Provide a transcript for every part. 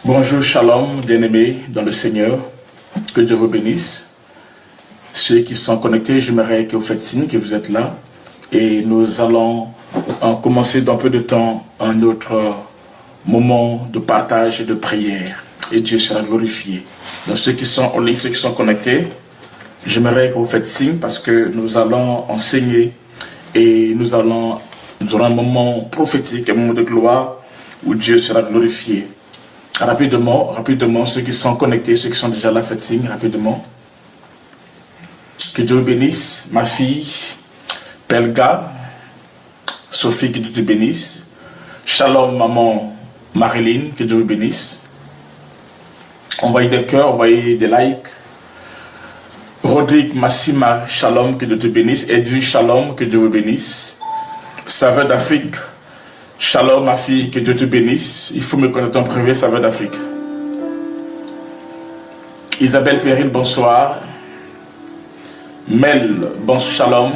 Bonjour, shalom, bien-aimés dans le Seigneur. Que Dieu vous bénisse. Ceux qui sont connectés, j'aimerais que vous faites signe que vous êtes là. Et nous allons commencer dans peu de temps un autre moment de partage et de prière. Et Dieu sera glorifié. Donc ceux qui sont en ligne, ceux qui sont connectés, j'aimerais que vous faites signe parce que nous allons enseigner et nous aurons un moment prophétique, un moment de gloire où Dieu sera glorifié. Rapidement, ceux qui sont connectés, ceux qui sont déjà là, faites signe, rapidement. Que Dieu vous bénisse, ma fille, Pelga, Sophie, que Dieu te bénisse. Shalom, maman Marilyn, que Dieu vous bénisse. Envoyez des cœurs, envoyez des likes. Rodrigue Massima, shalom, que Dieu te bénisse. Edwin, shalom, que Dieu vous bénisse. Saveur d'Afrique, shalom, ma fille, que Dieu te bénisse. Il faut me connaître en privé, Saveur d'Afrique. Isabelle Péril, bonsoir. Mel, bon shalom.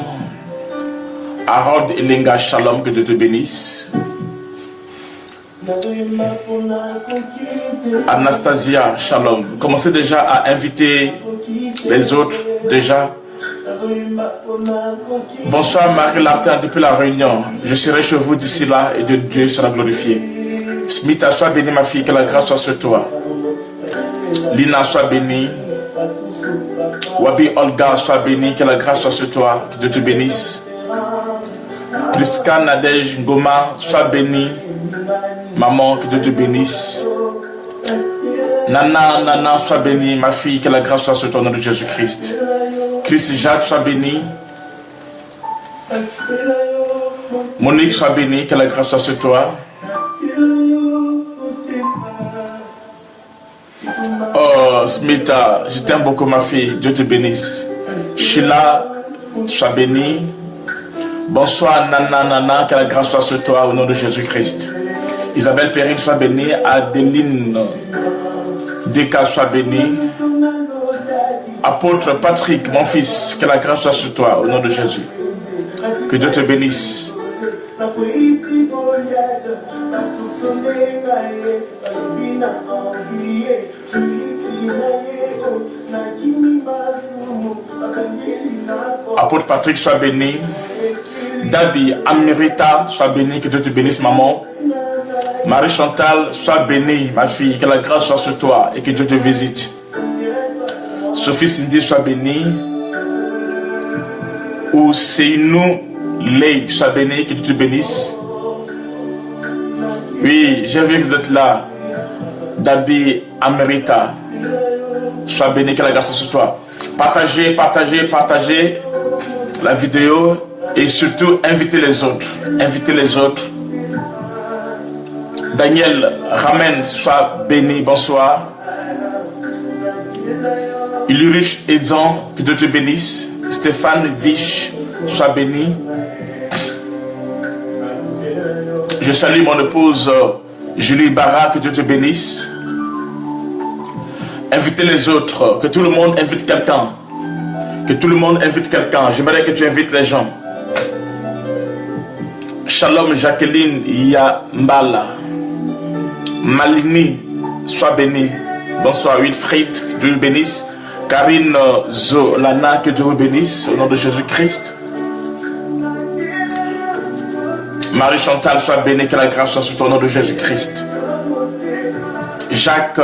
Harold Elenga, shalom, que Dieu te bénisse. Anastasia, shalom. Commencez déjà à inviter les autres, déjà. Bonsoir Marie Lartin depuis la Réunion. Je serai chez vous d'ici là et Dieu sera glorifié. Smith, sois béni ma fille, que la grâce soit sur toi. Lina, sois bénie. Wabi Olga, sois béni, que la grâce soit sur toi, que Dieu te bénisse. Priska Nadej Ngoma, sois béni. Maman, que Dieu te bénisse. Nana, sois béni, ma fille, que la grâce soit sur toi au nom de Jésus-Christ. Christ Jacques, sois béni. Monique, sois béni, que la grâce soit sur toi. Oh, Smita, je t'aime beaucoup, ma fille, Dieu te bénisse. Sheila, sois béni. Bonsoir, Nana, que la grâce soit sur toi au nom de Jésus-Christ. Isabelle Perrine, sois bénie. Adeline Deka, sois bénie. Apôtre Patrick, mon fils, que la grâce soit sur toi au nom de Jésus. Que Dieu te bénisse. Apôtre Patrick, sois béni. Dabi Amirita, sois béni, que Dieu te bénisse, maman. Marie Chantal, sois bénie, ma fille, que la grâce soit sur toi et que Dieu te visite. Sophie Cindy, sois bénie. Ou Seynou Lei, sois bénie, que Dieu te bénisse. Oui, j'ai vu que vous êtes là. Dabi Amirita, sois béni, que la grâce soit sur toi. Partagez la vidéo et surtout invitez les autres. Invitez les autres. Daniel Ramen, sois béni, bonsoir. Ulrich Edson, que Dieu te bénisse. Stéphane Vich, sois béni. Je salue mon épouse Julie Barra, que Dieu te bénisse. Invitez les autres, que tout le monde invite quelqu'un. Que tout le monde invite quelqu'un. J'aimerais que tu invites les gens. Shalom Jacqueline Yambala. Malini, sois béni. Bonsoir Wilfried, que Dieu vous bénisse. Karine Zolana, que Dieu vous bénisse au nom de Jésus-Christ. Marie Chantal, sois béni, que la grâce soit sur ton nom de Jésus-Christ. Jacques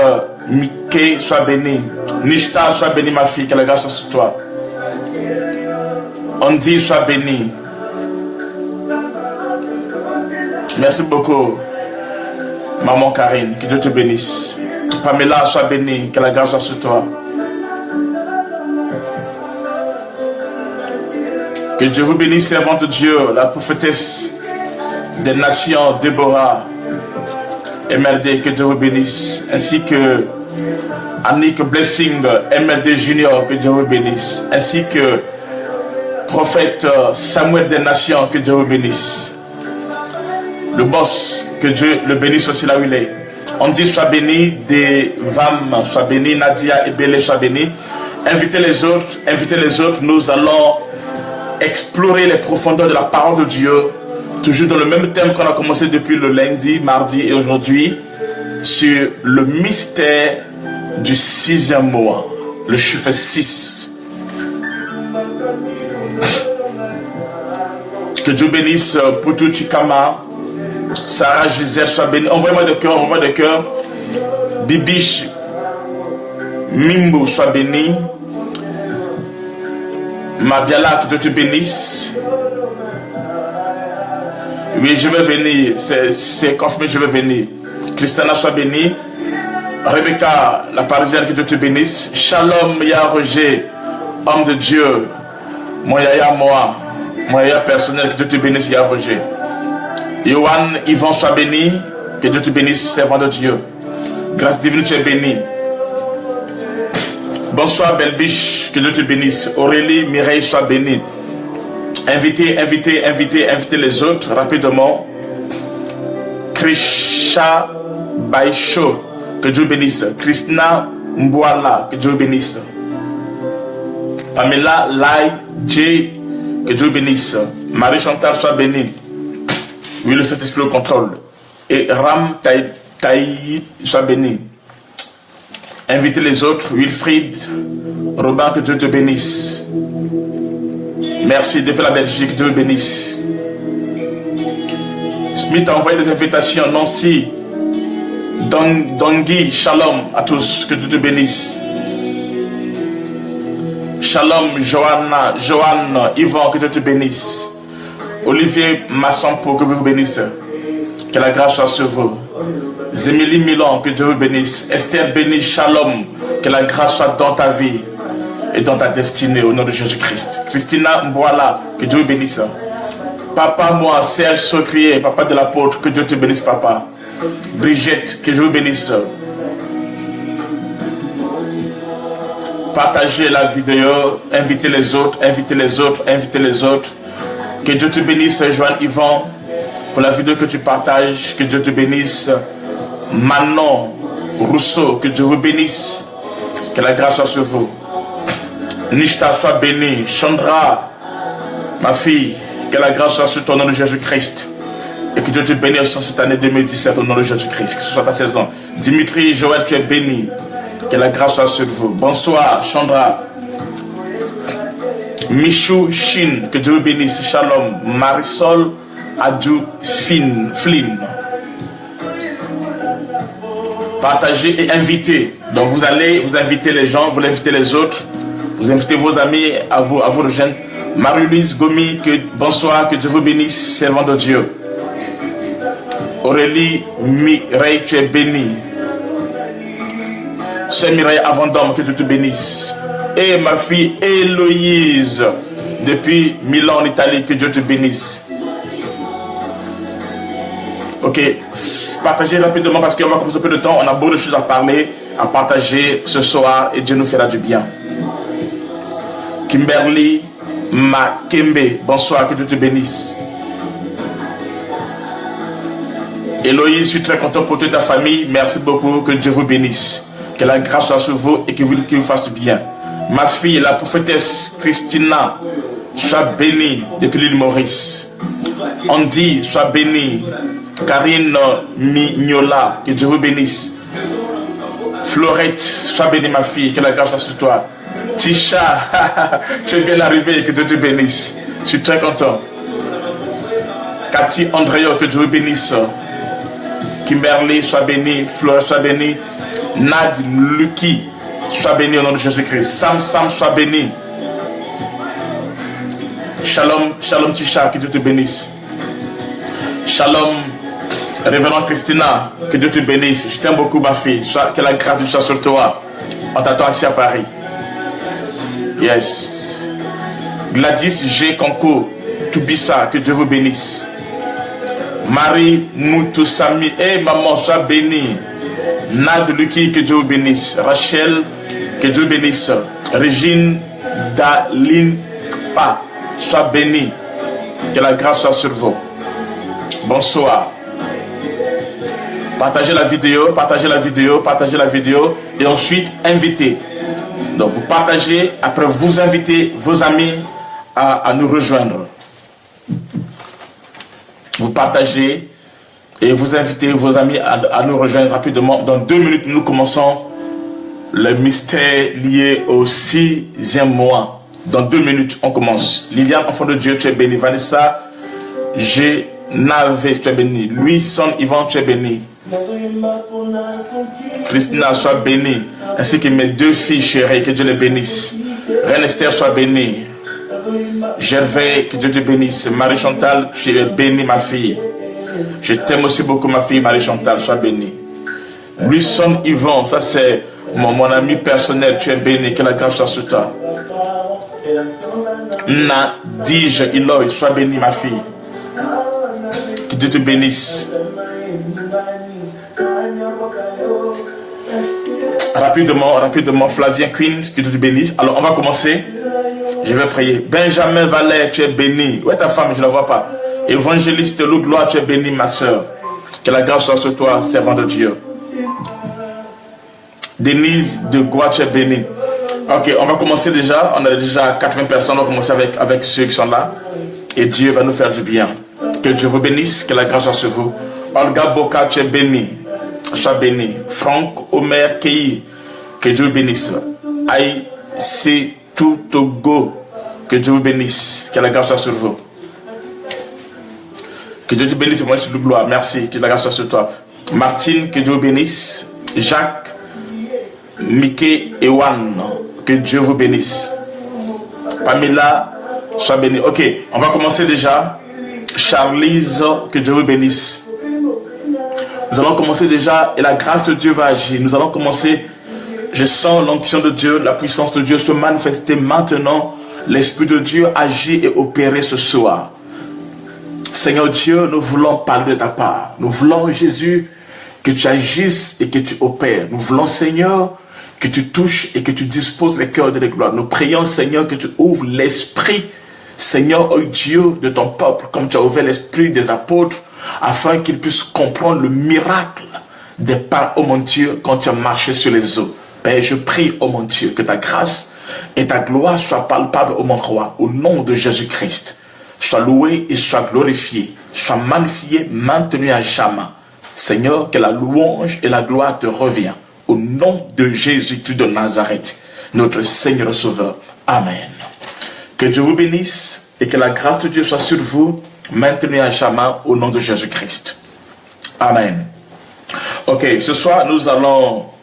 Mickey, sois béni. Nishta, sois béni ma fille, que la grâce soit sur toi. Andy, sois béni. Merci beaucoup. Maman Karine, que Dieu te bénisse. Pamela, sois bénie, que la grâce soit sur toi. Que Dieu vous bénisse, servante de Dieu, la prophétesse des nations, Déborah, MLD, que Dieu vous bénisse, ainsi que Annick Blessing, MLD Junior, que Dieu vous bénisse, ainsi que prophète Samuel des nations, que Dieu vous bénisse. Le boss, que Dieu le bénisse aussi là où il est. On dit sois béni, des Vam, sois béni, Nadia et Bélé, sois béni. Invitez les autres, nous allons explorer les profondeurs de la parole de Dieu, toujours dans le même thème qu'on a commencé depuis le lundi, mardi et aujourd'hui. sur le mystère du 6e mois, le chiffre 6. Que Dieu bénisse Poutou Chikama, Sarah Gisèle soit bénie. Envoyez-moi de cœur, envoyez-moi de cœur. Bibiche Mimbo soit béni. Mabiala, que Dieu te bénisse. Oui, je vais venir. C'est confirmé, je vais venir. Christiana soit bénie. Rebecca, la Parisienne, que Dieu te bénisse. Shalom, Ya Roger, homme de Dieu. Mon yaya, moi. Mon yaya personnel, que Dieu te bénisse, Ya Roger. Yohan, Yvon, soit béni. Que Dieu te bénisse, servant de Dieu. Grâce divine, tu es béni. Bonsoir, belle biche, que Dieu te bénisse. Aurélie, Mireille, soit bénie. Invitez les autres rapidement. Krisha Baisho, que Dieu bénisse. Krishna Mbouala, que Dieu bénisse. Pamela Lai J, que Dieu bénisse. Marie Chantal, soit bénie. Oui, le Saint-Esprit au contrôle. Et Ram Taï, soit béni. Invitez les autres. Wilfried, Robin, que Dieu te bénisse. Merci depuis la Belgique, Dieu bénisse. Smith a envoyé des invitations. Nancy, Dongui, shalom à tous, que Dieu te bénisse. Shalom, Johanna, Joanne, Yvan, que Dieu te bénisse. Olivier Massampo, que Dieu vous bénisse. Que la grâce soit sur vous. Zémilie Milan, que Dieu vous bénisse. Esther béni, shalom. Que la grâce soit dans ta vie et dans ta destinée au nom de Jésus-Christ. Christina Mbouala, que Dieu vous bénisse. Papa, moi, Serge Socrier, papa de l'apôtre, que Dieu te bénisse, papa. Brigitte, que Dieu vous bénisse. Partagez la vidéo, invitez les autres, invitez les autres, invitez les autres. Que Dieu te bénisse, Joanne Yvan, pour la vidéo que tu partages. Que Dieu te bénisse. Manon Rousseau, que Dieu vous bénisse. Que la grâce soit sur vous. Nishta soit bénie. Chandra, ma fille, que la grâce soit sur ton nom de Jésus-Christ. Et que Dieu te bénisse en cette année 2017 au nom de Jésus-Christ. Que ce soit ta saison. Dimitri, Joël, tu es béni. Que la grâce soit sur vous. Bonsoir, Chandra. Michou Shin, que Dieu vous bénisse. Shalom. Marisol Adjou Flynn. Partagez et invitez. Donc vous allez, vous invitez les gens, vous invitez les autres. Vous invitez vos amis à vous rejoindre. Marie-Louise Gomi, bonsoir, que Dieu vous bénisse, servant de Dieu. Aurélie Mireille, tu es bénie. Sœur Mireille Avandom, que Dieu te bénisse. Et ma fille Héloïse, depuis Milan en Italie, que Dieu te bénisse. Ok, partagez rapidement parce qu'on va commencer un peu de temps. On a beaucoup de choses à parler, à partager ce soir et Dieu nous fera du bien. Kimberly Makembe, bonsoir, que Dieu te bénisse. Héloïse, je suis très content pour toute ta famille. Merci beaucoup, que Dieu vous bénisse. Que la grâce soit sur vous et qu'il vous fasse du bien. Ma fille, la prophétesse Christina, sois bénie depuis l'île Maurice. Andy, sois bénie. Karine Mignola, que Dieu vous bénisse. Florette, sois bénie ma fille, que la grâce soit sur toi. Tisha, tu es bien arrivée, que Dieu te bénisse. Je suis très content. Cathy Andréo, que Dieu vous bénisse. Kimberly, sois bénie. Flora, sois bénie. Nad Lucky, sois béni au nom de Jésus-Christ. Sam, sois béni. Shalom, shalom Tisha, que Dieu te bénisse. Shalom, révérend Christina, que Dieu te bénisse. Je t'aime beaucoup ma fille. Que la grâce soit sur toi. On t'attend ici à Paris. Yes. Gladys G. Konko, Toubissa, que Dieu vous bénisse. Marie Moutoussami, maman, sois bénie. Nad Lucky, que Dieu vous bénisse. Rachel, que Dieu bénisse. Régine Dalinpa, sois bénie. Que la grâce soit sur vous. Bonsoir. Partagez la vidéo, partagez la vidéo, partagez la vidéo. Et ensuite, invitez. Donc vous partagez, après vous invitez vos amis à nous rejoindre. Vous partagez et vous invitez vos amis à nous rejoindre rapidement. Dans 2 minutes, nous commençons le mystère lié au 6e mois. Dans 2 minutes, on commence. Liliane, enfant de Dieu, tu es bénie. Vanessa, Navé, tu es bénie. Louis, Son, Yvan, tu es bénie. Christina, sois bénie. Ainsi que mes 2 filles chéries, que Dieu les bénisse. Reine Esther, sois bénie. Gervais, que Dieu te bénisse. Marie Chantal, tu es bénie, ma fille. Je t'aime aussi beaucoup, ma fille Marie Chantal, sois bénie. Louis, Son, Yvan, ça c'est mon ami personnel, tu es béni, que la grâce soit sur toi. Nadige, Iloy, sois bénie, ma fille. Que Dieu te bénisse. Rapidement, Flavien Queen, que Dieu te bénisse. Alors, on va commencer. Je vais prier. Benjamin Valère, tu es béni. Où est ta femme? Je ne la vois pas. Évangéliste Lou Gloire, tu es béni, ma soeur. Que la grâce soit sur toi, servant de Dieu. Denise de Goua, tu es béni. Ok, on va commencer déjà. On a déjà 80 personnes. On va commencer avec ceux qui sont là. Et Dieu va nous faire du bien. Que Dieu vous bénisse. Que la grâce soit sur vous. Olga Boka, tu es béni. Sois béni. Franck Omer Kei, que Dieu vous bénisse. Aïe, c'est tout Togo. Que Dieu vous bénisse. Que la grâce soit sur vous. Que Dieu te bénisse. Moi, je suis de gloire. Merci. Que la grâce soit sur toi. Martine, que Dieu vous bénisse. Jacques, Mickey et Wan, que Dieu vous bénisse. Pamela, sois bénie. Ok, on va commencer déjà. Charlize, que Dieu vous bénisse. Nous allons commencer déjà et la grâce de Dieu va agir. Nous allons commencer. Je sens l'onction de Dieu, la puissance de Dieu se manifester maintenant. L'Esprit de Dieu agit et opérer ce soir. Seigneur Dieu, nous voulons parler de ta part. Nous voulons, Jésus, que tu agisses et que tu opères. Nous voulons, Seigneur, que tu touches et que tu disposes les cœurs de la gloire. Nous prions, Seigneur, que tu ouvres l'esprit, Seigneur, oh Dieu, de ton peuple, comme tu as ouvert l'esprit des apôtres, afin qu'ils puissent comprendre le miracle des pas, oh mon Dieu, quand tu as marché sur les eaux. Père, je prie, oh mon Dieu, que ta grâce et ta gloire soient palpables, oh mon roi, au nom de Jésus-Christ. Sois loué et sois glorifié, sois magnifié, maintenu à jamais. Seigneur, que la louange et la gloire te reviennent. Au nom de Jésus-Christ de Nazareth, notre Seigneur Sauveur. Amen. Que Dieu vous bénisse et que la grâce de Dieu soit sur vous, maintenue à jamais au nom de Jésus-Christ. Amen. Ok, ce soir,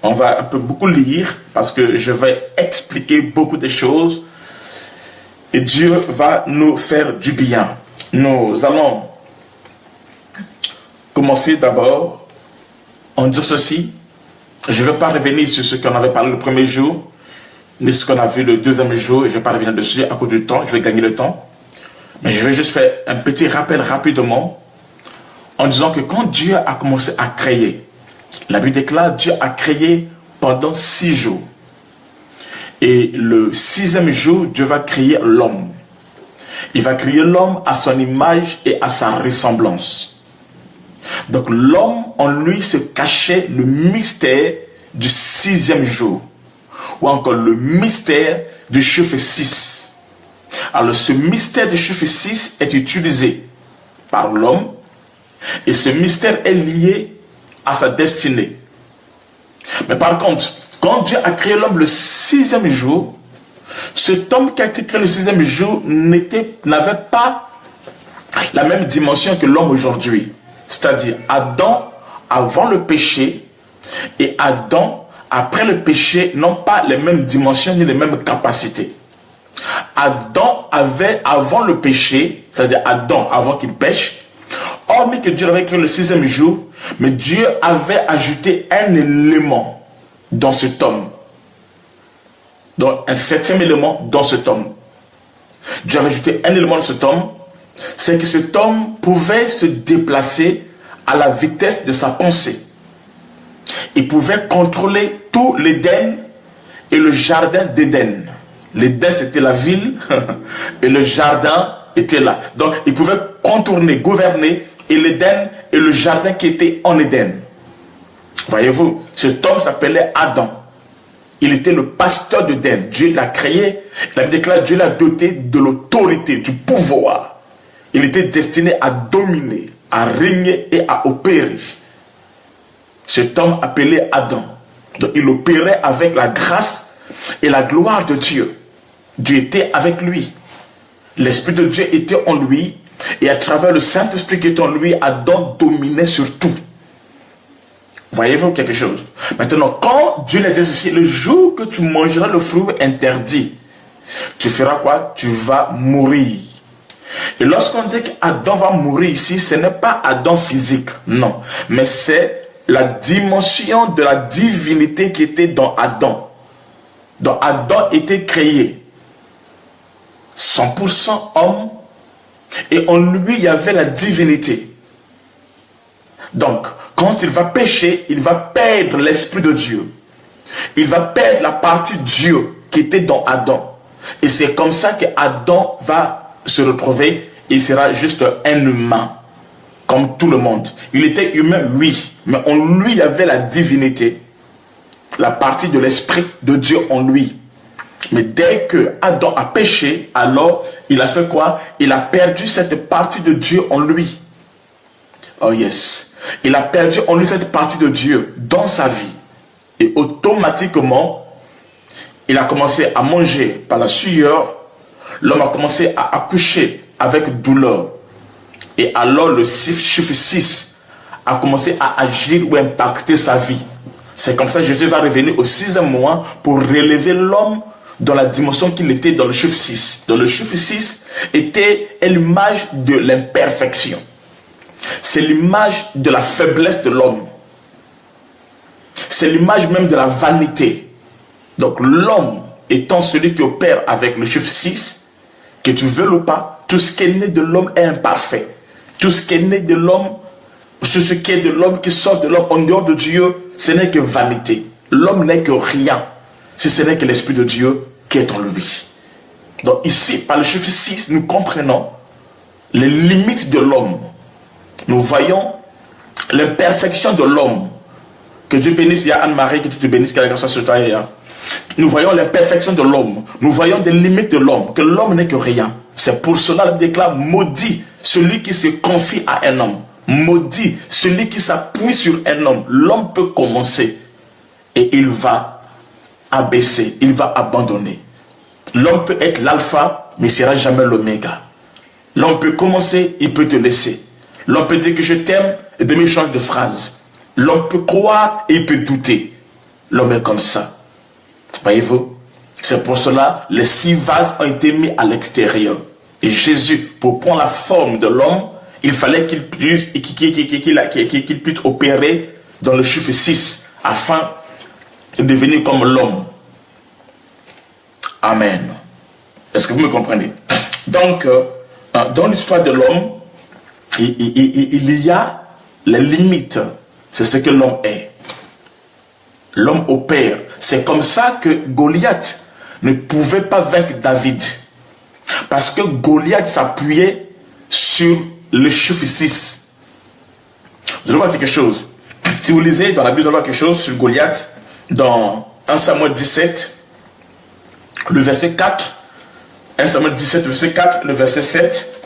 on va un peu beaucoup lire parce que je vais expliquer beaucoup de choses et Dieu va nous faire du bien. Nous allons commencer d'abord en disant ceci. Je ne vais pas revenir sur ce qu'on avait parlé le premier jour, ni ce qu'on a vu le deuxième jour. Je ne vais pas revenir dessus à cause du temps. Je vais gagner le temps. Mais je vais juste faire un petit rappel rapidement en disant que quand Dieu a commencé à créer, la Bible déclare Dieu a créé pendant 6 jours. Et le 6e jour, Dieu va créer l'homme. Il va créer l'homme à son image et à sa ressemblance. Donc l'homme en lui se cachait le mystère du 6e jour. Ou encore le mystère du chiffre 6. Alors ce mystère du chiffre 6 est utilisé par l'homme. Et ce mystère est lié à sa destinée. Mais par contre, quand Dieu a créé l'homme le 6e jour, cet homme qui a été créé le 6e jour n'avait pas la même dimension que l'homme aujourd'hui. C'est-à-dire Adam avant le péché et Adam après le péché n'ont pas les mêmes dimensions ni les mêmes capacités. Adam avait avant le péché, c'est-à-dire Adam avant qu'il pêche, hormis que Dieu avait créé le 6e jour, mais Dieu avait ajouté un élément dans cet homme. Donc un 7e élément dans cet homme. Dieu avait ajouté un élément dans cet homme, c'est que cet homme pouvait se déplacer à la vitesse de sa pensée. Il pouvait contrôler tout l'Éden et le jardin d'Éden. L'Éden, c'était la ville et le jardin était là. Donc, il pouvait contourner, gouverner et l'Éden et le jardin qui était en Éden. Voyez-vous, cet homme s'appelait Adam. Il était le pasteur d'Éden. Dieu l'a créé. La Bible déclare Dieu l'a doté de l'autorité, du pouvoir. Il était destiné à dominer, à régner et à opérer. Cet homme appelé Adam. Donc il opérait avec la grâce et la gloire de Dieu. Dieu était avec lui. L'Esprit de Dieu était en lui. Et à travers le Saint-Esprit qui était en lui, Adam dominait sur tout. Voyez-vous quelque chose? Maintenant, quand Dieu l'a dit ceci, le jour que tu mangeras le fruit interdit, tu feras quoi? Tu vas mourir. Et lorsqu'on dit qu'Adam va mourir ici, ce n'est pas Adam physique, non. Mais c'est la dimension de la divinité qui était dans Adam. Donc Adam était créé 100% homme et en lui il y avait la divinité. Donc quand il va pécher, il va perdre l'Esprit de Dieu. Il va perdre la partie Dieu qui était dans Adam. Et c'est comme ça que Adam va se retrouver, il sera juste un humain, comme tout le monde. Il était humain, oui, mais en lui, il y avait la divinité, la partie de l'Esprit de Dieu en lui. Mais dès que Adam a péché, alors il a fait quoi? Il a perdu cette partie de Dieu en lui. Oh yes. Il a perdu en lui cette partie de Dieu dans sa vie. Et automatiquement, il a commencé à manger par la sueur. L'homme a commencé à accoucher avec douleur. Et alors le chiffre 6 a commencé à agir ou impacter sa vie. C'est comme ça que Jésus va revenir au 6e mois pour relever l'homme dans la dimension qu'il était dans le chiffre 6. Dans le chiffre 6 était l'image de l'imperfection. C'est l'image de la faiblesse de l'homme. C'est l'image même de la vanité. Donc l'homme étant celui qui opère avec le chiffre 6, que tu veux ou pas, tout ce qui est né de l'homme est imparfait. Tout ce qui est né de l'homme, tout ce qui est de l'homme, qui sort de l'homme en dehors de Dieu, ce n'est que vanité. L'homme n'est que rien, si ce n'est que l'Esprit de Dieu qui est en lui. Donc ici, par le chiffre 6, nous comprenons les limites de l'homme. Nous voyons l'imperfection de l'homme. Que Dieu bénisse, il y a Anne-Marie, que Dieu te bénisse, qu'elle a grâce sur toi. Nous voyons l'imperfection de l'homme. Nous voyons des limites de l'homme, que l'homme n'est que rien. C'est pour cela qu'il déclare maudit celui qui se confie à un homme. Maudit celui qui s'appuie sur un homme. L'homme peut commencer et il va abaisser, il va abandonner. L'homme peut être l'alpha, mais il ne sera jamais l'oméga. L'homme peut commencer, il peut te laisser. L'homme peut dire que je t'aime et demain il change de phrase. L'homme peut croire et il peut douter. L'homme est comme ça. Voyez-vous? C'est pour cela les 6 vases ont été mis à l'extérieur. Et Jésus, pour prendre la forme de l'homme, il fallait qu'il puisse opérer dans le chiffre 6 afin de devenir comme l'homme. Amen. Est-ce que vous me comprenez? Donc, dans l'histoire de l'homme, il y a les limites. C'est ce que l'homme est. L'homme opère. C'est comme ça que Goliath ne pouvait pas vaincre David. Parce que Goliath s'appuyait sur le chiffre 6. Vous allez voir quelque chose. Si vous lisez dans la Bible, vous allez voir quelque chose sur Goliath. Dans 1 Samuel 17, le verset 4. 1 Samuel 17, le verset 4, le verset 7.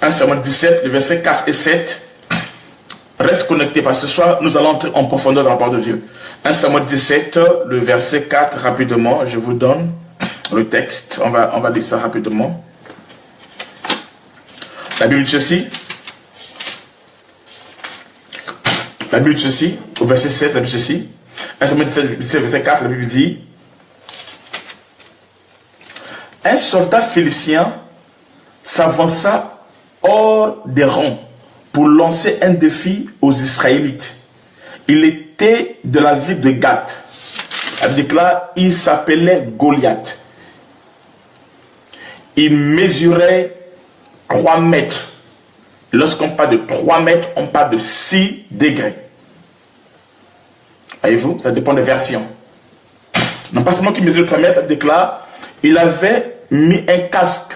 1 Samuel 17, le verset 4 et 7. Reste connecté parce que ce soir, nous allons entrer en profondeur dans la parole de Dieu. 1 Samuel 17, le verset 4, rapidement, je vous donne le texte. On va lire ça rapidement. La Bible dit ceci. La Bible dit ceci. Au verset 7, la Bible dit ceci. 1 Samuel 17, verset 4, la Bible dit: un soldat philistin s'avança hors des rangs pour lancer un défi aux Israélites. Il était de la ville de Gath. Elle déclare, il s'appelait Goliath. Il mesurait 3 mètres. Lorsqu'on parle de 3 mètres, on parle de 6 degrés. Voyez-vous, ça dépend des versions. Non pas seulement qu'il mesurait 3 mètres, elle déclare, il avait mis un casque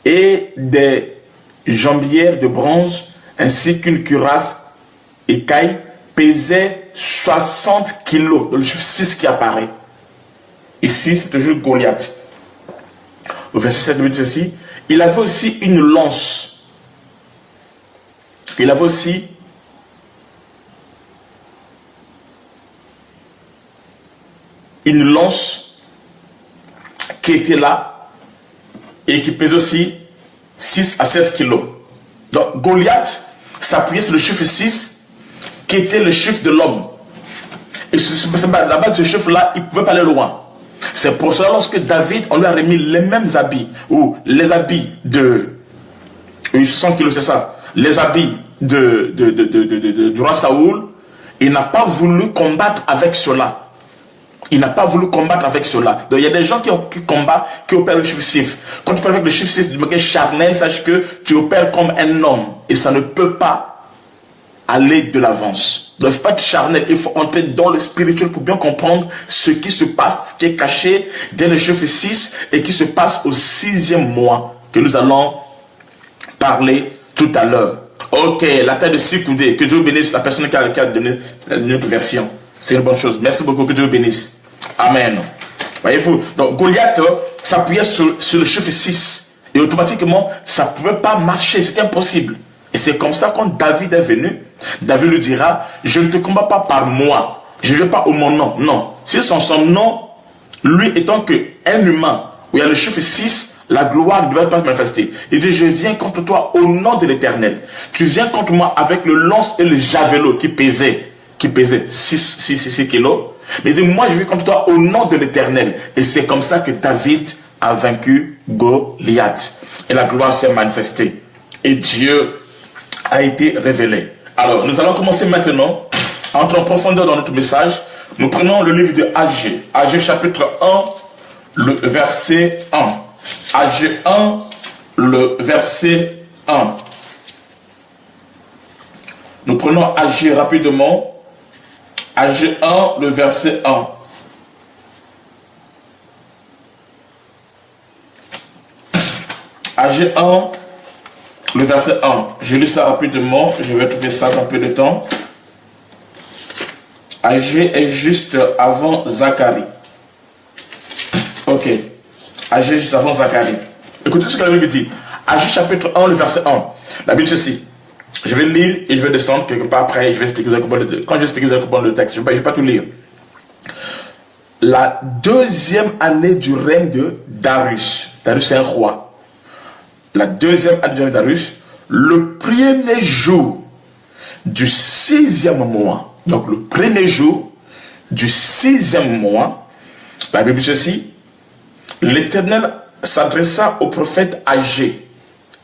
et des jambières de bronze ainsi qu'une cuirasse écaille pesait 60 kilos. Le chiffre 6 qui apparaît. Ici, c'est toujours Goliath. Au verset 7, il dit ceci. Il avait aussi une lance. Il avait aussi une lance qui était là et qui pesait aussi 6 à 7 kilos. Donc Goliath s'appuyait sur le chiffre 6 qui était le chiffre de l'homme. Et la base de ce chiffre-là, il ne pouvait pas aller loin. C'est pour cela lorsque David, on lui a remis les mêmes habits, ou les habits de 100 kilos, c'est ça, les habits du roi Saoul, il n'a pas voulu combattre avec cela. Il n'a pas voulu combattre avec cela. Donc il y a des gens qui combattent, qui opèrent le chiffre 6. Quand tu parles avec le chiffre 6 du bagage charnel, sache que tu opères comme un homme. Et ça ne peut pas aller de l'avance. Donc il ne faut pas être charnel, il faut entrer dans le spirituel pour bien comprendre ce qui se passe, ce qui est caché dans le chiffre 6 et qui se passe au 6e mois que nous allons parler tout à l'heure. Ok, la taille de 6 coudées. Que Dieu bénisse la personne qui a donné notre version. C'est une bonne chose. Merci beaucoup, que Dieu bénisse. Amen. Voyez-vous, donc Goliath s'appuyait sur le chiffre 6. Et automatiquement, ça ne pouvait pas marcher. C'était impossible. Et c'est comme ça quand David est venu, David lui dira, je ne te combats pas par moi. Je ne vais pas au mon nom. Non. Si son nom, lui étant qu'un humain, où il y a le chiffre 6, la gloire ne devait pas se manifester. Il dit, je viens contre toi au nom de l'Éternel. Tu viens contre moi avec le lance et le javelot qui pesait 6 kilos. Mais il dit, moi je viens contre toi au nom de l'Éternel. Et c'est comme ça que David a vaincu Goliath. Et la gloire s'est manifestée. Et Dieu a été révélé. Alors, nous allons commencer maintenant à entrer en profondeur dans notre message. Nous prenons le livre de Agé. Agé chapitre 1, le verset 1. Agé 1, le verset 1. Nous prenons Agé rapidement. Agé 1, le verset 1. Agé 1, le verset 1. Je lis ça rapidement. Je vais trouver ça dans un peu de temps. Agé est juste avant Zacharie. Ok. Agé juste avant Zacharie. Écoutez ce que la Bible dit. Agé chapitre 1, le verset 1. La Bible dit ceci. Je vais lire et je vais descendre quelque part après. Je vais expliquer, quand je vais expliquer, vous allez comprendre le texte. Je ne vais pas tout lire. La 2e année du règne de Darius. Darius est un roi. La 2e année du règne de Darius. Le premier jour du 6e mois. Donc le premier jour du 6e mois. La Bible dit ceci. L'Éternel s'adressa au prophète Agé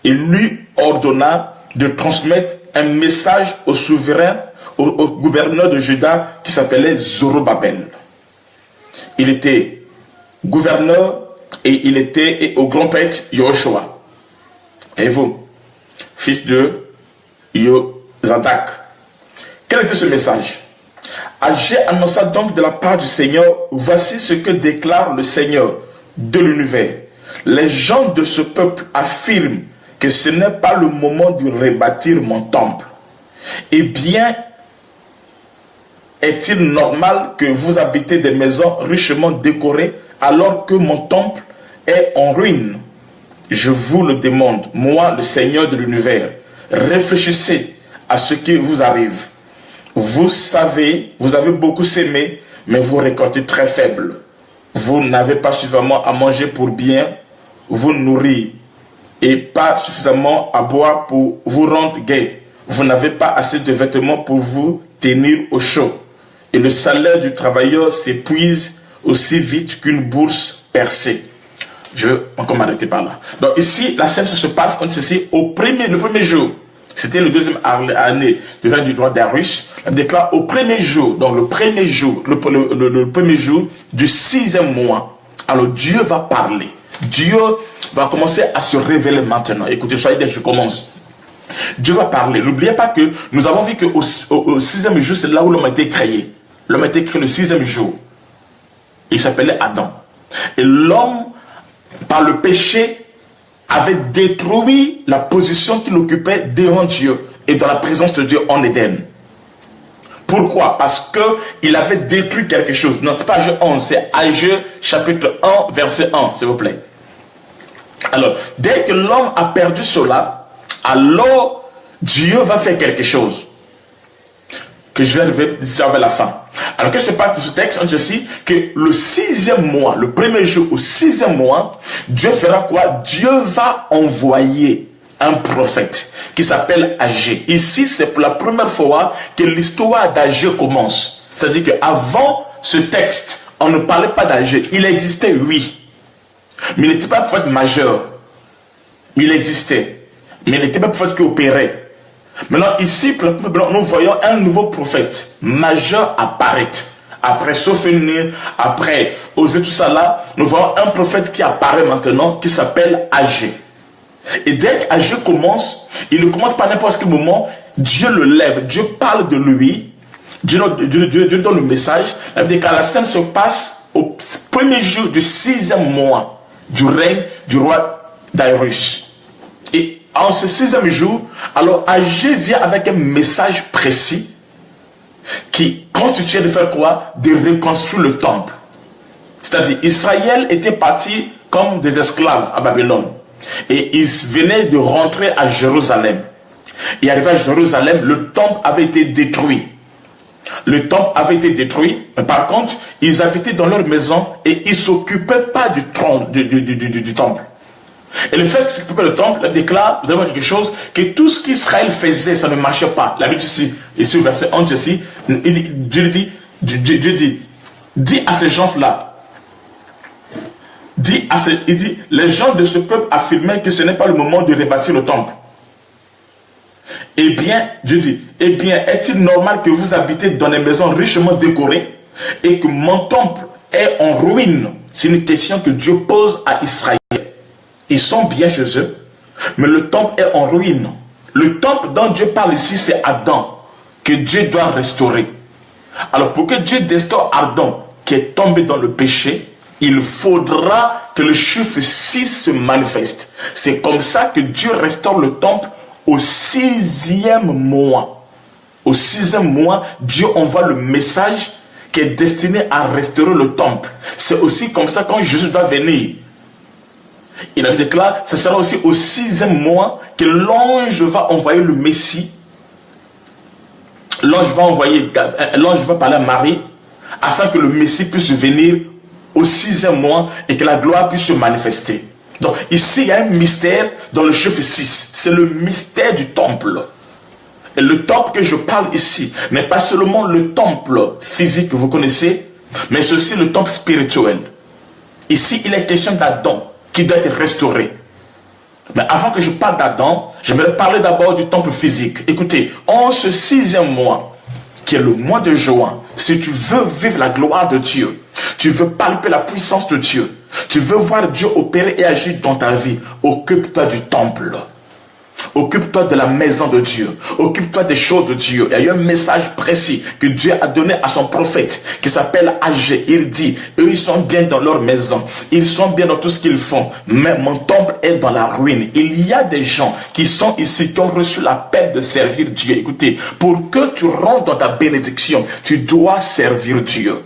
et lui ordonna de transmettre un message au souverain, au gouverneur de Juda qui s'appelait Zorobabel. Il était gouverneur et il était au grand-père Yoshua. Et vous, fils de Yozadak. Quel était ce message? Agé annonça donc de la part du Seigneur, voici ce que déclare le Seigneur de l'univers. Les gens de ce peuple affirment que ce n'est pas le moment de rebâtir mon temple. Eh bien, est-il normal que vous habitez des maisons richement décorées alors que mon temple est en ruine? Je vous le demande, moi, le Seigneur de l'univers, réfléchissez à ce qui vous arrive. Vous savez, vous avez beaucoup sémé, mais vous récoltez très faible. Vous n'avez pas suffisamment à manger pour bien vous nourrir et pas suffisamment à boire pour vous rendre gai. Vous n'avez pas assez de vêtements pour vous tenir au chaud. Et le salaire du travailleur s'épuise aussi vite qu'une bourse percée. Je vais encore m'arrêter par là. Donc ici, la scène se passe comme ceci le premier jour. C'était le 2e année du règne du roi Darius. Elle déclare au premier jour, donc le premier jour du 6e mois. Alors Dieu va parler. Dieu va commencer à se révéler maintenant. Écoutez, soyez bien, je commence. Dieu va parler. N'oubliez pas que nous avons vu qu'au 6e jour, c'est là où l'homme a été créé. L'homme a été créé le 6e jour. Il s'appelait Adam. Et l'homme, par le péché, avait détruit la position qu'il occupait devant Dieu et dans la présence de Dieu en Éden. Pourquoi? Parce qu'il avait détruit quelque chose. Non, ce n'est pas Agé 11, c'est Agé chapitre 1, verset 1, s'il vous plaît. Alors, dès que l'homme a perdu cela, alors Dieu va faire quelque chose que je vais arriver vers la fin. Alors qu'est-ce qui se passe dans ce texte? On dit aussi que le 6e mois, le premier jour au 6e mois, Dieu fera quoi? Dieu va envoyer un prophète qui s'appelle Agé. Ici, c'est pour la première fois que l'histoire d'Agé commence. C'est-à-dire qu'avant ce texte, on ne parlait pas d'Agé. Il existait, oui. Mais il n'était pas un prophète majeur. Il existait. Mais il n'était pas un prophète qui opérait. Maintenant, ici, nous voyons un nouveau prophète majeur apparaître. Après Sophénie, après Osée, tout ça là, nous voyons un prophète qui apparaît maintenant, qui s'appelle Agé. Et dès qu'Agé commence, il ne commence pas à n'importe quel moment, Dieu le lève, Dieu parle de lui, Dieu donne le message. La scène se passe au premier jour du 6e mois du règne du roi Darius. Et en ce 6e jour, alors Agé vient avec un message précis qui constituait de faire quoi? De reconstruire le temple. C'est-à-dire, Israël était parti comme des esclaves à Babylone. Et ils venaient de rentrer à Jérusalem. Et arrivé à Jérusalem, le temple avait été détruit. Le temple avait été détruit, mais par contre, ils habitaient dans leur maison et ils ne s'occupaient pas du temple. Et le fait qu'ils s'occupaient du temple, il déclare, vous allez voir quelque chose, que tout ce qu'Israël faisait, ça ne marchait pas. La Bible ici au verset 11, ici, Dieu dit, dis à ces gens-là, il dit, les gens de ce peuple affirmaient que ce n'est pas le moment de rebâtir le temple. Eh bien, Dieu dit, eh bien, est-il normal que vous habitez dans des maisons richement décorées et que mon temple est en ruine? C'est une question que Dieu pose à Israël. Ils sont bien chez eux, mais le temple est en ruine. Le temple dont Dieu parle ici, c'est Adam, que Dieu doit restaurer. Alors, pour que Dieu restaure Adam, qui est tombé dans le péché, il faudra que le chiffre 6 se manifeste. C'est comme ça que Dieu restaure le temple au 6e mois. Au 6e mois, Dieu envoie le message qui est destiné à restaurer le temple. C'est aussi comme ça quand Jésus doit venir. Il a déclaré, ce sera aussi au 6e mois que l'ange va envoyer le Messie. L'ange va parler à Marie afin que le Messie puisse venir au 6e mois et que la gloire puisse se manifester. Donc ici, il y a un mystère dans le chiffre 6. C'est le mystère du temple. Et le temple que je parle ici n'est pas seulement le temple physique que vous connaissez, mais c'est aussi le temple spirituel. Ici, il est question d'Adam qui doit être restauré. Mais avant que je parle d'Adam, j'aimerais parler d'abord du temple physique. Écoutez, en ce 6e mois, qui est le mois de juin, si tu veux vivre la gloire de Dieu, tu veux palper la puissance de Dieu, tu veux voir Dieu opérer et agir dans ta vie, occupe-toi du temple. Occupe-toi de la maison de Dieu. Occupe-toi des choses de Dieu. Il y a un message précis que Dieu a donné à son prophète qui s'appelle Agé. Il dit, eux ils sont bien dans leur maison. Ils sont bien dans tout ce qu'ils font. Mais mon temple est dans la ruine. Il y a des gens qui sont ici, qui ont reçu l'appel de servir Dieu. Écoutez, pour que tu rentres dans ta bénédiction, tu dois servir Dieu.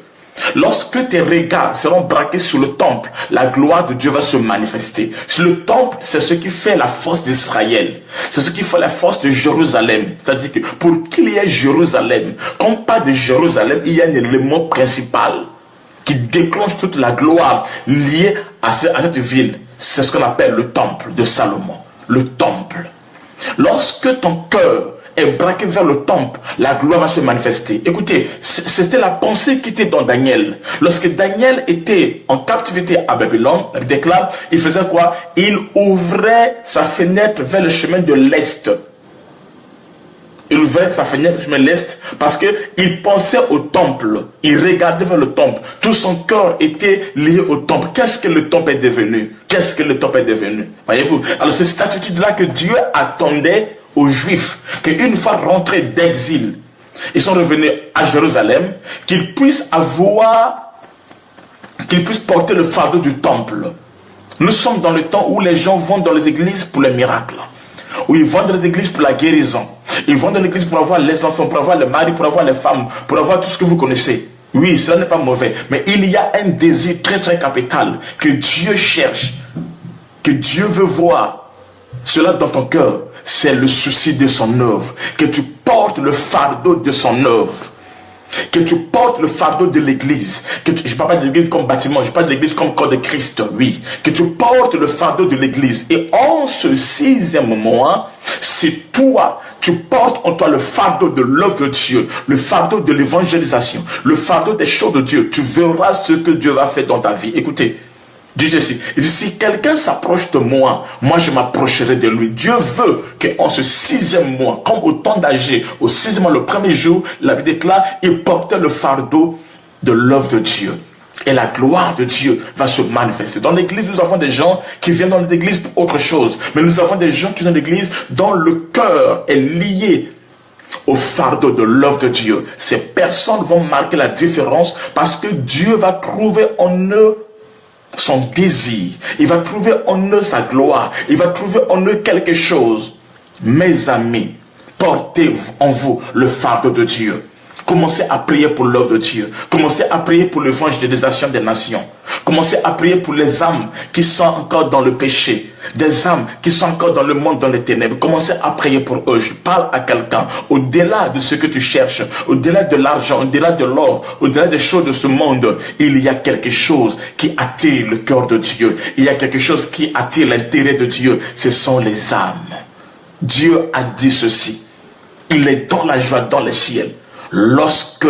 Lorsque tes regards seront braqués sur le temple, la gloire de Dieu va se manifester. Le temple, c'est ce qui fait la force d'Israël. C'est ce qui fait la force de Jérusalem. C'est-à-dire que pour qu'il y ait Jérusalem, quand on parle de Jérusalem, il y a un élément principal qui déclenche toute la gloire liée à cette ville. C'est ce qu'on appelle le temple de Salomon. Le temple. Lorsque ton cœur est braqué vers le temple, la gloire va se manifester. Écoutez, c'était la pensée qui était dans Daniel. Lorsque Daniel était en captivité à Babylone, il déclare, il faisait quoi? Il ouvrait sa fenêtre vers le chemin de l'Est. Il ouvrait sa fenêtre vers le chemin de l'Est parce qu'il pensait au temple. Il regardait vers le temple. Tout son cœur était lié au temple. Qu'est-ce que le temple est devenu? Qu'est-ce que le temple est devenu? Voyez-vous? Alors c'est cette attitude-là que Dieu attendait aux Juifs, qu'une fois rentrés d'exil, ils sont revenus à Jérusalem, qu'ils puissent porter le fardeau du temple. Nous sommes dans le temps où les gens vont dans les églises pour les miracles, où ils vont dans les églises pour la guérison, ils vont dans l'église pour avoir les enfants, pour avoir les maris, pour avoir les femmes, pour avoir tout ce que vous connaissez. Oui, cela n'est pas mauvais, mais il y a un désir très très capital que Dieu cherche, que Dieu veut voir cela dans ton cœur, c'est le souci de son œuvre. Que tu portes le fardeau de son œuvre. Que tu portes le fardeau de l'église. Je ne parle pas de l'église comme bâtiment, je parle de l'église comme corps de Christ, oui. Que tu portes le fardeau de l'église. Et en ce 6e mois, c'est toi, tu portes en toi le fardeau de l'œuvre de Dieu, le fardeau de l'évangélisation, le fardeau des choses de Dieu. Tu verras ce que Dieu va faire dans ta vie. Écoutez, Dieu dit, si quelqu'un s'approche de moi, moi je m'approcherai de lui. Dieu veut qu'en ce 6e mois, comme au temps d'Agé, au 6e mois, le premier jour, la Bible déclare, il portait le fardeau de l'œuvre de Dieu. Et la gloire de Dieu va se manifester. Dans l'église, nous avons des gens qui viennent dans l'église pour autre chose. Mais nous avons des gens qui sont dans l'église dont le cœur est lié au fardeau de l'œuvre de Dieu. Ces personnes vont marquer la différence parce que Dieu va trouver en eux son désir, il va trouver en eux sa gloire, il va trouver en eux quelque chose. Mes amis, portez en vous le fardeau de Dieu. Commencez à prier pour l'œuvre de Dieu. Commencez à prier pour l'évangélisation des nations. Commencez à prier pour les âmes qui sont encore dans le péché. Des âmes qui sont encore dans le monde, dans les ténèbres. Commencez à prier pour eux. Je parle à quelqu'un. Au-delà de ce que tu cherches, au-delà de l'argent, au-delà de l'or, au-delà des choses de ce monde, il y a quelque chose qui attire le cœur de Dieu. Il y a quelque chose qui attire l'intérêt de Dieu. Ce sont les âmes. Dieu a dit ceci. Il est dans la joie, dans le ciel. Lorsque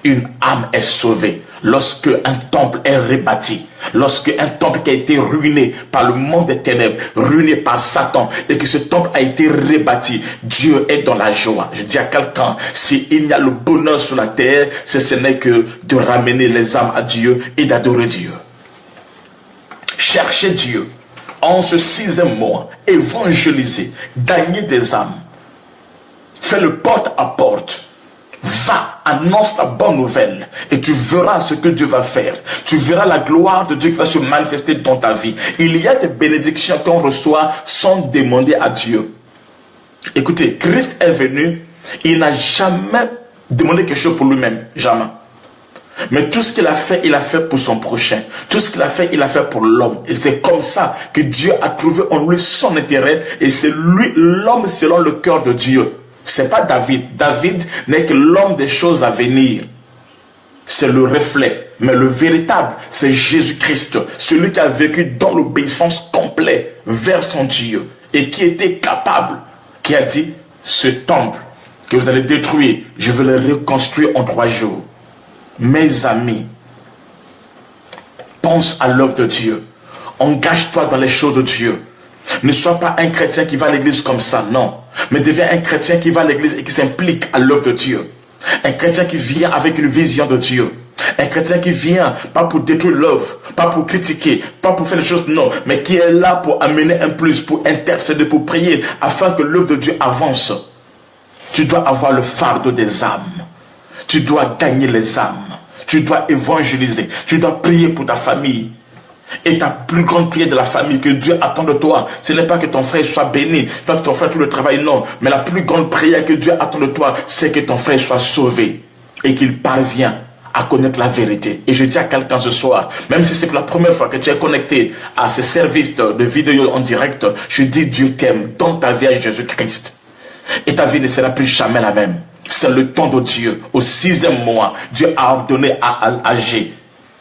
une âme est sauvée, lorsque un temple est rebâti, lorsque un temple qui a été ruiné par le monde des ténèbres, ruiné par Satan, et que ce temple a été rebâti, Dieu est dans la joie. Je dis à quelqu'un, s'il y a le bonheur sur la terre, ce n'est que de ramener les âmes à Dieu et d'adorer Dieu. Cherchez Dieu en ce 6e mois, évangéliser, gagner des âmes. Fais le porte à porte. Va, annonce la bonne nouvelle et tu verras ce que Dieu va faire. Tu verras la gloire de Dieu qui va se manifester dans ta vie. Il y a des bénédictions qu'on reçoit sans demander à Dieu. Écoutez, Christ est venu, il n'a jamais demandé quelque chose pour lui-même, jamais. Mais tout ce qu'il a fait pour son prochain. Tout ce qu'il a fait pour l'homme. Et c'est comme ça que Dieu a trouvé en lui son intérêt et c'est lui, l'homme selon le cœur de Dieu. C'est pas David. David n'est que l'homme des choses à venir. C'est le reflet. Mais le véritable, c'est Jésus-Christ. Celui qui a vécu dans l'obéissance complète vers son Dieu. Et qui était capable, qui a dit, ce temple que vous allez détruire, je vais le reconstruire en 3 jours. Mes amis, pense à l'œuvre de Dieu. Engage-toi dans les choses de Dieu. Ne sois pas un chrétien qui va à l'église comme ça, non. Mais deviens un chrétien qui va à l'église et qui s'implique à l'œuvre de Dieu. Un chrétien qui vient avec une vision de Dieu. Un chrétien qui vient, pas pour détruire l'œuvre, pas pour critiquer, pas pour faire des choses, non. Mais qui est là pour amener un plus, pour intercéder, pour prier, afin que l'œuvre de Dieu avance. Tu dois avoir le fardeau des âmes. Tu dois gagner les âmes. Tu dois évangéliser. Tu dois prier pour ta famille. Et ta plus grande prière de la famille que Dieu attend de toi, ce n'est pas que ton frère soit béni, pas que ton frère tout le travail, non. Mais la plus grande prière que Dieu attend de toi, c'est que ton frère soit sauvé et qu'il parvienne à connaître la vérité. Et je dis à quelqu'un ce soir, même si c'est la première fois que tu es connecté à ce service de vidéo en direct, je dis Dieu t'aime, donne ta vie à Jésus-Christ. Et ta vie ne sera plus jamais la même. C'est le temps de Dieu. Au 6e mois, Dieu a ordonné à Agé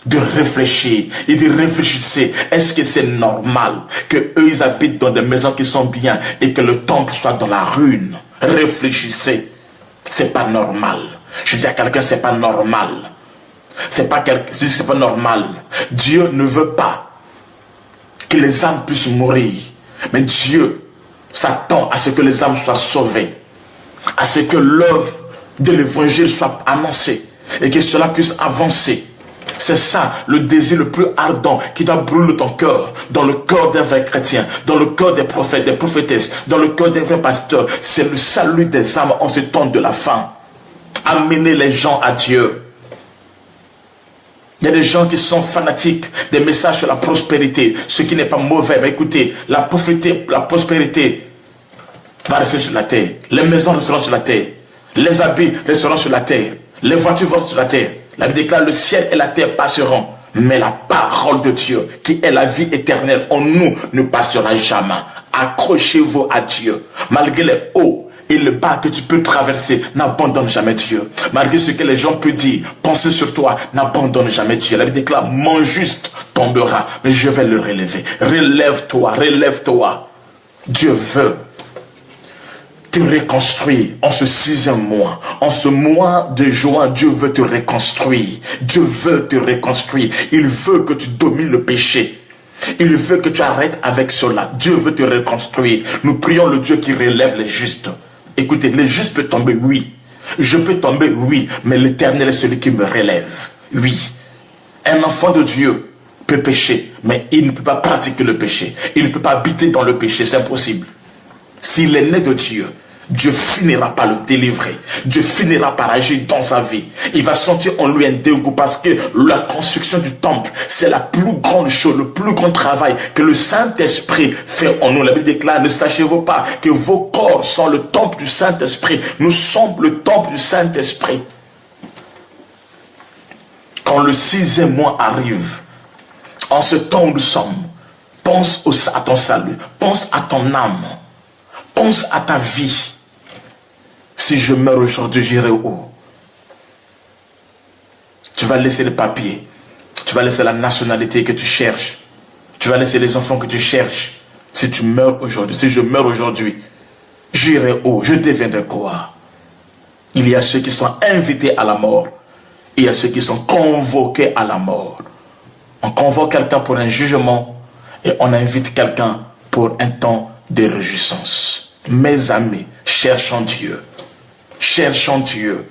de réfléchir. Il dit réfléchissez. Est-ce que c'est normal que eux ils habitent dans des maisons qui sont bien et que le temple soit dans la ruine? Réfléchissez. C'est pas normal. Je dis à quelqu'un c'est pas normal. C'est pas normal. Dieu ne veut pas que les âmes puissent mourir. Mais Dieu s'attend à ce que les âmes soient sauvées. À ce que l'œuvre de l'évangile soit annoncée. Et que cela puisse avancer. C'est ça le désir le plus ardent qui doit brûler ton cœur, dans le cœur d'un vrai chrétien, dans le cœur des prophètes, des prophétesses, dans le cœur des vrais pasteurs. C'est le salut des âmes en ce temps de la fin. Amener les gens à Dieu. Il y a des gens qui sont fanatiques des messages sur la prospérité, ce qui n'est pas mauvais. Mais écoutez, la prospérité va rester sur la terre. Les maisons resteront sur la terre. Les habits resteront sur la terre. Les voitures vont sur la terre. La Bible déclare le ciel et la terre passeront. Mais la parole de Dieu, qui est la vie éternelle en nous, ne passera jamais. Accrochez-vous à Dieu. Malgré les hauts et le bas que tu peux traverser, n'abandonne jamais Dieu. Malgré ce que les gens peuvent dire, penser sur toi, n'abandonne jamais Dieu. La Bible déclare, mon juste tombera, mais je vais le relever. Relève-toi, relève-toi. Dieu veut te reconstruire en ce 6e mois. En ce mois de juin, Dieu veut te reconstruire. Dieu veut te reconstruire. Il veut que tu domines le péché. Il veut que tu arrêtes avec cela. Dieu veut te reconstruire. Nous prions le Dieu qui relève les justes. Écoutez, les justes peuvent tomber, oui. Je peux tomber, oui. Mais l'Éternel est celui qui me relève. Oui. Un enfant de Dieu peut pécher, mais il ne peut pas pratiquer le péché. Il ne peut pas habiter dans le péché, c'est impossible. S'il est né de Dieu, Dieu finira par le délivrer. Dieu finira par agir dans sa vie. Il va sentir en lui un dégoût parce que la construction du temple, c'est la plus grande chose, le plus grand travail que le Saint-Esprit fait en nous. La Bible déclare, ne sachez-vous pas que vos corps sont le temple du Saint-Esprit. Nous sommes le temple du Saint-Esprit. Quand le 6e mois arrive, en ce temps où nous sommes, pense à ton salut, pense à ton âme, pense à ta vie. Si je meurs aujourd'hui, j'irai où? Tu vas laisser les papiers, tu vas laisser la nationalité que tu cherches, tu vas laisser les enfants que tu cherches. Si tu meurs aujourd'hui, si je meurs aujourd'hui, j'irai où? Je deviendrai quoi? Il y a ceux qui sont invités à la mort, il y a ceux qui sont convoqués à la mort. On convoque quelqu'un pour un jugement et on invite quelqu'un pour un temps de réjouissance. Mes amis, cherchons Dieu. Cherchons Dieu.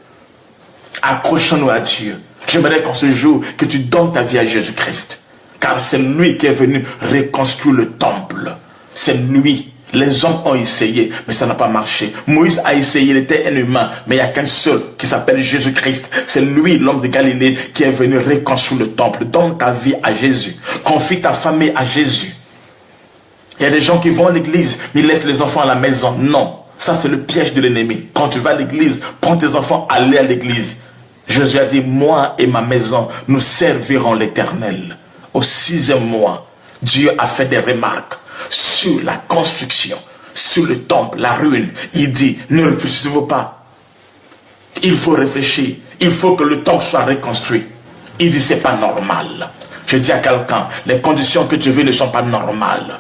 Accrochons-nous à Dieu. J'aimerais qu'en ce jour, que tu donnes ta vie à Jésus-Christ. Car c'est lui qui est venu reconstruire le temple. C'est lui. Les hommes ont essayé, mais ça n'a pas marché. Moïse a essayé, il était un humain, mais il n'y a qu'un seul qui s'appelle Jésus-Christ. C'est lui, l'homme de Galilée, qui est venu reconstruire le temple. Donne ta vie à Jésus. Confie ta famille à Jésus. Il y a des gens qui vont à l'église, mais ils laissent les enfants à la maison. Non, ça c'est le piège de l'ennemi. Quand tu vas à l'église, prends tes enfants, allez à l'église. Jésus a dit, moi et ma maison, nous servirons l'Éternel. Au 6e mois, Dieu a fait des remarques sur la construction, sur le temple, la ruine. Il dit, ne réfléchissez-vous pas. Il faut réfléchir. Il faut que le temple soit reconstruit. Il dit, c'est pas normal. Je dis à quelqu'un, les conditions que tu vis ne sont pas normales.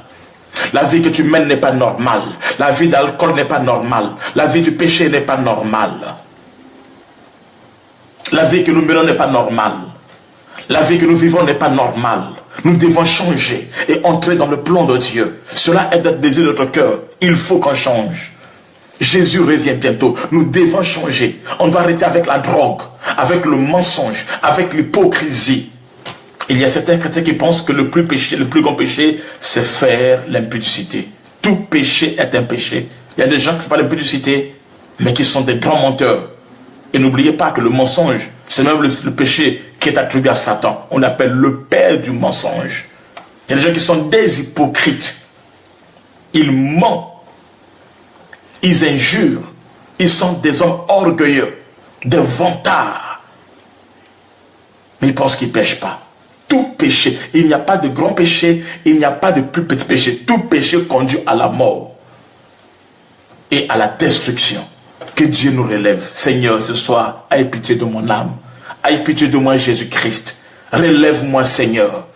La vie que tu mènes n'est pas normale. La vie d'alcool n'est pas normale. La vie du péché n'est pas normale. La vie que nous menons n'est pas normale. La vie que nous vivons n'est pas normale. Nous devons changer et entrer dans le plan de Dieu. Cela est notre désir de notre cœur. Il faut qu'on change. Jésus revient bientôt. Nous devons changer. On doit arrêter avec la drogue, avec le mensonge, avec l'hypocrisie. Il y a certains chrétiens qui pensent que le plus grand péché, c'est faire l'impudicité. Tout péché est un péché. Il y a des gens qui font pas l'impudicité, mais qui sont des grands menteurs. Et n'oubliez pas que le mensonge, c'est même le péché qui est attribué à Satan. On l'appelle le père du mensonge. Il y a des gens qui sont des hypocrites. Ils mentent. Ils injurent. Ils sont des hommes orgueilleux, des vantards. Mais ils pensent qu'ils ne pêchent pas. Tout péché, il n'y a pas de grand péché, il n'y a pas de plus petit péché. Tout péché conduit à la mort et à la destruction. Que Dieu nous relève. Seigneur, ce soir, aie pitié de mon âme. Aie pitié de moi, Jésus-Christ. Relève-moi, Seigneur,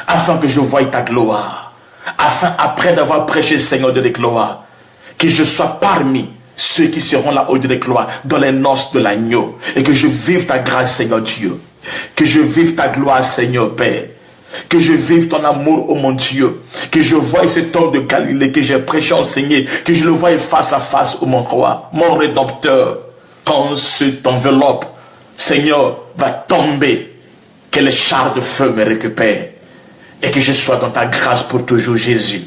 afin que je voie ta gloire. Afin, après d'avoir prêché, Seigneur, de la gloire, que je sois parmi ceux qui seront là-haut de la gloire, dans les noces de l'agneau. Et que je vive ta grâce, Seigneur Dieu. Que je vive ta gloire, Seigneur Père. Que je vive ton amour, oh mon Dieu. Que je voie cet homme de Galilée que j'ai prêché, enseigné. Que je le voie face à face, oh mon roi, mon rédempteur. Quand cette enveloppe, Seigneur, va tomber, que les chars de feu me récupèrent. Et que je sois dans ta grâce pour toujours, Jésus.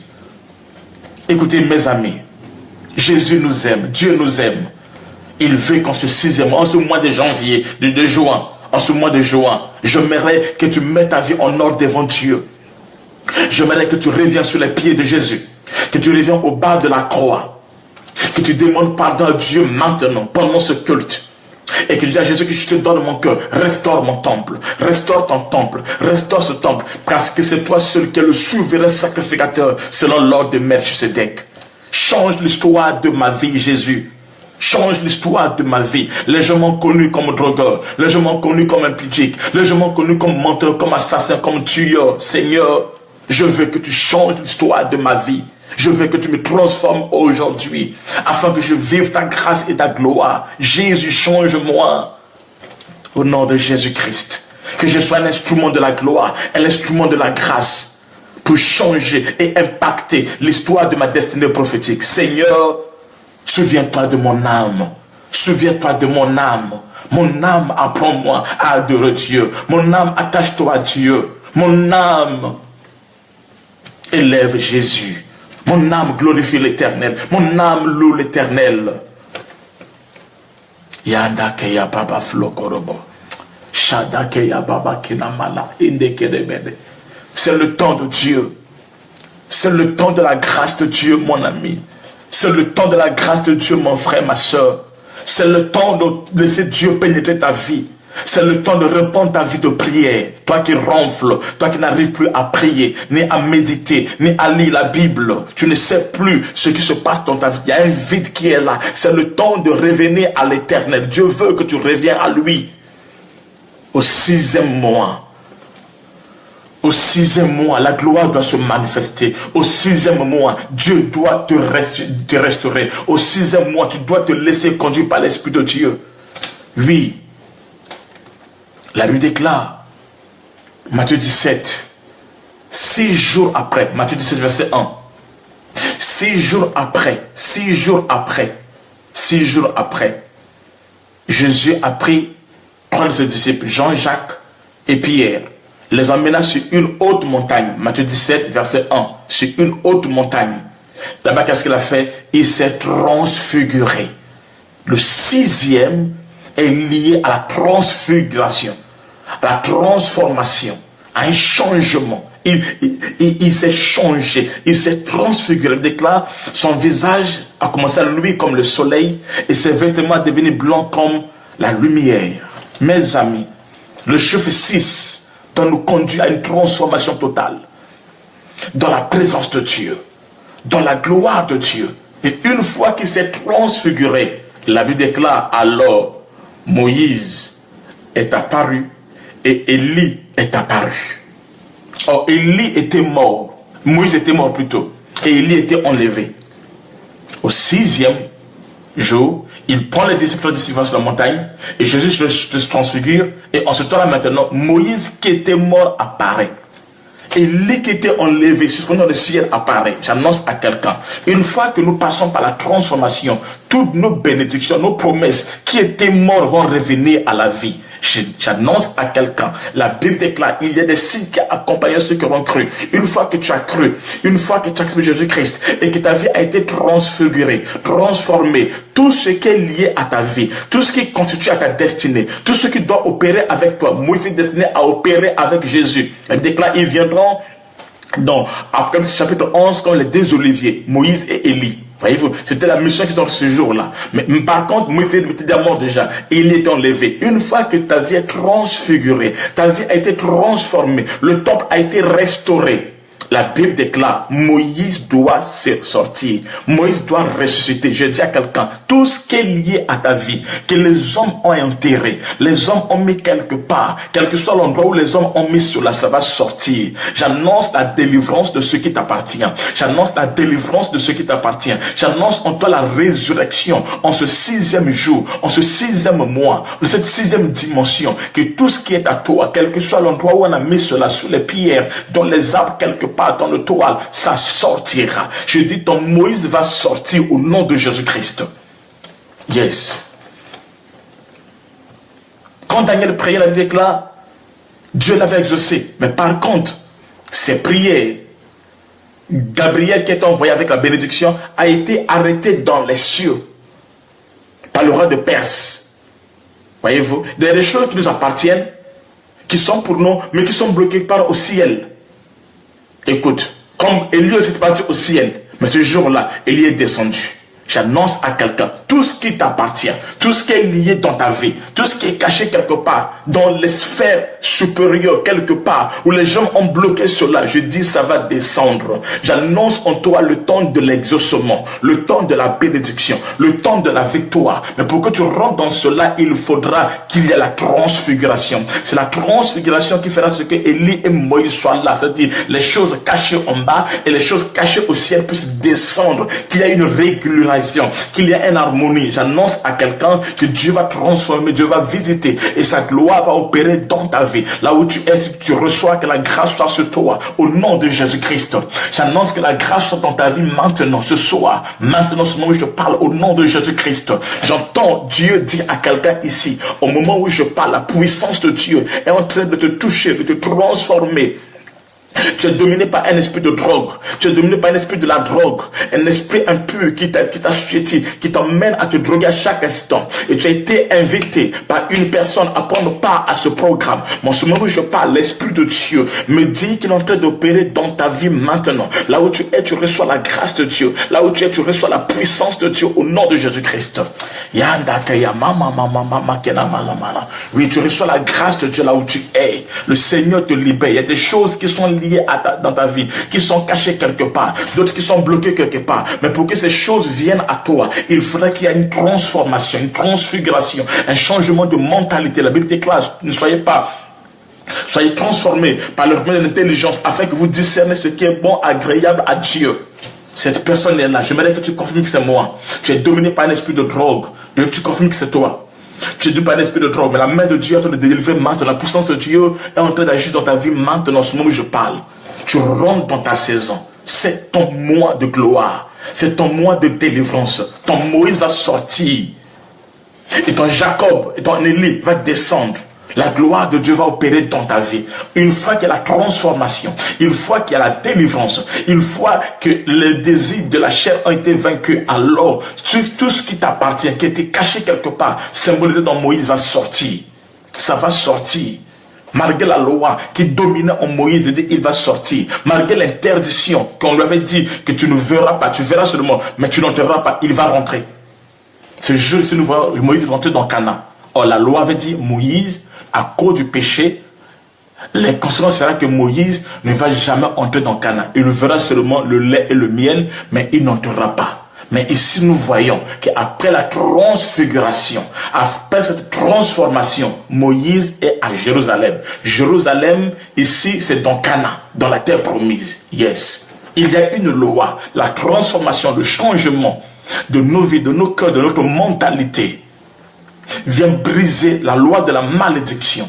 Écoutez, mes amis. Jésus nous aime. Dieu nous aime. Il veut qu'en ce 6e mois, en ce mois de janvier, de juin, en ce mois de juin, j'aimerais que tu mettes ta vie en ordre devant Dieu. J'aimerais que tu reviens sur les pieds de Jésus. Que tu reviens au bas de la croix. Que tu demandes pardon à Dieu maintenant, pendant ce culte. Et que tu dis à Jésus que je te donne mon cœur, restaure mon temple, restaure ton temple, restaure ce temple, parce que c'est toi seul qui es le souverain sacrificateur selon l'ordre de Melchisedec. Change l'histoire de ma vie, Jésus. Change l'histoire de ma vie. Les gens m'ont connu comme drogueur, les gens m'ont connu comme impudique, les gens m'ont connu comme menteur, comme assassin, comme tueur. Seigneur, je veux que tu changes l'histoire de ma vie. Je veux que tu me transformes aujourd'hui, afin que je vive ta grâce et ta gloire. Jésus, change-moi. Au nom de Jésus-Christ. Que je sois un instrument de la gloire, un instrument de la grâce, pour changer et impacter l'histoire de ma destinée prophétique. Seigneur, souviens-toi de mon âme. Souviens-toi de mon âme. Mon âme, apprends-moi à adorer Dieu. Mon âme, attache-toi à Dieu. Mon âme, élève Jésus. Mon âme glorifie l'Éternel. Mon âme loue l'Éternel. Yanda keya baba flokorobo. Shada keya baba kinamala. Indekedebede. C'est le temps de Dieu. C'est le temps de la grâce de Dieu, mon ami. C'est le temps de la grâce de Dieu, mon frère, ma soeur. C'est le temps de laisser Dieu pénétrer ta vie. C'est le temps de répondre ta vie de prière. Toi qui ronfles, toi qui n'arrives plus à prier, ni à méditer, ni à lire la Bible. Tu ne sais plus ce qui se passe dans ta vie. Il y a un vide qui est là. C'est le temps de revenir à l'Éternel. Dieu veut que tu reviennes à lui. Au 6e mois. Au 6e mois, la gloire doit se manifester. Au 6e mois, Dieu doit te restaurer. Au 6e mois, tu dois te laisser conduire par l'Esprit de Dieu. Oui. La Bible déclare, Matthieu 17, 6 jours après, Matthieu 17, verset 1, 6 jours après, Jésus a pris 3 de ses disciples, Jean-Jacques et Pierre, les emmena sur une haute montagne, Matthieu 17, verset 1, sur une haute montagne. Là-bas, qu'est-ce qu'il a fait? Il s'est transfiguré. Le 6e est lié à la transfiguration, à la transformation, à un changement. Il s'est changé, il s'est transfiguré. Il déclare, son visage a commencé à luire comme le soleil et ses vêtements devenus blancs comme la lumière. Mes amis, le chiffre 6 doit nous conduire à une transformation totale dans la présence de Dieu, dans la gloire de Dieu. Et une fois qu'il s'est transfiguré, la Bible déclare alors, Moïse est apparu et Élie est apparu. Or, Élie était mort. Moïse était mort plutôt. Et Élie était enlevé. Au 6e jour, il prend les disciples sur la montagne et Jésus se transfigure. Et en ce temps-là maintenant, Moïse qui était mort apparaît. Élie qui était enlevé, suspendu dans le ciel apparaît. J'annonce à quelqu'un, une fois que nous passons par la transformation, toutes nos bénédictions, nos promesses qui étaient mortes vont revenir à la vie. J'annonce à quelqu'un, la Bible déclare, il y a des signes qui accompagnent ceux qui auront cru. Une fois que tu as cru, une fois que tu as accepté Jésus-Christ et que ta vie a été transfigurée, transformée, tout ce qui est lié à ta vie, tout ce qui constitue à ta destinée, tout ce qui doit opérer avec toi, Moïse est destiné à opérer avec Jésus. La Bible déclare, ils viendront dans Apocalypse chapitre 11 comme les 2 oliviers, Moïse et Élie. Voyez-vous, c'était la mission qu'ils ont ce jour-là. Mais par contre, Moïse était déjà mort déjà. Et il est enlevé. Une fois que ta vie est transfigurée, ta vie a été transformée, le temple a été restauré. La Bible déclare, Moïse doit se sortir. Moïse doit ressusciter. Je dis à quelqu'un, tout ce qui est lié à ta vie, que les hommes ont enterré, les hommes ont mis quelque part, quel que soit l'endroit où les hommes ont mis cela, ça va sortir. J'annonce la délivrance de ce qui t'appartient. J'annonce la délivrance de ce qui t'appartient. J'annonce en toi la résurrection en ce 6e jour, en ce 6e mois, en cette 6e dimension, que tout ce qui est à toi, quel que soit l'endroit où on a mis cela, sous les pierres, dans les arbres, quelque part, dans le toile, ça sortira. Je dis, ton Moïse va sortir au nom de Jésus-Christ. Yes. Quand Daniel priait, la Bible déclare, Dieu l'avait exaucé. Mais par contre, ses prières, Gabriel qui est envoyé avec la bénédiction, a été arrêté dans les cieux par le roi de Perse. Voyez-vous, des choses qui nous appartiennent, qui sont pour nous, mais qui sont bloquées par au ciel. Écoute, comme Élie aussi est parti au ciel, mais ce jour-là, Élie est descendu. J'annonce à quelqu'un, tout ce qui t'appartient, tout ce qui est lié dans ta vie, tout ce qui est caché quelque part, dans les sphères supérieures quelque part, où les gens ont bloqué cela, je dis ça va descendre. J'annonce en toi le temps de l'exaucement, le temps de la bénédiction, le temps de la victoire. Mais pour que tu rentres dans cela, il faudra qu'il y ait la transfiguration. C'est la transfiguration qui fera ce que Élie et Moïse soient là. C'est-à-dire les choses cachées en bas et les choses cachées au ciel puissent descendre, qu'il y ait une régularisation, qu'il y ait une harmonie. J'annonce à quelqu'un que Dieu va transformer, Dieu va visiter et sa gloire va opérer dans ta vie. Là où tu es, si tu reçois, que la grâce soit sur toi au nom de Jésus-Christ. J'annonce que la grâce soit dans ta vie maintenant, ce soir, maintenant, ce moment où je parle au nom de Jésus-Christ. J'entends Dieu dire à quelqu'un ici, au moment où je parle, la puissance de Dieu est en train de te toucher, de te transformer. Tu es dominé par un esprit de drogue. Tu es dominé par un esprit de la drogue. Un esprit impur qui t'assujettit, qui t'emmène à te droguer à chaque instant. Et tu as été invité par une personne à prendre part à ce programme. Mais en ce moment où je parle, l'esprit de Dieu me dit qu'il est en train d'opérer dans ta vie maintenant. Là où tu es, tu reçois la grâce de Dieu. Là où tu es, tu reçois la puissance de Dieu au nom de Jésus-Christ. Oui, tu reçois la grâce de Dieu là où tu es. Le Seigneur te libère. Il y a des choses qui sont liées dans ta vie, qui sont cachées quelque part, d'autres qui sont bloquées quelque part. Mais pour que ces choses viennent à toi, il faudrait qu'il y ait une transformation, une transfiguration, un changement de mentalité. La Bible déclare, ne soyez transformés par le remède de l'intelligence afin que vous discernez ce qui est bon, agréable à Dieu. Cette personne est là. J'aimerais que tu confirmes que c'est moi. Tu es dominé par un esprit de drogue. Donc tu confirmes que c'est toi. Tu es dominé par un esprit de drogue. Mais la main de Dieu est en train de délivrer maintenant. La puissance de Dieu est en train d'agir dans ta vie maintenant. En ce moment où je parle. Tu rentres dans ta saison. C'est ton mois de gloire. C'est ton mois de délivrance. Ton Moïse va sortir. Et ton Jacob et ton Élie va descendre. La gloire de Dieu va opérer dans ta vie. Une fois qu'il y a la transformation, une fois qu'il y a la délivrance, une fois que les désirs de la chair ont été vaincus, alors tout ce qui t'appartient, qui était caché quelque part, symbolisé dans Moïse, va sortir. Ça va sortir. Malgré la loi qui dominait en Moïse, il va sortir. Malgré l'interdiction qu'on lui avait dit que tu ne verras pas, tu verras seulement, mais tu n'entreras pas, il va rentrer. Ce jour, si nous voyons Moïse rentrer dans Canaan. Or, la loi avait dit, Moïse, à cause du péché, les conséquences sera que Moïse ne va jamais entrer dans Canaan. Il verra seulement le lait et le miel, mais il n'entrera pas. Mais ici, nous voyons qu'après la transfiguration, après cette transformation, Moïse est à Jérusalem. Jérusalem, ici, c'est dans Canaan, dans la terre promise. Yes. Il y a une loi, la transformation, le changement de nos vies, de nos cœurs, de notre mentalité, vient briser la loi de la malédiction,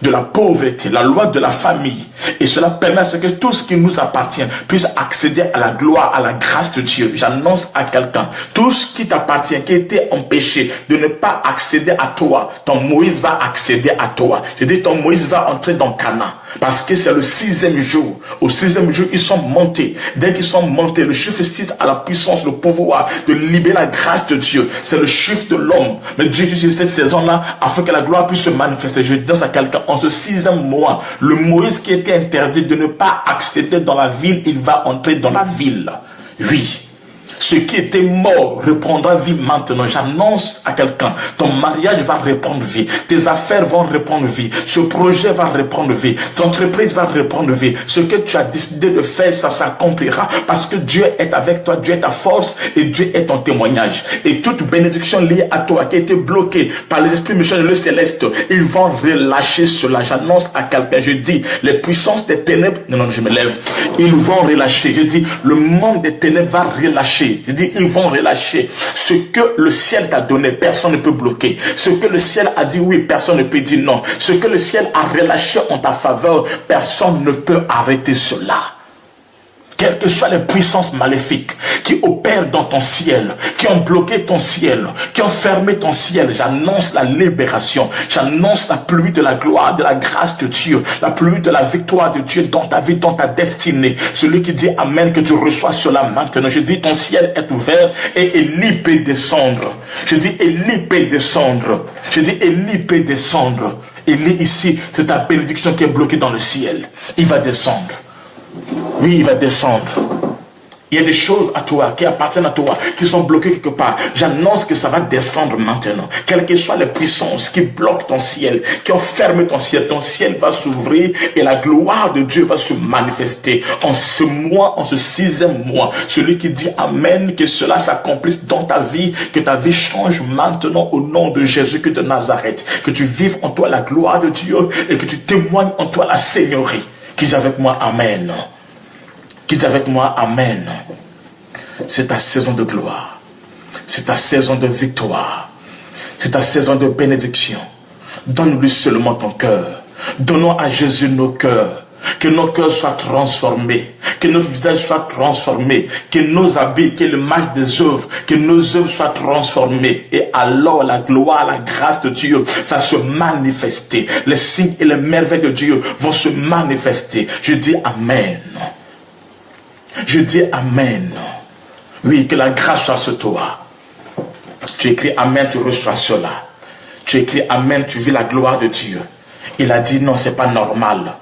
de la pauvreté, la loi de la famille. Et cela permet à ce que tout ce qui nous appartient puisse accéder à la gloire, à la grâce de Dieu. J'annonce à quelqu'un, tout ce qui t'appartient, qui était empêché de ne pas accéder à toi, ton Moïse va accéder à toi. Je dis, ton Moïse va entrer dans Canaan. Parce que c'est le 6e jour. Au 6e jour, ils sont montés. Dès qu'ils sont montés, le chiffre 6 a la puissance, le pouvoir de libérer la grâce de Dieu. C'est le chiffre de l'homme. Mais Dieu utilise cette saison-là afin que la gloire puisse se manifester. Je dis à quelqu'un, en ce 6e mois, le Moïse qui était interdit de ne pas accéder dans la ville, il va entrer dans la ville. Oui. Ce qui était mort reprendra vie maintenant. J'annonce à quelqu'un, ton mariage va reprendre vie, tes affaires vont reprendre vie, ce projet va reprendre vie, ton entreprise va reprendre vie. Ce que tu as décidé de faire, ça s'accomplira parce que Dieu est avec toi, Dieu est ta force et Dieu est ton témoignage. Et toute bénédiction liée à toi qui a été bloquée par les esprits méchants de le céleste, ils vont relâcher cela. J'annonce à quelqu'un, je dis, les puissances des ténèbres, non, je me lève, ils vont relâcher. Je dis, le monde des ténèbres va relâcher. Je dis, ils vont relâcher. Ce que le ciel t'a donné, personne ne peut bloquer. Ce que le ciel a dit oui, personne ne peut dire non. Ce que le ciel a relâché en ta faveur, personne ne peut arrêter cela. Quelles que soient les puissances maléfiques qui opèrent dans ton ciel, qui ont bloqué ton ciel, qui ont fermé ton ciel, j'annonce la libération, j'annonce la pluie de la gloire, de la grâce de Dieu, la pluie de la victoire de Dieu dans ta vie, dans ta destinée. Celui qui dit Amen, que tu reçois cela maintenant. Je dis, ton ciel est ouvert et Élie peut descendre. Je dis, Élie peut descendre. Je dis, Élie peut descendre. Élie ici, c'est ta bénédiction qui est bloquée dans le ciel. Il va descendre. Oui, il va descendre. Il y a des choses à toi, qui appartiennent à toi, qui sont bloquées quelque part. J'annonce que ça va descendre maintenant. Quelles que soient les puissances qui bloquent ton ciel, qui ont fermé ton ciel va s'ouvrir et la gloire de Dieu va se manifester en ce mois, en ce 6e mois. Celui qui dit Amen, que cela s'accomplisse dans ta vie, que ta vie change maintenant au nom de Jésus-Christ de Nazareth. Que tu vives en toi la gloire de Dieu et que tu témoignes en toi la Seigneurie. Qu'ils avec moi, Amen. Qu'ils avec moi, Amen. C'est ta saison de gloire. C'est ta saison de victoire. C'est ta saison de bénédiction. Donne-lui seulement ton cœur. Donnons à Jésus nos cœurs. Que nos cœurs soient transformés. Que notre visage soit transformé. Que nos habits, que l'image des œuvres, que nos œuvres soient transformées. Et alors la gloire, la grâce de Dieu va se manifester. Les signes et les merveilles de Dieu vont se manifester. Je dis Amen. Je dis Amen. Oui, que la grâce soit sur toi. Tu écris Amen, tu reçois cela. Tu écris Amen, tu vis la gloire de Dieu. Il a dit non, c'est pas normal.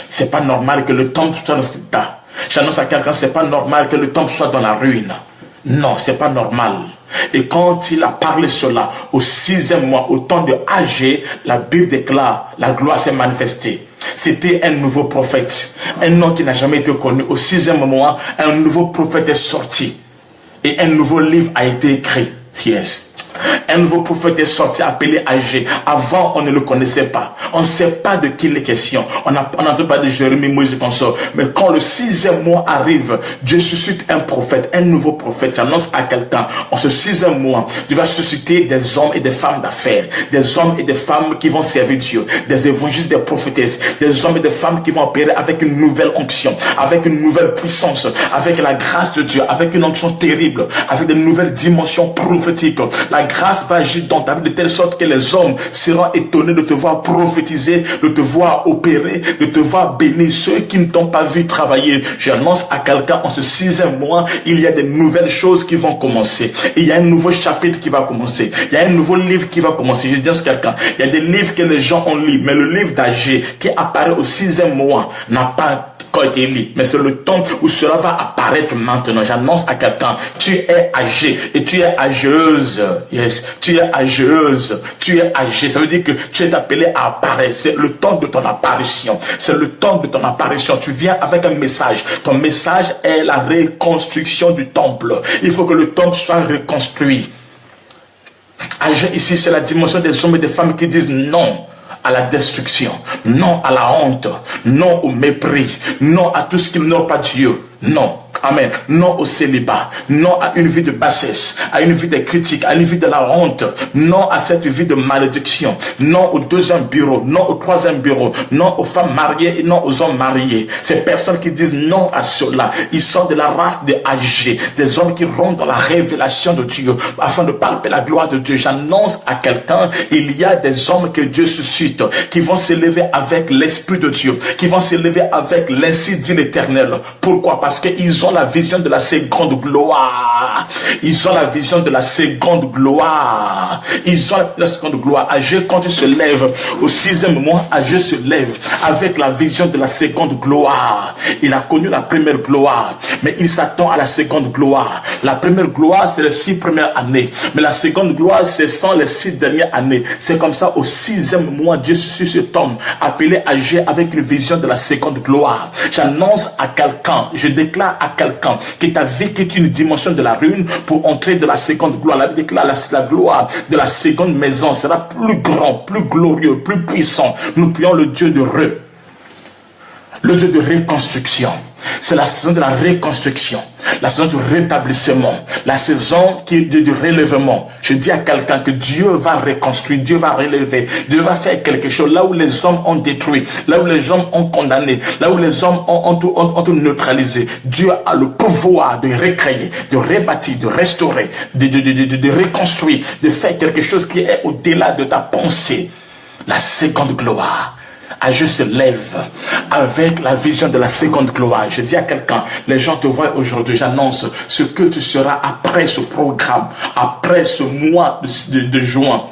C'est pas normal que le temple soit dans cet état. J'annonce à quelqu'un, c'est pas normal que le temple soit dans la ruine. Non, c'est pas normal. Et quand il a parlé cela, au 6e mois, au temps de Agé, la Bible déclare, la gloire s'est manifestée. C'était un nouveau prophète, un nom qui n'a jamais été connu. Au 6e mois, un nouveau prophète est sorti. Et un nouveau livre a été écrit. Yes. Un nouveau prophète est sorti appelé Agé. Avant, on ne le connaissait pas. On ne sait pas de qui il est question. On n'entend pas de Jérémie, Moïse et consort. Mais quand le 6e mois arrive, Dieu suscite un prophète, un nouveau prophète. J'annonce à quelqu'un, en ce 6e mois, Dieu va susciter des hommes et des femmes d'affaires. Des hommes et des femmes qui vont servir Dieu. Des évangélistes, des prophétesses. Des hommes et des femmes qui vont opérer avec une nouvelle onction, avec une nouvelle puissance, avec la grâce de Dieu, avec une onction terrible, avec de nouvelles dimensions prophétiques. La grâce va agir dans ta vie de telle sorte que les hommes seront étonnés de te voir prophétiser, de te voir opérer, de te voir bénir. Ceux qui ne t'ont pas vu travailler, j'annonce à quelqu'un en ce 6e mois, il y a des nouvelles choses qui vont commencer. Il y a un nouveau chapitre qui va commencer. Il y a un nouveau livre qui va commencer. Je dis à quelqu'un, il y a des livres que les gens ont lus, mais le livre d'Agé qui apparaît au 6e mois n'a pas été lu. Mais c'est le temps où cela va apparaître maintenant. J'annonce à quelqu'un, tu es âgé et tu es âgeuse. Yes, tu es âgeuse, tu es âgé. Ça veut dire que tu es appelé à apparaître. C'est le temps de ton apparition. C'est le temps de ton apparition. Tu viens avec un message. Ton message est la reconstruction du temple. Il faut que le temple soit reconstruit. Âgé ici, c'est la dimension des hommes et des femmes qui disent non à la destruction, non à la honte, non au mépris, non à tout ce qui n'honore pas Dieu, non. Amen. Non au célibat, non à une vie de bassesse, à une vie de critique, à une vie de la honte, non à cette vie de malédiction, non au 2e bureau, non au 3e bureau, non aux femmes mariées et non aux hommes mariés. Ces personnes qui disent non à cela, ils sont de la race des âgés, des hommes qui rentrent dans la révélation de Dieu afin de palper la gloire de Dieu. J'annonce à quelqu'un, il y a des hommes que Dieu suscite qui vont s'élever avec l'Esprit de Dieu, qui vont s'élever avec l'ainsi dit l'Éternel. Pourquoi? Parce qu'ils ont la vision de la seconde gloire. Ils ont la vision de la seconde gloire. Ils ont la seconde gloire. Agé, quand il se lève au 6e mois, Agé se lève avec la vision de la seconde gloire. Il a connu la première gloire, mais il s'attend à la seconde gloire. La première gloire, c'est les 6 premières années, mais la seconde gloire, ce sont les 6 dernières années. C'est comme ça, au 6e mois, Dieu suscite cet homme appelé Agé avec une vision de la seconde gloire. J'annonce à quelqu'un, je déclare à quelqu'un que ta vie quitte une dimension de la ruine pour entrer de la seconde gloire. La Bible déclare la gloire de la seconde maison sera plus grand, plus glorieux, plus puissant. Nous prions le Dieu de le Dieu de reconstruction. C'est la saison de la reconstruction, la saison du rétablissement, la saison du relèvement. Je dis à quelqu'un que Dieu va reconstruire, Dieu va relever, Dieu va faire quelque chose là où les hommes ont détruit, là où les hommes ont condamné, là où les hommes ont tout neutralisé. Dieu a le pouvoir de recréer, de rebâtir, de restaurer, de reconstruire, de faire quelque chose qui est au-delà de ta pensée. La seconde gloire. Agé se lève avec la vision de la seconde gloire. Je dis à quelqu'un, les gens te voient aujourd'hui, j'annonce ce que tu seras après ce programme, après ce mois de juin.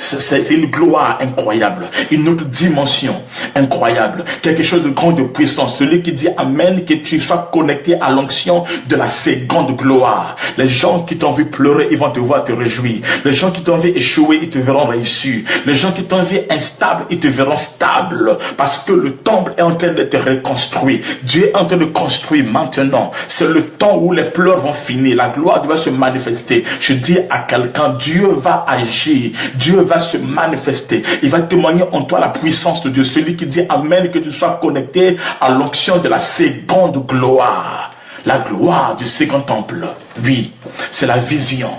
C'est une gloire incroyable, une autre dimension incroyable, quelque chose de grand, de puissant. Celui qui dit Amen, que tu sois connecté à l'onction de la seconde gloire. Les gens qui t'ont vu pleurer, ils vont te voir te réjouir. Les gens qui t'ont vu échouer, ils te verront réussir. Les gens qui t'ont vu instable, ils te verront stable. Parce que le temple est en train de te reconstruire. Dieu est en train de construire maintenant. C'est le temps où les pleurs vont finir. La gloire doit se manifester. Je dis à quelqu'un, Dieu va agir. Dieu va se manifester. Il va témoigner en toi la puissance de Dieu. Celui qui dit Amen, que tu sois connecté à l'onction de la seconde gloire. La gloire du second temple. Oui, c'est la vision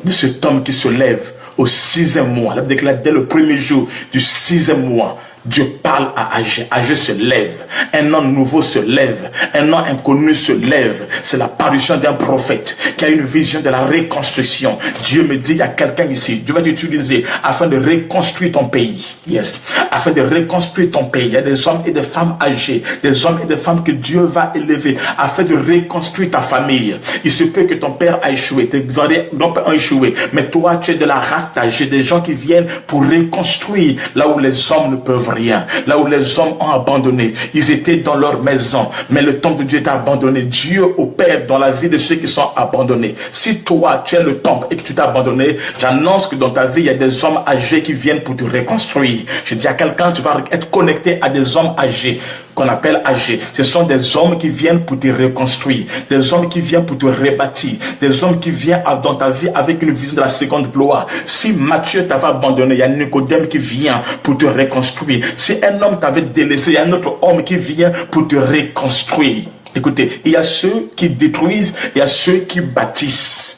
de cet homme qui se lève au 6e mois. La Bible déclare dès le premier jour du 6e mois. Dieu parle à Agé. Agé se lève. Un nom nouveau se lève. Un nom inconnu se lève. C'est l'apparition d'un prophète qui a une vision de la reconstruction. Dieu me dit, il y a quelqu'un ici. Dieu va t'utiliser afin de reconstruire ton pays. Yes. Afin de reconstruire ton pays. Il y a des hommes et des femmes âgés. Des hommes et des femmes que Dieu va élever afin de reconstruire ta famille. Il se peut que ton père a échoué. Tes enfants ont échoué. Mais toi, tu es de la race d'âgés. Des gens qui viennent pour reconstruire là où les hommes ne peuvent rien, là où les hommes ont abandonné. Ils étaient dans leur maison, mais le temple de Dieu t'a abandonné. Dieu opère dans la vie de ceux qui sont abandonnés. Si toi, tu es le temple et que tu t'es abandonné, j'annonce que dans ta vie, il y a des hommes âgés qui viennent pour te reconstruire. Je dis à quelqu'un, tu vas être connecté à des hommes âgés, qu'on appelle âgés. Ce sont des hommes qui viennent pour te reconstruire, des hommes qui viennent pour te rebâtir, des hommes qui viennent dans ta vie avec une vision de la seconde gloire. Si Matthieu t'avait abandonné, il y a Nicodème qui vient pour te reconstruire. Si un homme t'avait délaissé, il y a un autre homme qui vient pour te reconstruire. Écoutez, il y a ceux qui détruisent, il y a ceux qui bâtissent.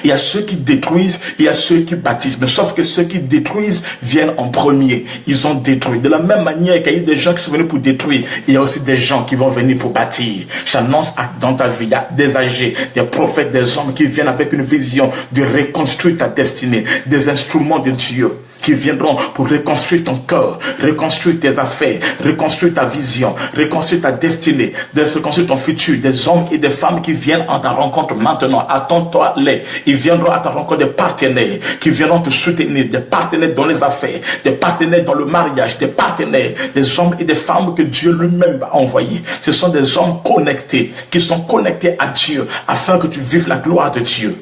Il y a ceux qui détruisent, il y a ceux qui bâtissent. Mais sauf que ceux qui détruisent viennent en premier. Ils ont détruit. De la même manière qu'il y a eu des gens qui sont venus pour détruire, il y a aussi des gens qui vont venir pour bâtir. J'annonce dans ta vie, il y a des âgés, des prophètes, des hommes qui viennent avec une vision de reconstruire ta destinée, des instruments de Dieu qui viendront pour reconstruire ton cœur, reconstruire tes affaires, reconstruire ta vision, reconstruire ta destinée, reconstruire ton futur. Des hommes et des femmes qui viennent à ta rencontre maintenant. Attends-toi-les. Ils viendront à ta rencontre, des partenaires qui viendront te soutenir, des partenaires dans les affaires, des partenaires dans le mariage, des partenaires, des hommes et des femmes que Dieu lui-même va envoyer. Ce sont des hommes connectés, qui sont connectés à Dieu, afin que tu vives la gloire de Dieu.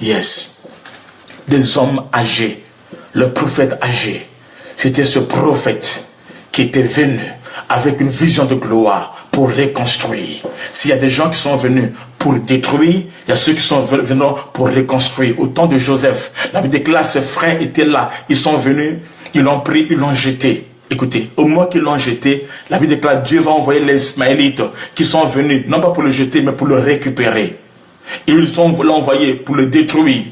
Yes. Des hommes âgés. Le prophète âgé, c'était ce prophète qui était venu avec une vision de gloire pour reconstruire. S'il y a des gens qui sont venus pour détruire, il y a ceux qui sont venus pour reconstruire. Au temps de Joseph, la Bible déclare, ses frères étaient là, ils sont venus, ils l'ont pris, ils l'ont jeté. Écoutez, au moment qu'ils l'ont jeté, la Bible déclare, Dieu va envoyer les Ismaélites qui sont venus, non pas pour le jeter, mais pour le récupérer. Et ils l'ont envoyé pour le détruire.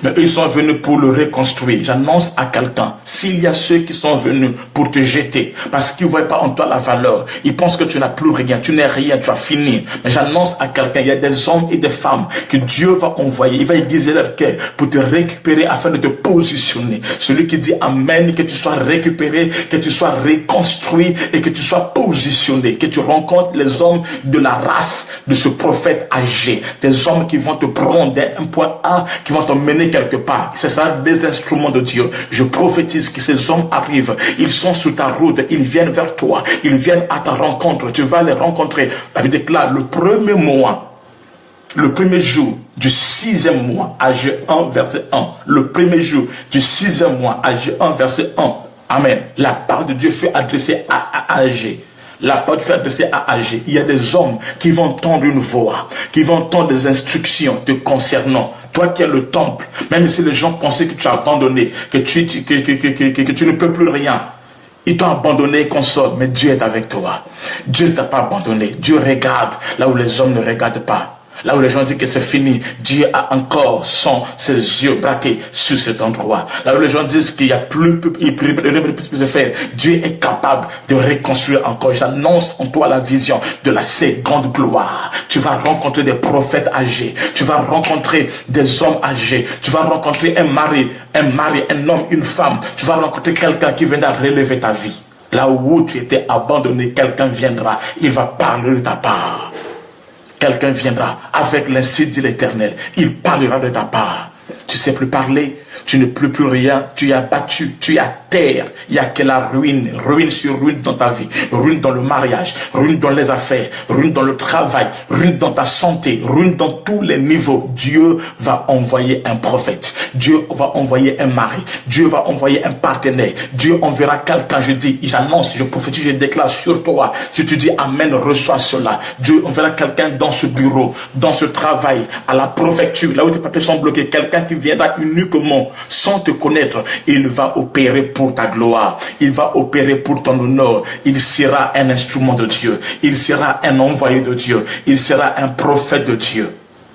Mais eux, ils sont venus pour le reconstruire. J'annonce à quelqu'un, s'il y a ceux qui sont venus pour te jeter, parce qu'ils ne voient pas en toi la valeur, ils pensent que tu n'as plus rien, tu n'es rien, tu as fini. Mais j'annonce à quelqu'un, il y a des hommes et des femmes que Dieu va envoyer, il va aiguiser leur cœur pour te récupérer afin de te positionner. Celui qui dit Amen, que tu sois récupéré, que tu sois reconstruit et que tu sois positionné, que tu rencontres les hommes de la race de ce prophète âgé, des hommes qui vont te prendre d'un point A, qui vont t'emmener quelque part. C'est ça, des instruments de Dieu. Je prophétise que ces hommes arrivent, ils sont sur ta route, ils viennent vers toi, ils viennent à ta rencontre, tu vas les rencontrer. La Bible déclare, le premier mois, le premier jour du 6e mois, Agé 1, verset 1, le premier jour du 6e mois, Agé 1, verset 1, Amen. La part de Dieu fut adressée à Agé. La parole fait adresser à Agé. Il y a des hommes qui vont entendre une voix, qui vont entendre des instructions te concernant. Toi qui es le temple, même si les gens pensaient que tu as abandonné, que tu ne peux plus rien, ils t'ont abandonné et console, mais Dieu est avec toi. Dieu ne t'a pas abandonné. Dieu regarde là où les hommes ne regardent pas. Là où les gens disent que c'est fini, Dieu a encore ses yeux braqués sur cet endroit. Là où les gens disent qu'il n'y a plus de faire, Dieu est capable de reconstruire encore. J'annonce en toi la vision de la seconde gloire. Tu vas rencontrer des prophètes âgés. Tu vas rencontrer des hommes âgés. Tu vas rencontrer un mari, un homme, une femme. Tu vas rencontrer quelqu'un qui viendra relever ta vie. Là où tu étais abandonné, quelqu'un viendra. Il va parler de ta part. Quelqu'un viendra avec l'insigne de l'Éternel. Il parlera de ta part. Tu sais plus parler, Tu ne peux plus rien, tu es abattu, tu es à terre. Il n'y a que la ruine, ruine sur ruine dans ta vie, ruine dans le mariage, ruine dans les affaires, ruine dans le travail, ruine dans ta santé, ruine dans tous les niveaux. Dieu va envoyer un prophète, Dieu va envoyer un mari, Dieu va envoyer un partenaire, Dieu enverra quelqu'un. Je dis, j'annonce, je prophétise, je déclare sur toi. Si tu dis Amen, reçois cela. Dieu enverra quelqu'un dans ce bureau, dans ce travail, à la préfecture, là où tes papiers sont bloqués, quelqu'un qui viendra uniquement sans te connaître. Il va opérer pour ta gloire, il va opérer pour ton honneur. Il sera un instrument de Dieu, il sera un envoyé de Dieu, il sera un prophète de Dieu.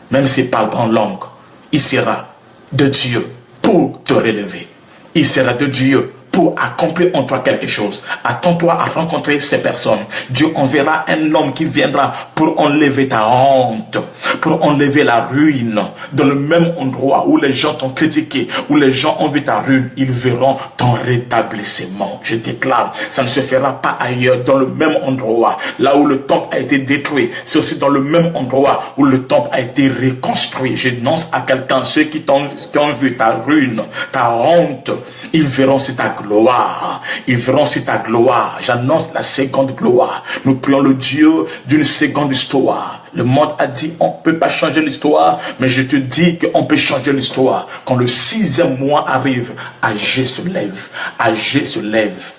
Même s'il parle en langue, il sera de Dieu pour te relever. Il sera de Dieu pour accomplir en toi quelque chose. Attends-toi à rencontrer ces personnes. Dieu enverra un homme qui viendra pour enlever ta honte, pour enlever la ruine. Dans le même endroit où les gens t'ont critiqué, où les gens ont vu ta ruine, ils verront ton rétablissement. Je déclare, ça ne se fera pas ailleurs, dans le même endroit. Là où le temple a été détruit, c'est aussi dans le même endroit où le temple a été reconstruit. J'annonce à quelqu'un, ceux qui ont vu ta ruine, ta honte, ils verront c'est ta gloire. Ils verront c'est ta gloire. J'annonce la seconde gloire. Nous prions le Dieu d'une seconde histoire. Le monde a dit on ne peut pas changer l'histoire, mais je te dis qu'on peut changer l'histoire. Quand le 6e mois arrive, Agé se lève. Agé se lève.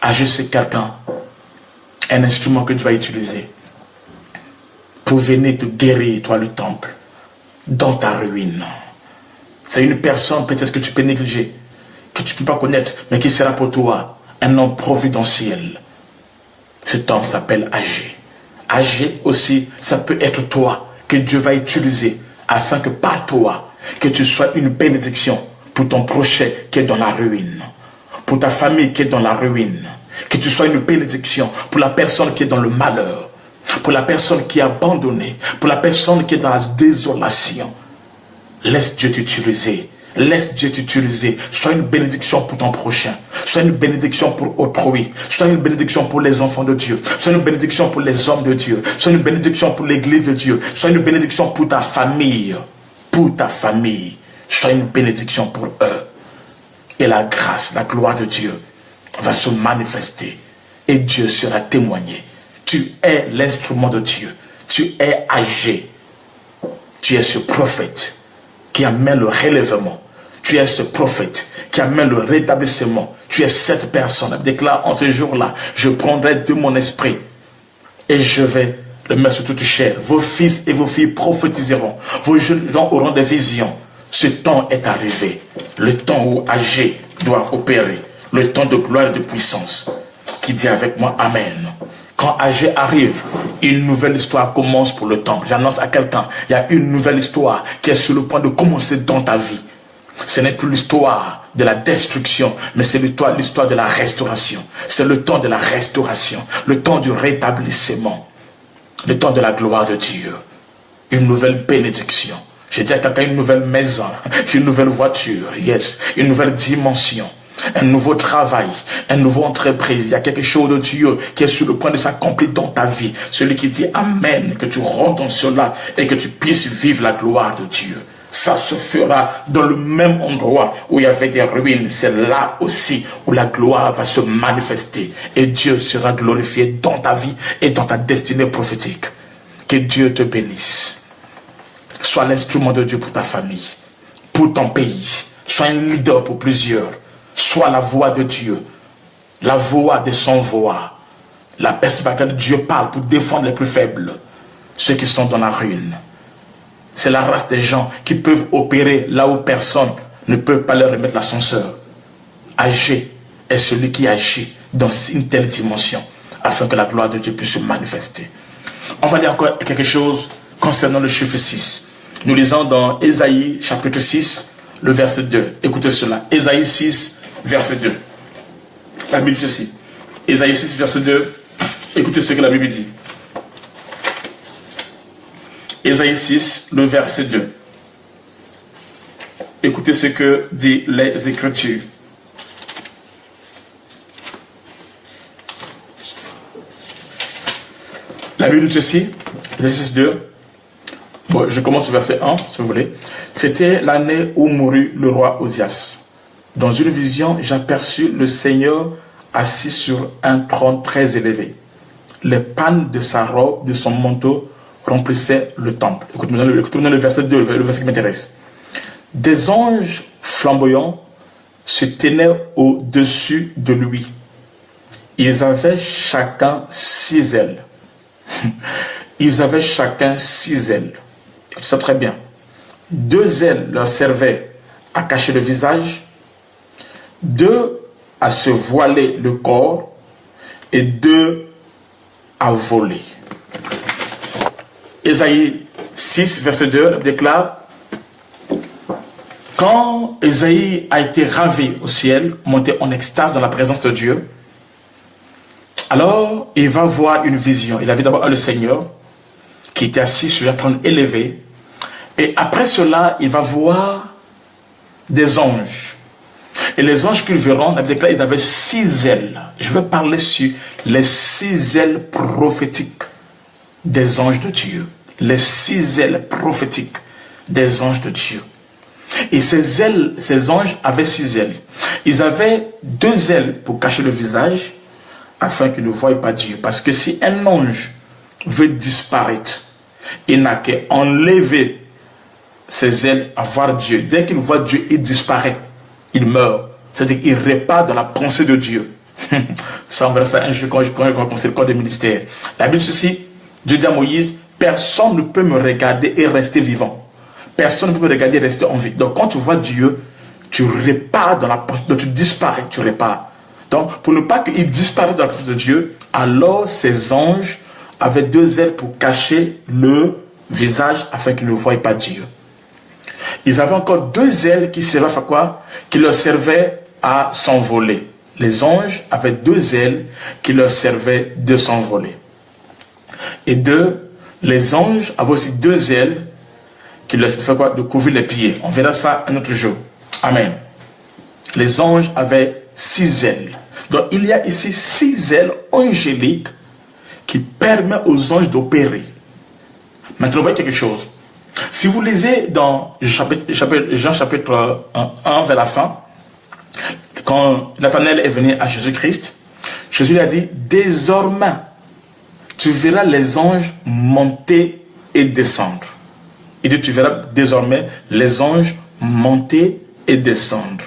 Agé c'est quelqu'un, un instrument que tu vas utiliser pour venir te guérir, toi le temple, dans ta ruine. C'est une personne peut-être que tu peux négliger, que tu ne peux pas connaître, mais qui sera pour toi un homme providentiel. Cet homme s'appelle Agé. Agé aussi, ça peut être toi que Dieu va utiliser afin que par toi, que tu sois une bénédiction pour ton prochain qui est dans la ruine, pour ta famille qui est dans la ruine, que tu sois une bénédiction pour la personne qui est dans le malheur, pour la personne qui est abandonnée, pour la personne qui est dans la désolation. Laisse Dieu t'utiliser. Laisse Dieu t'utiliser. Sois une bénédiction pour ton prochain. Sois une bénédiction pour autrui. Sois une bénédiction pour les enfants de Dieu. Sois une bénédiction pour les hommes de Dieu. Sois une bénédiction pour l'église de Dieu. Sois une bénédiction pour ta famille. Pour ta famille. Sois une bénédiction pour eux. Et la grâce, la gloire de Dieu va se manifester. Et Dieu sera témoigné. Tu es l'instrument de Dieu. Tu es Agé. Tu es ce prophète qui amène le relèvement. Tu es ce prophète qui amène le rétablissement. Tu es cette personne. Déclare en ce jour-là, je prendrai de mon esprit et je vais le mettre sur toute chair. Vos fils et vos filles prophétiseront. Vos jeunes gens auront des visions. Ce temps est arrivé. Le temps où Agé doit opérer. Le temps de gloire et de puissance. Qui dit avec moi Amen. Quand Agé arrive, une nouvelle histoire commence pour le temple. J'annonce à quelqu'un, il y a une nouvelle histoire qui est sur le point de commencer dans ta vie. Ce n'est plus l'histoire de la destruction, mais c'est l'histoire de la restauration. C'est le temps de la restauration, le temps du rétablissement, le temps de la gloire de Dieu. Une nouvelle bénédiction. J'ai dit à quelqu'un une nouvelle maison, une nouvelle voiture, yes, une nouvelle dimension. Un nouveau travail, un nouveau entreprise. Il y a quelque chose de Dieu qui est sur le point de s'accomplir dans ta vie. Celui qui dit Amen, que tu rentres dans cela et que tu puisses vivre la gloire de Dieu. Ça se fera dans le même endroit où il y avait des ruines. C'est là aussi où la gloire va se manifester. Et Dieu sera glorifié dans ta vie et dans ta destinée prophétique. Que Dieu te bénisse. Sois l'instrument de Dieu pour ta famille, pour ton pays. Sois un leader pour plusieurs. Sois la voix de Dieu, la voix de son voix, la personne par laquelle Dieu parle pour défendre les plus faibles, ceux qui sont dans la ruine. C'est la race des gens qui peuvent opérer là où personne ne peut pas leur remettre l'ascenseur. Agé est celui qui agit dans une telle dimension afin que la gloire de Dieu puisse se manifester. On va dire encore quelque chose concernant le chiffre 6. Nous lisons dans Ésaïe chapitre 6, le verset 2. Écoutez cela. Ésaïe 6, verset 2. La Bible dit ceci. Ésaïe 6, verset 2. Écoutez ce que la Bible dit. Ésaïe 6, le verset 2. Écoutez ce que dit les Écritures. La Bible dit ceci. Ésaïe 6, 2. Bon, je commence au verset 1, si vous voulez. C'était l'année où mourut le roi Osias. Dans une vision, j'aperçus le Seigneur assis sur un trône très élevé. Les pannes de sa robe, de son manteau, remplissaient le temple. Écoutez-moi le verset 2, le verset qui m'intéresse. Des anges flamboyants se tenaient au-dessus de lui. Ils avaient chacun 6 ailes. Ils avaient chacun 6 ailes. Écoutez ça très bien. 2 ailes leur servaient à cacher le visage, 2 à se voiler le corps et 2 à voler. Ésaïe 6, verset 2 déclare: quand Ésaïe a été ravi au ciel, monté en extase dans la présence de Dieu, alors il va voir une vision. Il a vu d'abord le Seigneur qui était assis sur un trône élevé, et après cela, il va voir des anges. Et les anges qu'ils verront, la Bible déclare, ils avaient 6 ailes. Je vais parler sur les 6 ailes prophétiques des anges de Dieu. Les 6 ailes prophétiques des anges de Dieu. Et ces ailes, ces anges avaient 6 ailes. Ils avaient 2 ailes pour cacher le visage, afin qu'ils ne voient pas Dieu. Parce que si un ange veut disparaître, il n'a qu'à enlever ses ailes à voir Dieu. Dès qu'il voit Dieu, il disparaît. Il meurt. C'est-à-dire qu'il repart dans la pensée de Dieu. Ça, on verra ça un jour quand je vais rencontrer le corps des ministères. La Bible ceci, Dieu dit à Moïse, personne ne peut me regarder et rester vivant. Personne ne peut me regarder et rester en vie. Donc quand tu vois Dieu, tu repars dans la pensée, donc tu disparais, tu repars. Donc pour ne pas qu'il disparaisse dans la pensée de Dieu, alors ces anges avaient 2 ailes pour cacher le visage afin qu'ils ne voient pas Dieu. Ils avaient encore 2 ailes qui servaient à quoi? Qui leur servaient à s'envoler. Les anges avaient 2 ailes qui leur servaient de s'envoler. Et les anges avaient aussi 2 ailes qui leur servaient quoi? De couvrir les pieds. On verra ça un autre jour. Amen. Les anges avaient 6 ailes. Donc il y a ici 6 ailes angéliques qui permettent aux anges d'opérer. Maintenant, vous voyez quelque chose. Si vous lisez dans Jean chapitre 1 vers la fin, quand Nathanaël est venu à Jésus-Christ, Jésus lui a dit, désormais, tu verras les anges monter et descendre. Il dit, tu verras désormais les anges monter et descendre.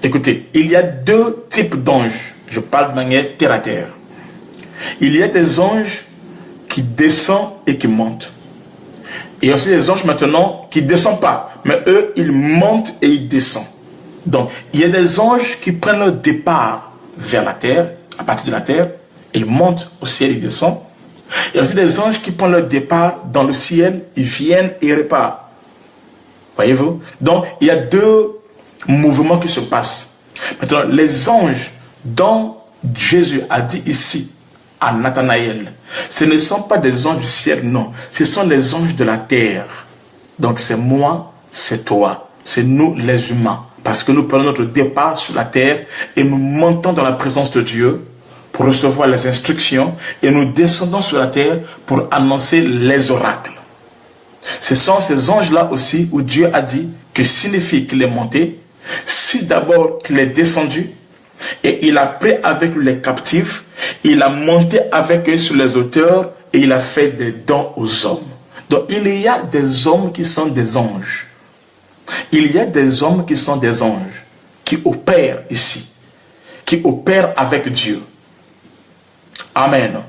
Écoutez, il y a 2 types d'anges. Je parle de manière terre à terre. Il y a des anges qui descendent et qui montent. Il y a aussi des anges maintenant qui ne descendent pas. Mais eux, ils montent et ils descendent. Donc, il y a des anges qui prennent leur départ vers la terre, à partir de la terre. Ils montent au ciel, ils descendent. Il y a aussi des anges qui prennent leur départ dans le ciel. Ils viennent et ils repartent. Voyez-vous? Donc, il y a 2 mouvements qui se passent. Maintenant, les anges dont Jésus a dit ici à Nathanaël, ce ne sont pas des anges du ciel, non. Ce sont les anges de la terre. Donc c'est moi, c'est toi, c'est nous les humains. Parce que nous prenons notre départ sur la terre et nous montons dans la présence de Dieu pour recevoir les instructions et nous descendons sur la terre pour annoncer les oracles. Ce sont ces anges-là aussi où Dieu a dit que signifie qu'il est monté, si d'abord qu'il est descendu et il a pris avec lui les captifs, il a monté avec eux sur les hauteurs et il a fait des dons aux hommes. Donc il y a des hommes qui sont des anges. Il y a des hommes qui sont des anges, qui opèrent ici, qui opèrent avec Dieu. Amen.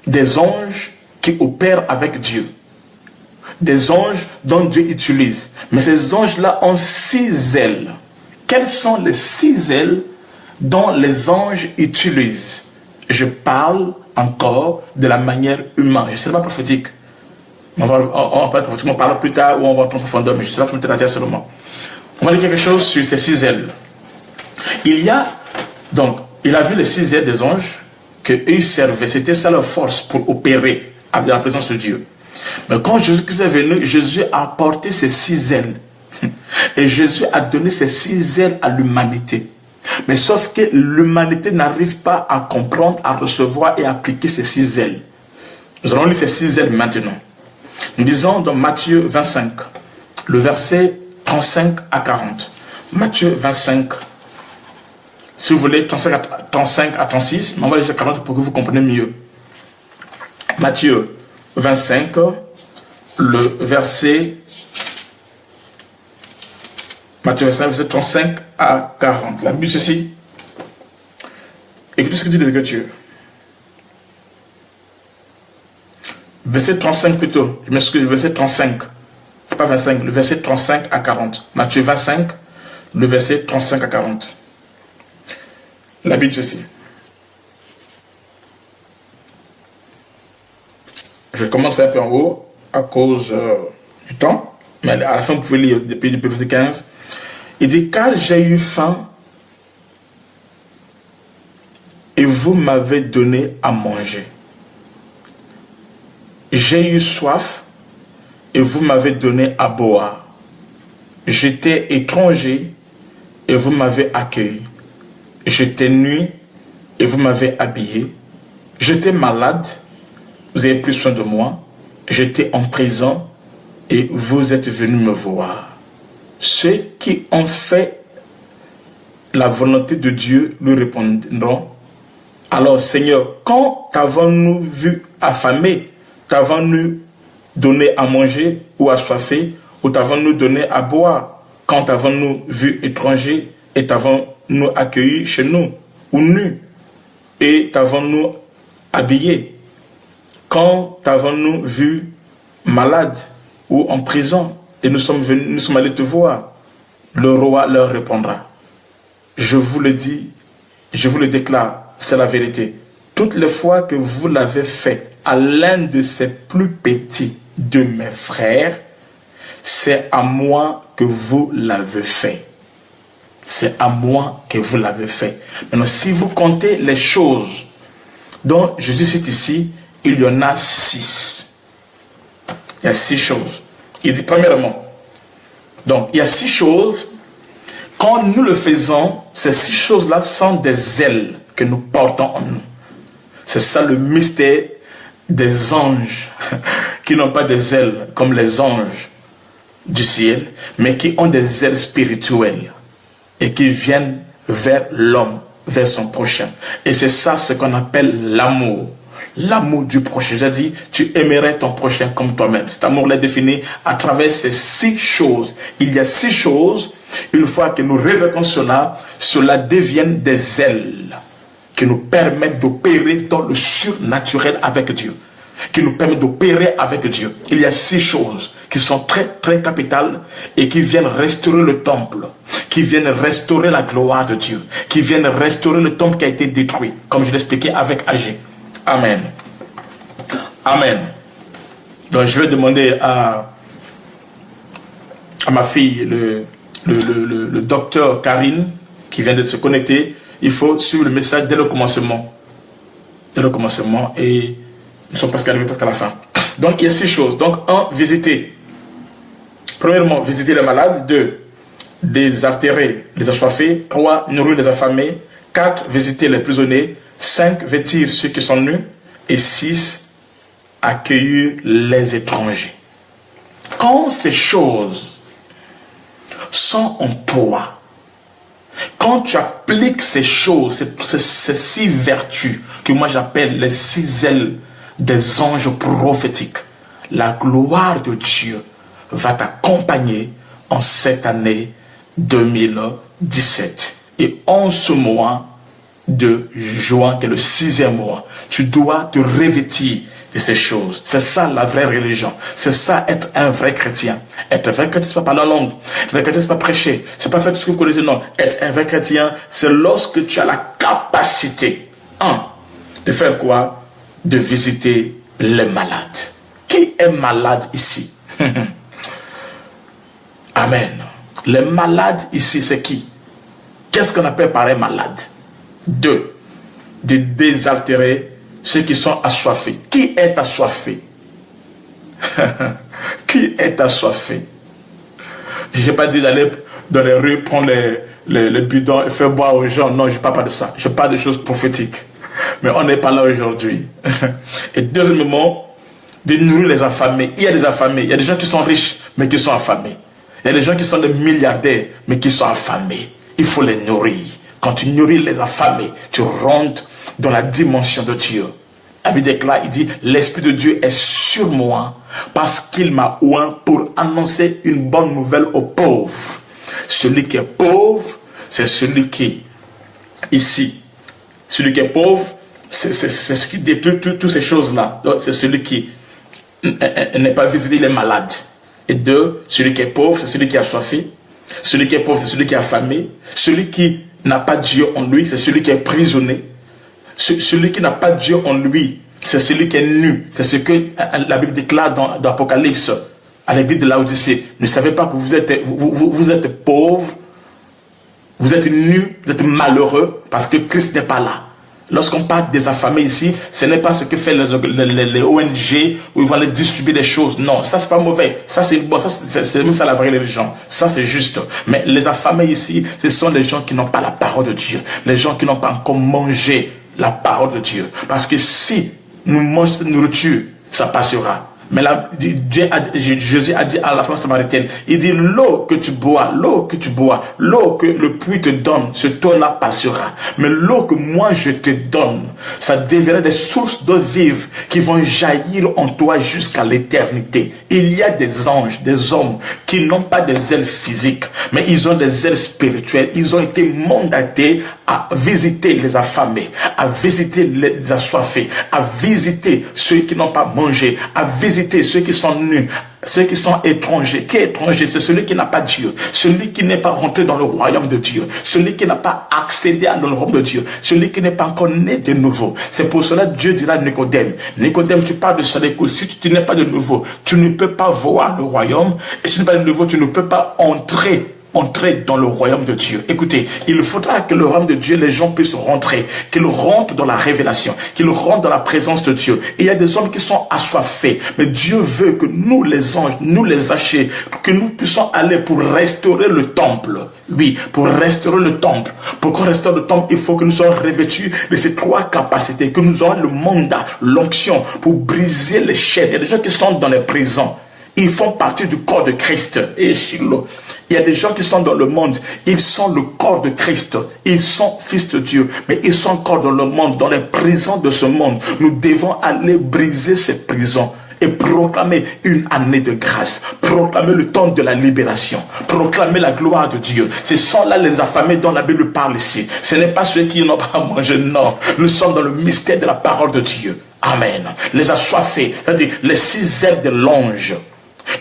Des anges qui opèrent avec Dieu. Des anges dont Dieu utilise. Mais ces anges-là ont 6 ailes. Quelles sont les 6 ailes dont les anges utilisent? Je parle encore de la manière humaine. Je ne sais pas prophétique. On parle plus tard ou on va en profondeur, mais je ne sais pas comment terre seulement. On va dire quelque chose sur ces 6 ailes. Il a vu les 6 ailes des anges que eux servaient. C'était ça leur force pour opérer avec la présence de Dieu. Mais quand Jésus est venu, Jésus a apporté ces 6 ailes. Et Jésus a donné ces 6 ailes à l'humanité. Mais sauf que l'humanité n'arrive pas à comprendre, à recevoir et à appliquer ces 6 ailes. Nous allons lire ces 6 ailes maintenant. Nous lisons dans Matthieu 25, le verset 35 à 40. Matthieu 25, si vous voulez, 35 à 36, mais on va lire 40 pour que vous compreniez mieux. Matthieu 25, le verset... Matthieu 25, verset 35 à 40. La Bible dit ceci. Écoutez ce que dit les Écritures. Verset 35 plutôt. Je m'excuse, verset 35. C'est pas 25, le verset 35 à 40. Matthieu 25, le verset 35 à 40. La Bible dit ceci. Je commence un peu en haut à cause du temps, mais à la fin vous pouvez lire depuis le verset 15. Il dit, car j'ai eu faim et vous m'avez donné à manger. J'ai eu soif et vous m'avez donné à boire. J'étais étranger et vous m'avez accueilli. J'étais nu et vous m'avez habillé. J'étais malade, vous avez pris soin de moi. J'étais en prison et vous êtes venus me voir. Ceux qui ont fait la volonté de Dieu lui répondront, alors Seigneur, quand t'avons-nous vu affamé, t'avons-nous donné à manger ou assoiffé, ou t'avons-nous donné à boire? Quand t'avons-nous vu étranger et t'avons-nous accueilli chez nous, ou nu, et t'avons-nous habillé? Quand t'avons-nous vu malade ou en prison et nous sommes allés te voir? Le roi leur répondra, je vous le dis, je vous le déclare, c'est la vérité. Toutes les fois que vous l'avez fait à l'un de ces plus petits de mes frères, c'est à moi que vous l'avez fait. C'est à moi que vous l'avez fait. Maintenant, si vous comptez les choses dont Jésus cite ici, il y en a 6. Il y a 6 choses. Il dit premièrement, donc il y a 6 choses. Quand nous le faisons, ces 6 choses-là sont des ailes que nous portons en nous. C'est ça le mystère des anges, qui n'ont pas des ailes comme les anges du ciel, mais qui ont des ailes spirituelles et qui viennent vers l'homme, vers son prochain. Et c'est ça ce qu'on appelle l'amour. L'amour du prochain. J'ai dit, tu aimerais ton prochain comme toi-même. Cet amour est défini à travers ces 6 choses. Il y a 6 choses. Une fois que nous revêtons cela devient des ailes qui nous permettent d'opérer dans le surnaturel avec Dieu. Qui nous permettent d'opérer avec Dieu. Il y a 6 choses qui sont très très capitales et qui viennent restaurer le temple, qui viennent restaurer la gloire de Dieu, qui viennent restaurer le temple qui a été détruit, comme je l'expliquais avec Agé. Amen. Amen. Donc je vais demander à ma fille, le docteur Karine, qui vient de se connecter. Il faut suivre le message dès le commencement. Dès le commencement, et nous sommes presque arrivés à la fin. Donc il y a 6 choses. Donc 1, visiter. Premièrement, visiter les malades. 2, désaltérer les assoiffés. 3, nourrir les affamés. 4, visiter les prisonniers. 5, vêtir ceux qui sont nus. Et 6, accueillir les étrangers. Quand ces choses sont en toi, quand tu appliques ces choses, ces 6 vertus que moi j'appelle les 6 ailes des anges prophétiques, la gloire de Dieu va t'accompagner en cette année 2017. Et en ce mois de juin, qui est le 6e mois, tu dois te revêtir de ces choses. C'est ça la vraie religion. C'est ça être un vrai chrétien. Être un vrai chrétien, c'est pas parler en langue. Être un vrai chrétien, c'est pas prêcher. C'est pas faire tout ce que vous connaissez, non. Être un vrai chrétien, c'est lorsque tu as la capacité, 1, de faire quoi? De visiter les malades. Qui est malade ici? Amen. Les malades ici, c'est qui? Qu'est-ce qu'on appelle par un malade? 2, de désaltérer ceux qui sont assoiffés. Qui est assoiffé? Qui est assoiffé? Je n'ai pas dit d'aller dans les rues prendre les bidons et faire boire aux gens. Non, je ne parle pas de ça. Je parle de choses prophétiques. Mais on n'est pas là aujourd'hui. Et deuxièmement, de nourrir les affamés. Il y a des affamés. Il y a des gens qui sont riches, mais qui sont affamés. Il y a des gens qui sont des milliardaires, mais qui sont affamés. Il faut les nourrir. Quand tu nourris les affamés, tu rentres dans la dimension de Dieu. La Bible déclare, il dit, l'Esprit de Dieu est sur moi parce qu'il m'a oint pour annoncer une bonne nouvelle aux pauvres. Celui qui est pauvre, c'est celui qui, ici, celui qui est pauvre, c'est ce qui dit toutes ces choses-là. C'est celui qui n'est pas visité, il est malade. Et deux, celui qui est pauvre, c'est celui qui est assoiffé. Celui qui est pauvre, c'est celui qui est affamé. Celui qui n'a pas Dieu en lui, c'est celui qui est prisonnier. Celui qui n'a pas Dieu en lui, c'est celui qui est nu. C'est ce que la Bible déclare dans l'Apocalypse à l'église de Laodicée. Ne savez pas que vous êtes pauvre, vous êtes nu, vous êtes malheureux parce que Christ n'est pas là. Lorsqu'on parle des affamés ici, ce n'est pas ce que fait les ONG où ils vont aller distribuer des choses. Non, ça c'est pas mauvais. Ça c'est bon, c'est même ça la vraie religion. Ça c'est juste. Mais les affamés ici, ce sont les gens qui n'ont pas la parole de Dieu. Les gens qui n'ont pas encore mangé la parole de Dieu. Parce que si nous mangeons cette nourriture, ça passera. Mais là, Jésus a dit à la femme samaritaine, il dit, l'eau que tu bois, l'eau que le puits te donne, ce eau-là passera. Mais l'eau que moi je te donne, ça deviendra des sources d'eau vive qui vont jaillir en toi jusqu'à l'éternité. Il y a des anges, des hommes qui n'ont pas des ailes physiques, mais ils ont des ailes spirituelles. Ils ont été mandatés à visiter les affamés, à visiter les assoiffés, à visiter ceux qui n'ont pas mangé, à visiter ceux qui sont nus, ceux qui sont étrangers. Qui est étranger? C'est celui qui n'a pas Dieu, celui qui n'est pas rentré dans le royaume de Dieu, celui qui n'a pas accédé à le royaume de Dieu, celui qui n'est pas encore né de nouveau. C'est pour cela que Dieu dira à Nicodème, Nicodème, tu parles de ça, écoute, si tu n'es pas de nouveau, tu ne peux pas voir le royaume, et si tu n'es pas de nouveau, tu ne peux pas entrer dans le royaume de Dieu. Écoutez, il faudra que le royaume de Dieu, les gens puissent rentrer, qu'ils rentrent dans la révélation, qu'ils rentrent dans la présence de Dieu. Et il y a des hommes qui sont assoiffés, mais Dieu veut que nous, les anges, nous les archers, que nous puissions aller pour restaurer le temple. Oui, pour restaurer le temple. Pour qu'on restaure le temple, il faut que nous soyons revêtus de ces trois capacités, que nous ayons le mandat, l'onction pour briser les chaînes. Il y a des gens qui sont dans les prisons. Ils font partie du corps de Christ. Et Shiloh. Il y a des gens qui sont dans le monde, ils sont le corps de Christ, ils sont fils de Dieu, mais ils sont encore dans le monde, dans les prisons de ce monde. Nous devons aller briser ces prisons et proclamer une année de grâce, proclamer le temps de la libération, proclamer la gloire de Dieu. Ce sont là les affamés dont la Bible parle ici. Ce n'est pas ceux qui n'ont pas mangé, non. Nous sommes dans le mystère de la parole de Dieu. Amen. Les assoiffés, c'est-à-dire les 6 ailes de l'ange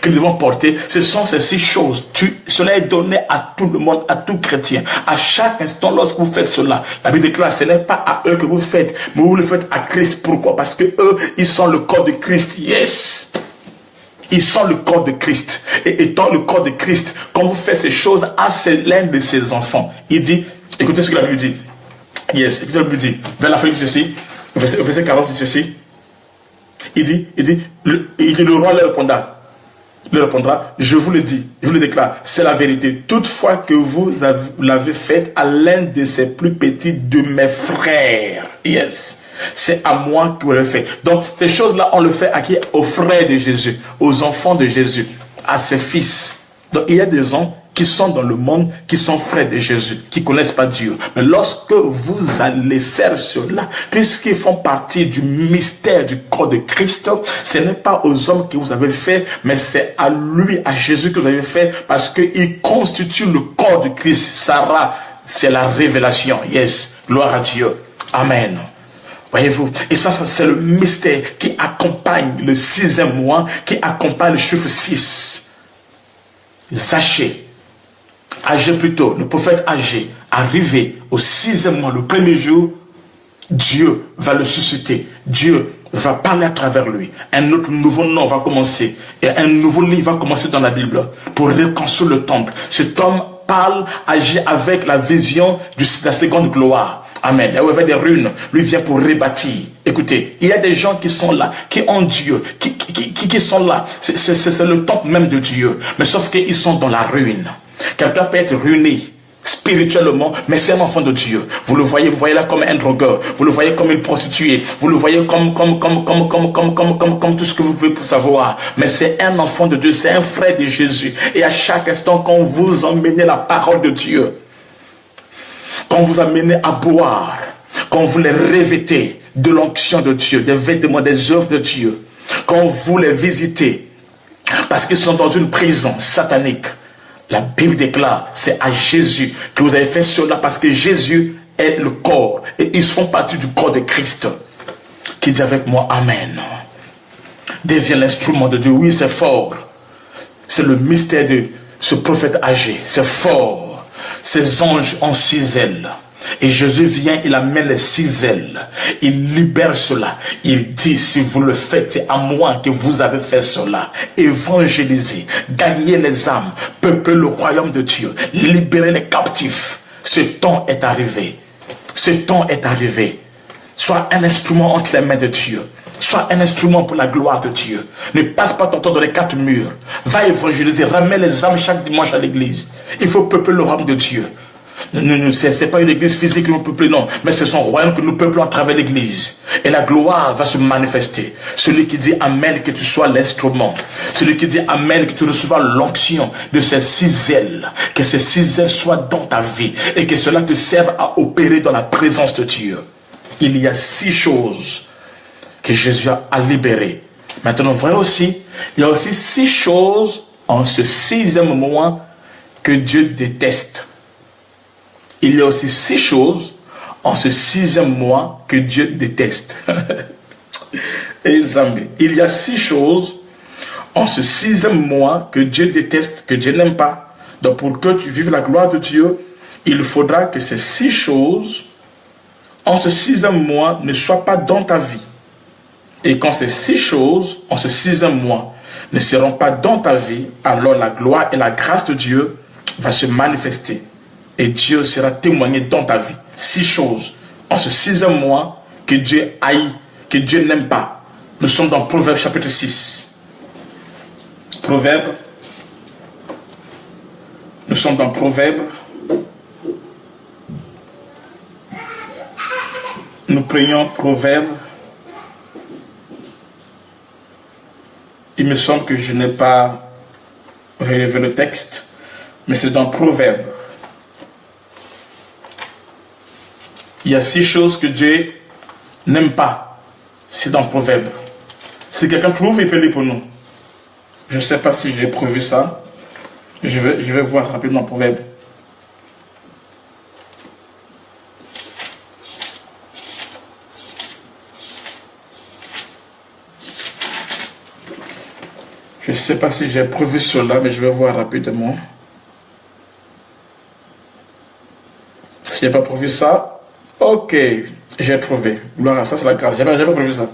que nous devons porter, ce sont ces 6 choses. Cela est donné à tout le monde, à tout chrétien. À chaque instant, lorsque vous faites cela, la Bible déclare, ce n'est pas à eux que vous faites, mais vous le faites à Christ. Pourquoi? Parce que eux, ils sont le corps de Christ. Yes. Ils sont le corps de Christ. Et étant le corps de Christ, quand vous faites ces choses, c'est l'un de ses enfants. Il dit, écoutez ce que la Bible dit. Yes, écoutez ce que la Bible dit. Vers la fin de ceci, verset 40 de ceci. Il dit, le roi leur répondra, je vous le dis, je vous le déclare, c'est la vérité. Toutefois que vous l'avez fait à l'un de ces plus petits de mes frères. Yes. C'est à moi que vous le faites. Donc, ces choses-là, on le fait à qui? Aux frères de Jésus, aux enfants de Jésus, à ses fils. Donc, il y a des gens qui sont dans le monde, qui sont frères de Jésus, qui ne connaissent pas Dieu. Mais lorsque vous allez faire cela, puisqu'ils font partie du mystère du corps de Christ, ce n'est pas aux hommes que vous avez fait, mais c'est à lui, à Jésus que vous avez fait, parce qu'il constitue le corps de Christ. Sarah, c'est la révélation. Yes, gloire à Dieu. Amen. Voyez-vous, et ça c'est le mystère qui accompagne le 6e mois, qui accompagne le chiffre 6. Zachée, Agé plutôt, le prophète Agé, arrivé au 6e mois, le 1er jour, Dieu va le susciter. Dieu va parler à travers lui. Un autre nouveau nom va commencer. Et un nouveau livre va commencer dans la Bible pour reconstruire le temple. Cet homme parle, agit avec la vision de la seconde gloire. Amen. Il y avait des ruines. Lui vient pour rebâtir. Écoutez, il y a des gens qui sont là, qui ont Dieu, qui sont là. C'est le temple même de Dieu. Mais sauf qu'ils sont dans la ruine. Quelqu'un peut être ruiné spirituellement, mais c'est un enfant de Dieu. Vous le voyez là comme un drogueur, vous le voyez comme une prostituée, vous le voyez comme tout ce que vous pouvez savoir, mais c'est un enfant de Dieu, c'est un frère de Jésus. Et à chaque instant, quand vous emmenez la parole de Dieu, quand vous amenez à boire, quand vous les revêtez de l'onction de Dieu, des vêtements, des œuvres de Dieu, quand vous les visitez, parce qu'ils sont dans une prison satanique, la Bible déclare, c'est à Jésus que vous avez fait cela, parce que Jésus est le corps, et ils font partie du corps de Christ. Qui dit avec moi, Amen. Devient l'instrument de Dieu. Oui, c'est fort. C'est le mystère de ce prophète âgé. C'est fort. Ces anges ont 6 ailes. Et Jésus vient, il amène les 6 ailes. Il libère cela. Il dit, si vous le faites, c'est à moi que vous avez fait cela. Évangéliser, gagner les âmes, peupler le royaume de Dieu, libérer les captifs. Ce temps est arrivé. Ce temps est arrivé. Sois un instrument entre les mains de Dieu. Sois un instrument pour la gloire de Dieu. Ne passe pas ton temps dans les 4 murs. Va évangéliser, ramène les âmes chaque dimanche à l'église. Il faut peupler le royaume de Dieu. Ce n'est pas une église physique que nous peuplons, non, mais c'est son royaume que nous peuplons à travers l'église. Et la gloire va se manifester. Celui qui dit Amen, que tu sois l'instrument. Celui qui dit Amen, que tu reçois l'onction de ces 6 ailes. Que ces 6 ailes soient dans ta vie. Et que cela te serve à opérer dans la présence de Dieu. Il y a 6 choses que Jésus a libérées. Maintenant, voyez aussi, il y a aussi 6 choses en ce 6e mois que Dieu déteste. Il y a aussi 6 choses en ce 6e mois que Dieu déteste. Et Zambé, il y a 6 choses en ce 6e mois que Dieu déteste, que Dieu n'aime pas. Donc pour que tu vives la gloire de Dieu, il faudra que ces 6 choses en ce 6e mois ne soient pas dans ta vie. Et quand ces 6 choses en ce 6e mois ne seront pas dans ta vie, alors la gloire et la grâce de Dieu va se manifester. Et Dieu sera témoigné dans ta vie. 6 choses en ce 6e mois que Dieu haït, que Dieu n'aime pas. Nous sommes dans Proverbe chapitre 6. Proverbe. Nous sommes dans Proverbe. Nous prions Proverbe. Il me semble que je n'ai pas relevé le texte, mais c'est dans Proverbe. Il y a 6 choses que Dieu n'aime pas. C'est dans Proverbe. Si quelqu'un trouve, il peut lire pour nous. Je ne sais pas si j'ai prévu ça. Je vais voir rapidement Proverbe. Je ne sais pas si j'ai prévu cela, mais je vais voir rapidement. Si je n'ai pas prévu ça, ok, j'ai trouvé. Gloire à ça, c'est la grâce. Je n'avais pas prévu ça.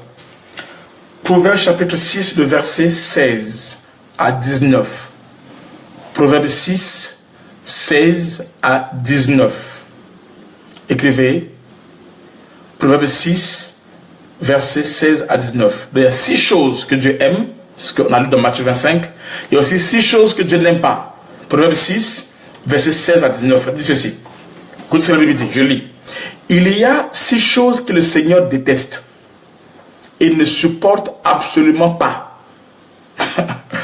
Proverbe chapitre 6, le verset 16 à 19. Proverbe 6, 16 à 19. Écrivez. Proverbe 6, verset 16 à 19. Il y a 6 choses que Dieu aime. Ce qu'on a lu dans Matthieu 25, il y a aussi 6 choses que Dieu n'aime pas. Proverbe 6, verset 16 à 19. Il dit ceci. Écoute ce que la Bible dit, je lis. Il y a 6 choses que le Seigneur déteste et ne supporte absolument pas.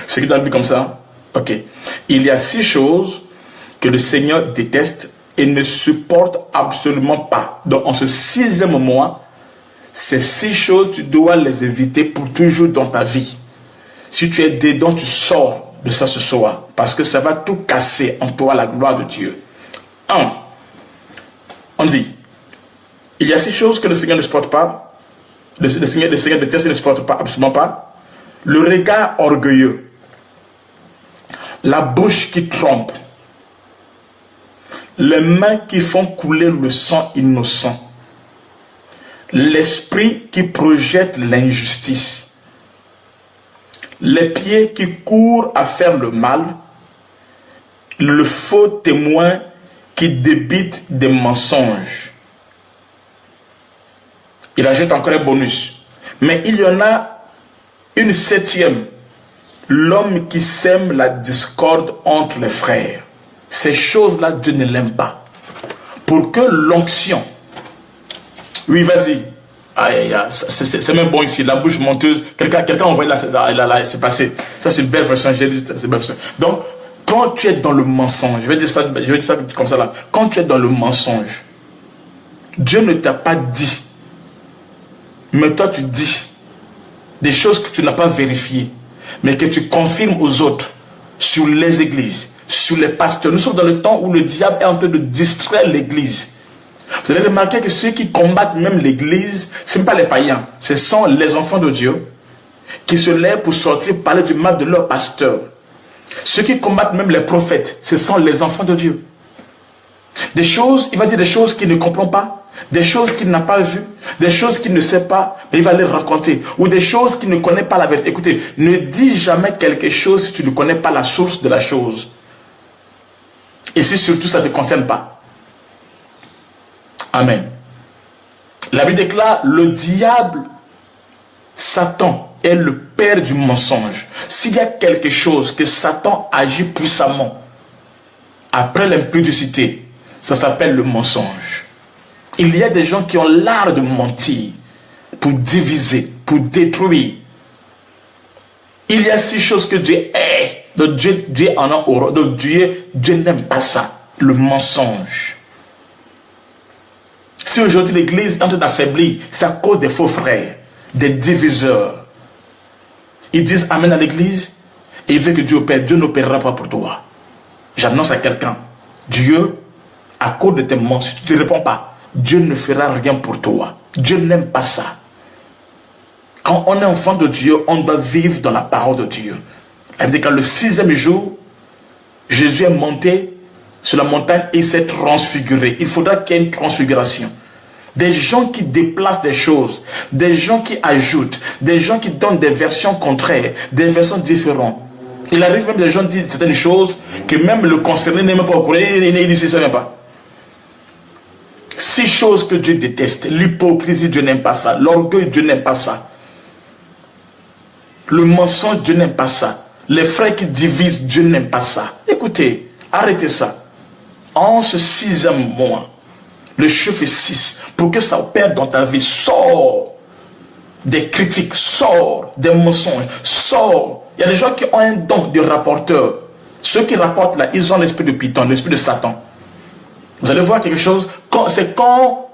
C'est qui dans la Bible comme ça? Ok. Il y a 6 choses que le Seigneur déteste et ne supporte absolument pas. Donc en ce 6e mois, ces 6 choses, tu dois les éviter pour toujours dans ta vie. Si tu es dedans, tu sors de ça ce soir. Parce que ça va tout casser en toi, la gloire de Dieu. 1. On dit, il y a 6 choses que le Seigneur ne supporte pas. Le Seigneur déteste et ne supporte pas, absolument pas. Le regard orgueilleux. La bouche qui trompe. Les mains qui font couler le sang innocent. L'esprit qui projette l'injustice. Les pieds qui courent à faire le mal, le faux témoin qui débite des mensonges. Il ajoute encore un bonus. Mais il y en a une 7e. L'homme qui sème la discorde entre les frères. Ces choses-là, Dieu ne l'aime pas. pour que l'onction... Oui, vas-y. C'est même bon ici, la bouche menteuse. Quelqu'un envoie là, c'est passé. Ça, c'est une belle version. Donc, quand tu es dans le mensonge, je vais dire ça comme ça là. Quand tu es dans le mensonge, Dieu ne t'a pas dit, mais toi tu dis des choses que tu n'as pas vérifiées, mais que tu confirmes aux autres sur les églises, sur les pasteurs. Nous sommes dans le temps où le diable est en train de distraire l'église. Vous allez remarquer que ceux qui combattent même l'église, ce ne sont pas les païens, ce sont les enfants de Dieu qui se lèvent pour sortir parler du mal de leur pasteur. Ceux qui combattent même les prophètes, ce sont les enfants de Dieu. Des choses, il va dire des choses qu'il ne comprend pas, des choses qu'il n'a pas vues, des choses qu'il ne sait pas, mais il va les raconter. Ou des choses qu'il ne connaît pas la vérité. Écoutez, ne dis jamais quelque chose si tu ne connais pas la source de la chose. Et si surtout ça ne te concerne pas. Amen. La Bible déclare, le diable, Satan, est le père du mensonge. S'il y a quelque chose que Satan agit puissamment après l'impudicité, ça s'appelle le mensonge. Il y a des gens qui ont l'art de mentir pour diviser, pour détruire. Il y a 6 choses que Dieu hait. Donc Dieu en a horreur. Donc Dieu n'aime pas ça. Le mensonge. Si aujourd'hui l'église est en train d'affaiblir, c'est à cause des faux frères, des diviseurs. Ils disent amen à l'église et ils veulent que Dieu opère. Dieu n'opérera pas pour toi. J'annonce à quelqu'un, Dieu, à cause de tes mensonges, si tu ne réponds pas, Dieu ne fera rien pour toi. Dieu n'aime pas ça. Quand on est enfant de Dieu, on doit vivre dans la parole de Dieu. Elle dit que le 6e jour, Jésus est monté sur la montagne et il s'est transfiguré. Il faudra qu'il y ait une transfiguration. Des gens qui déplacent des choses, des gens qui ajoutent, des gens qui donnent des versions contraires, des versions différentes. Il arrive même des gens qui disent certaines choses que même le concerné n'est même pas au courant. Il dit ça même pas. 6 choses que Dieu déteste. L'hypocrisie, Dieu n'aime pas ça. L'orgueil, Dieu n'aime pas ça. Le mensonge, Dieu n'aime pas ça. Les frères qui divisent, Dieu n'aime pas ça. Écoutez, arrêtez ça. En ce 6e mois, le chiffre est 6. Pour que ça opère dans ta vie, sors des critiques, sors des mensonges, sors. Il y a des gens qui ont un don de rapporteur. Ceux qui rapportent là, ils ont l'esprit de Python, l'esprit de Satan. Vous allez voir quelque chose. C'est quand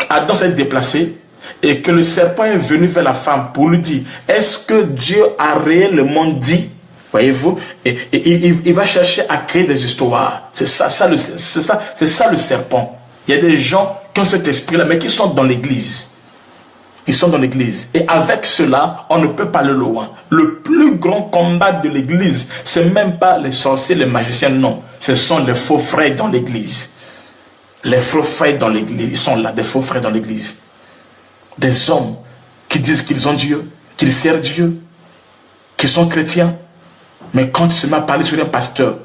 Adam s'est déplacé et que le serpent est venu vers la femme pour lui dire, est-ce que Dieu a réellement dit? Voyez-vous, et il va chercher à créer des histoires. C'est ça le serpent. Il y a des gens qui ont cet esprit-là, mais qui sont dans l'église. Ils sont dans l'église. Et avec cela, on ne peut pas aller loin. Le plus grand combat de l'église, ce n'est même pas les sorciers, les magiciens, non. Ce sont les faux frères dans l'église. Les faux frères dans l'église, ils sont là, des faux frères dans l'église. Des hommes qui disent qu'ils ont Dieu, qu'ils servent Dieu, qu'ils sont chrétiens. Mais quand ils se mettent à parler sur un pasteur,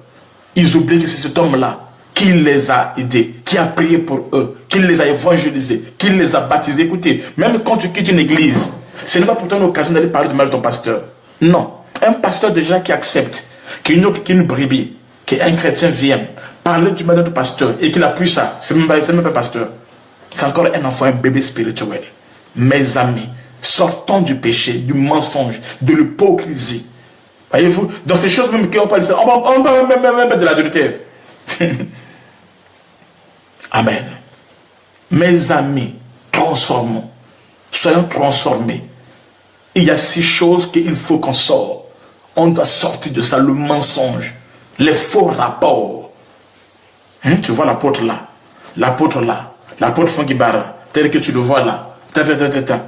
ils oublient que c'est cet homme-là qui les a aidés, qui a prié pour eux, qui les a évangélisés, qui les a baptisés. Écoutez, même quand tu quittes une église, ce n'est pas pour toi une occasion d'aller parler du mal de ton pasteur. Non. Un pasteur déjà qui accepte qu'une brebis, qu'un chrétien vienne parler du mal de ton pasteur et qu'il appuie ça, c'est même pas un pasteur. C'est encore un enfant, un bébé spirituel. Mes amis, sortons du péché, du mensonge, de l'hypocrisie. Voyez-vous, dans ces choses même qu'on parle, on parle même de l'adultère. Amen. Mes amis, transformons. Soyons transformés. Il y a 6 choses qu'il faut qu'on sorte. On doit sortir de ça, le mensonge, les faux rapports. Tu vois l'apôtre là, l'apôtre Fangibara, tel que tu le vois là.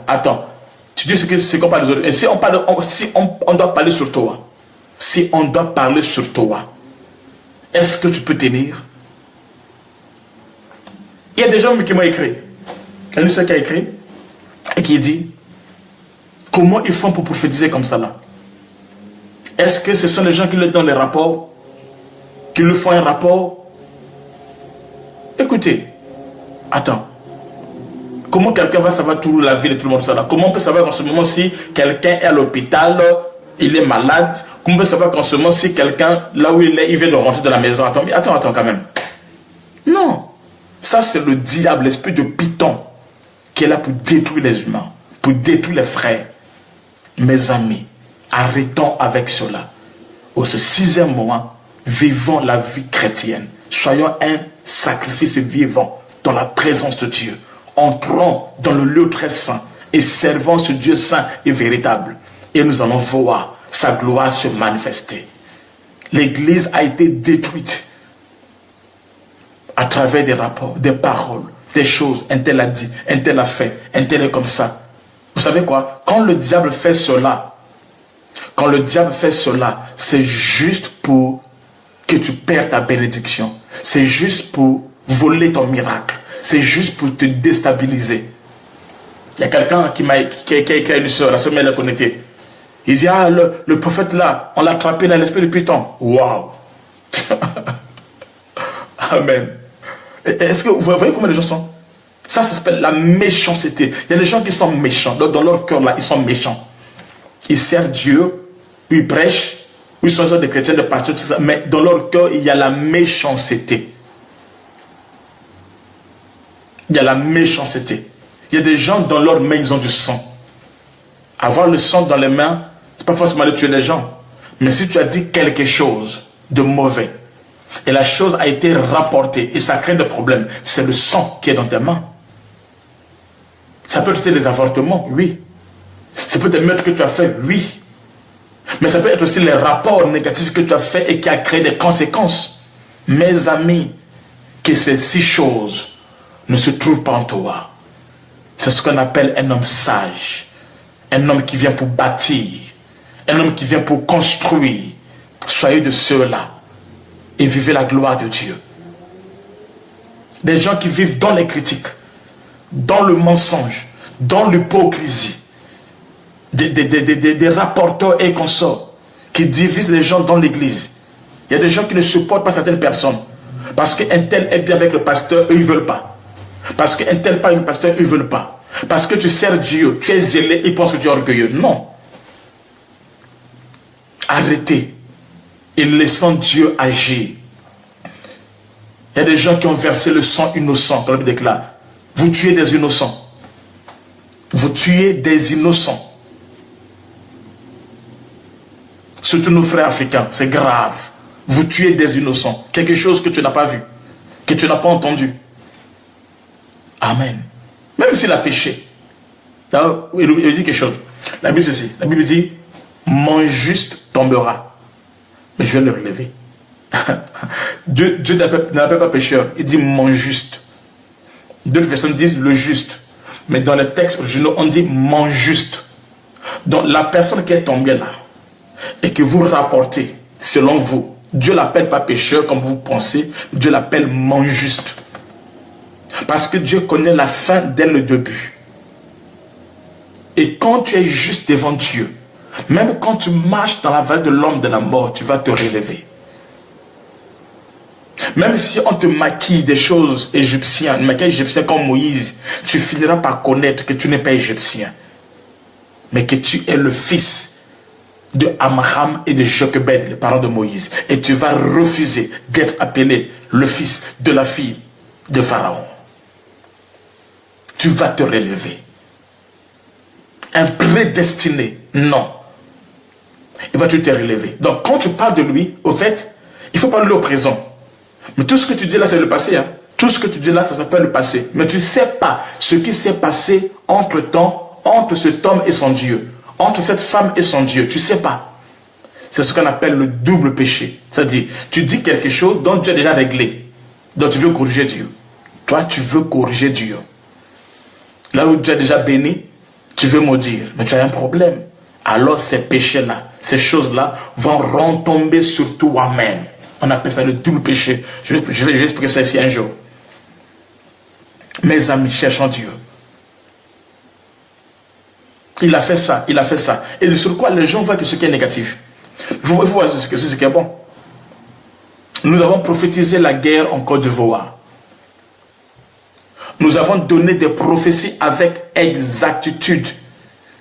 Attends, tu dis ce qu'on parle des autres. Et si on doit parler sur toi, si on doit parler sur toi, est-ce que tu peux tenir? Il y a des gens qui m'ont écrit. Il y a une seule qui a écrit et qui dit comment ils font pour prophétiser comme ça là? Est-ce que ce sont les gens qui leur donnent les rapports, qui lui font un rapport? Écoutez, attends. Comment quelqu'un va savoir toute la vie de tout le monde ça là? Comment on peut savoir en ce moment si quelqu'un est à l'hôpital, il est malade? Comment on peut savoir qu'en ce moment si quelqu'un, là où il est, il vient de rentrer dans la maison? Attends quand même. Non. Ça, c'est le diable, l'esprit de Python, qui est là pour détruire les humains, pour détruire les frères. Mes amis, arrêtons avec cela. Au ce 6e moment, vivons la vie chrétienne. Soyons un sacrifice vivant dans la présence de Dieu. Entrons dans le lieu très saint et servons ce Dieu saint et véritable. Et nous allons voir sa gloire se manifester. L'Église a été détruite à travers des rapports, des paroles, des choses. Un tel a dit, un tel a fait, un tel est comme ça. Vous savez quoi? Quand le diable fait cela, c'est juste pour que tu perds ta bénédiction. C'est juste pour voler ton miracle. C'est juste pour te déstabiliser. Il y a quelqu'un qui a une soeur, la soeur m'a connecté. Il dit, ah, le prophète là, on l'a attrapé dans l'esprit de Python. Waouh! Amen. Est-ce que vous voyez comment les gens sont? Ça s'appelle la méchanceté. Il y a des gens qui sont méchants. Dans leur cœur là, ils sont méchants. Ils servent Dieu, ils prêchent, ils sont des chrétiens, des pasteurs, tout ça. Mais dans leur cœur, il y a la méchanceté. Il y a la méchanceté. Il y a des gens dans leurs mains, ils ont du sang. Avoir le sang dans les mains, c'est pas forcément de tuer les gens. Mais si tu as dit quelque chose de mauvais, et la chose a été rapportée, et ça crée des problèmes, c'est le sang qui est dans tes mains. Ça peut être des avortements, oui. Ça peut être des meurtres que tu as fait, oui. Mais ça peut être aussi les rapports négatifs que tu as fait et qui a créé des conséquences. Mes amis, que ces 6 choses ne se trouvent pas en toi. C'est ce qu'on appelle un homme sage. Un homme qui vient pour bâtir. Un homme qui vient pour construire. Soyez de ceux-là. Et vivez la gloire de Dieu. Des gens qui vivent dans les critiques, dans le mensonge, dans l'hypocrisie. Des rapporteurs et consorts qui divisent les gens dans l'église. Il y a des gens qui ne supportent pas certaines personnes. Parce qu'un tel est bien avec le pasteur, eux ils ne veulent pas. Parce qu'un tel pas le pasteur, eux ils ne veulent pas. Parce que tu sers Dieu, tu es zélé, ils pensent que tu es orgueilleux. Non. Arrêtez. Et laissons Dieu agir. Il y a des gens qui ont versé le sang innocent, comme il déclare. Vous tuez des innocents. Vous tuez des innocents. Surtout nos frères africains, c'est grave. Vous tuez des innocents. Quelque chose que tu n'as pas vu, que tu n'as pas entendu. Amen. Même s'il a péché. Il dit quelque chose. La Bible dit ceci. La Bible dit, mon juste tombera. Mais je vais le relever. Dieu n'appelle pas pécheur. Il dit mon juste. D'autres personnes disent le juste. Mais dans les textes originaux, on dit mon juste. Donc la personne qui est tombée là, et que vous rapportez, selon vous, Dieu l'appelle pas pécheur comme vous pensez, Dieu l'appelle mon juste. Parce que Dieu connaît la fin dès le début. Et quand tu es juste devant Dieu, même quand tu marches dans la vallée de l'homme de la mort, tu vas te relever. Même si on te maquille des choses égyptiennes, un maquillage égyptien comme Moïse, tu finiras par connaître que tu n'es pas égyptien, mais que tu es le fils de Amram et de Jochebed, les parents de Moïse. Et tu vas refuser d'être appelé le fils de la fille de Pharaon. Tu vas te relever. Un prédestiné, non. Il va te relever. Donc quand tu parles de lui, au fait, il faut parler au présent. Mais tout ce que tu dis là, c'est le passé. Hein? Tout ce que tu dis là, ça s'appelle le passé. Mais tu ne sais pas ce qui s'est passé entre-temps, entre cet homme et son Dieu. Entre cette femme et son Dieu. Tu ne sais pas. C'est ce qu'on appelle le double péché. C'est-à-dire, tu dis quelque chose dont Dieu a déjà réglé. Donc tu veux corriger Dieu. Toi, tu veux corriger Dieu. Là où Dieu a déjà béni, tu veux maudire. Mais tu as un problème. Alors ces péchés-là, ces choses-là vont retomber sur toi-même. On appelle ça le double péché. Je vais expliquer ça ici un jour. Mes amis, cherchons Dieu. Il a fait ça, il a fait ça. Et sur quoi les gens voient que ce qui est négatif. Vous voyez ce qui est bon. Nous avons prophétisé la guerre en Côte d'Ivoire. Nous avons donné des prophéties avec exactitude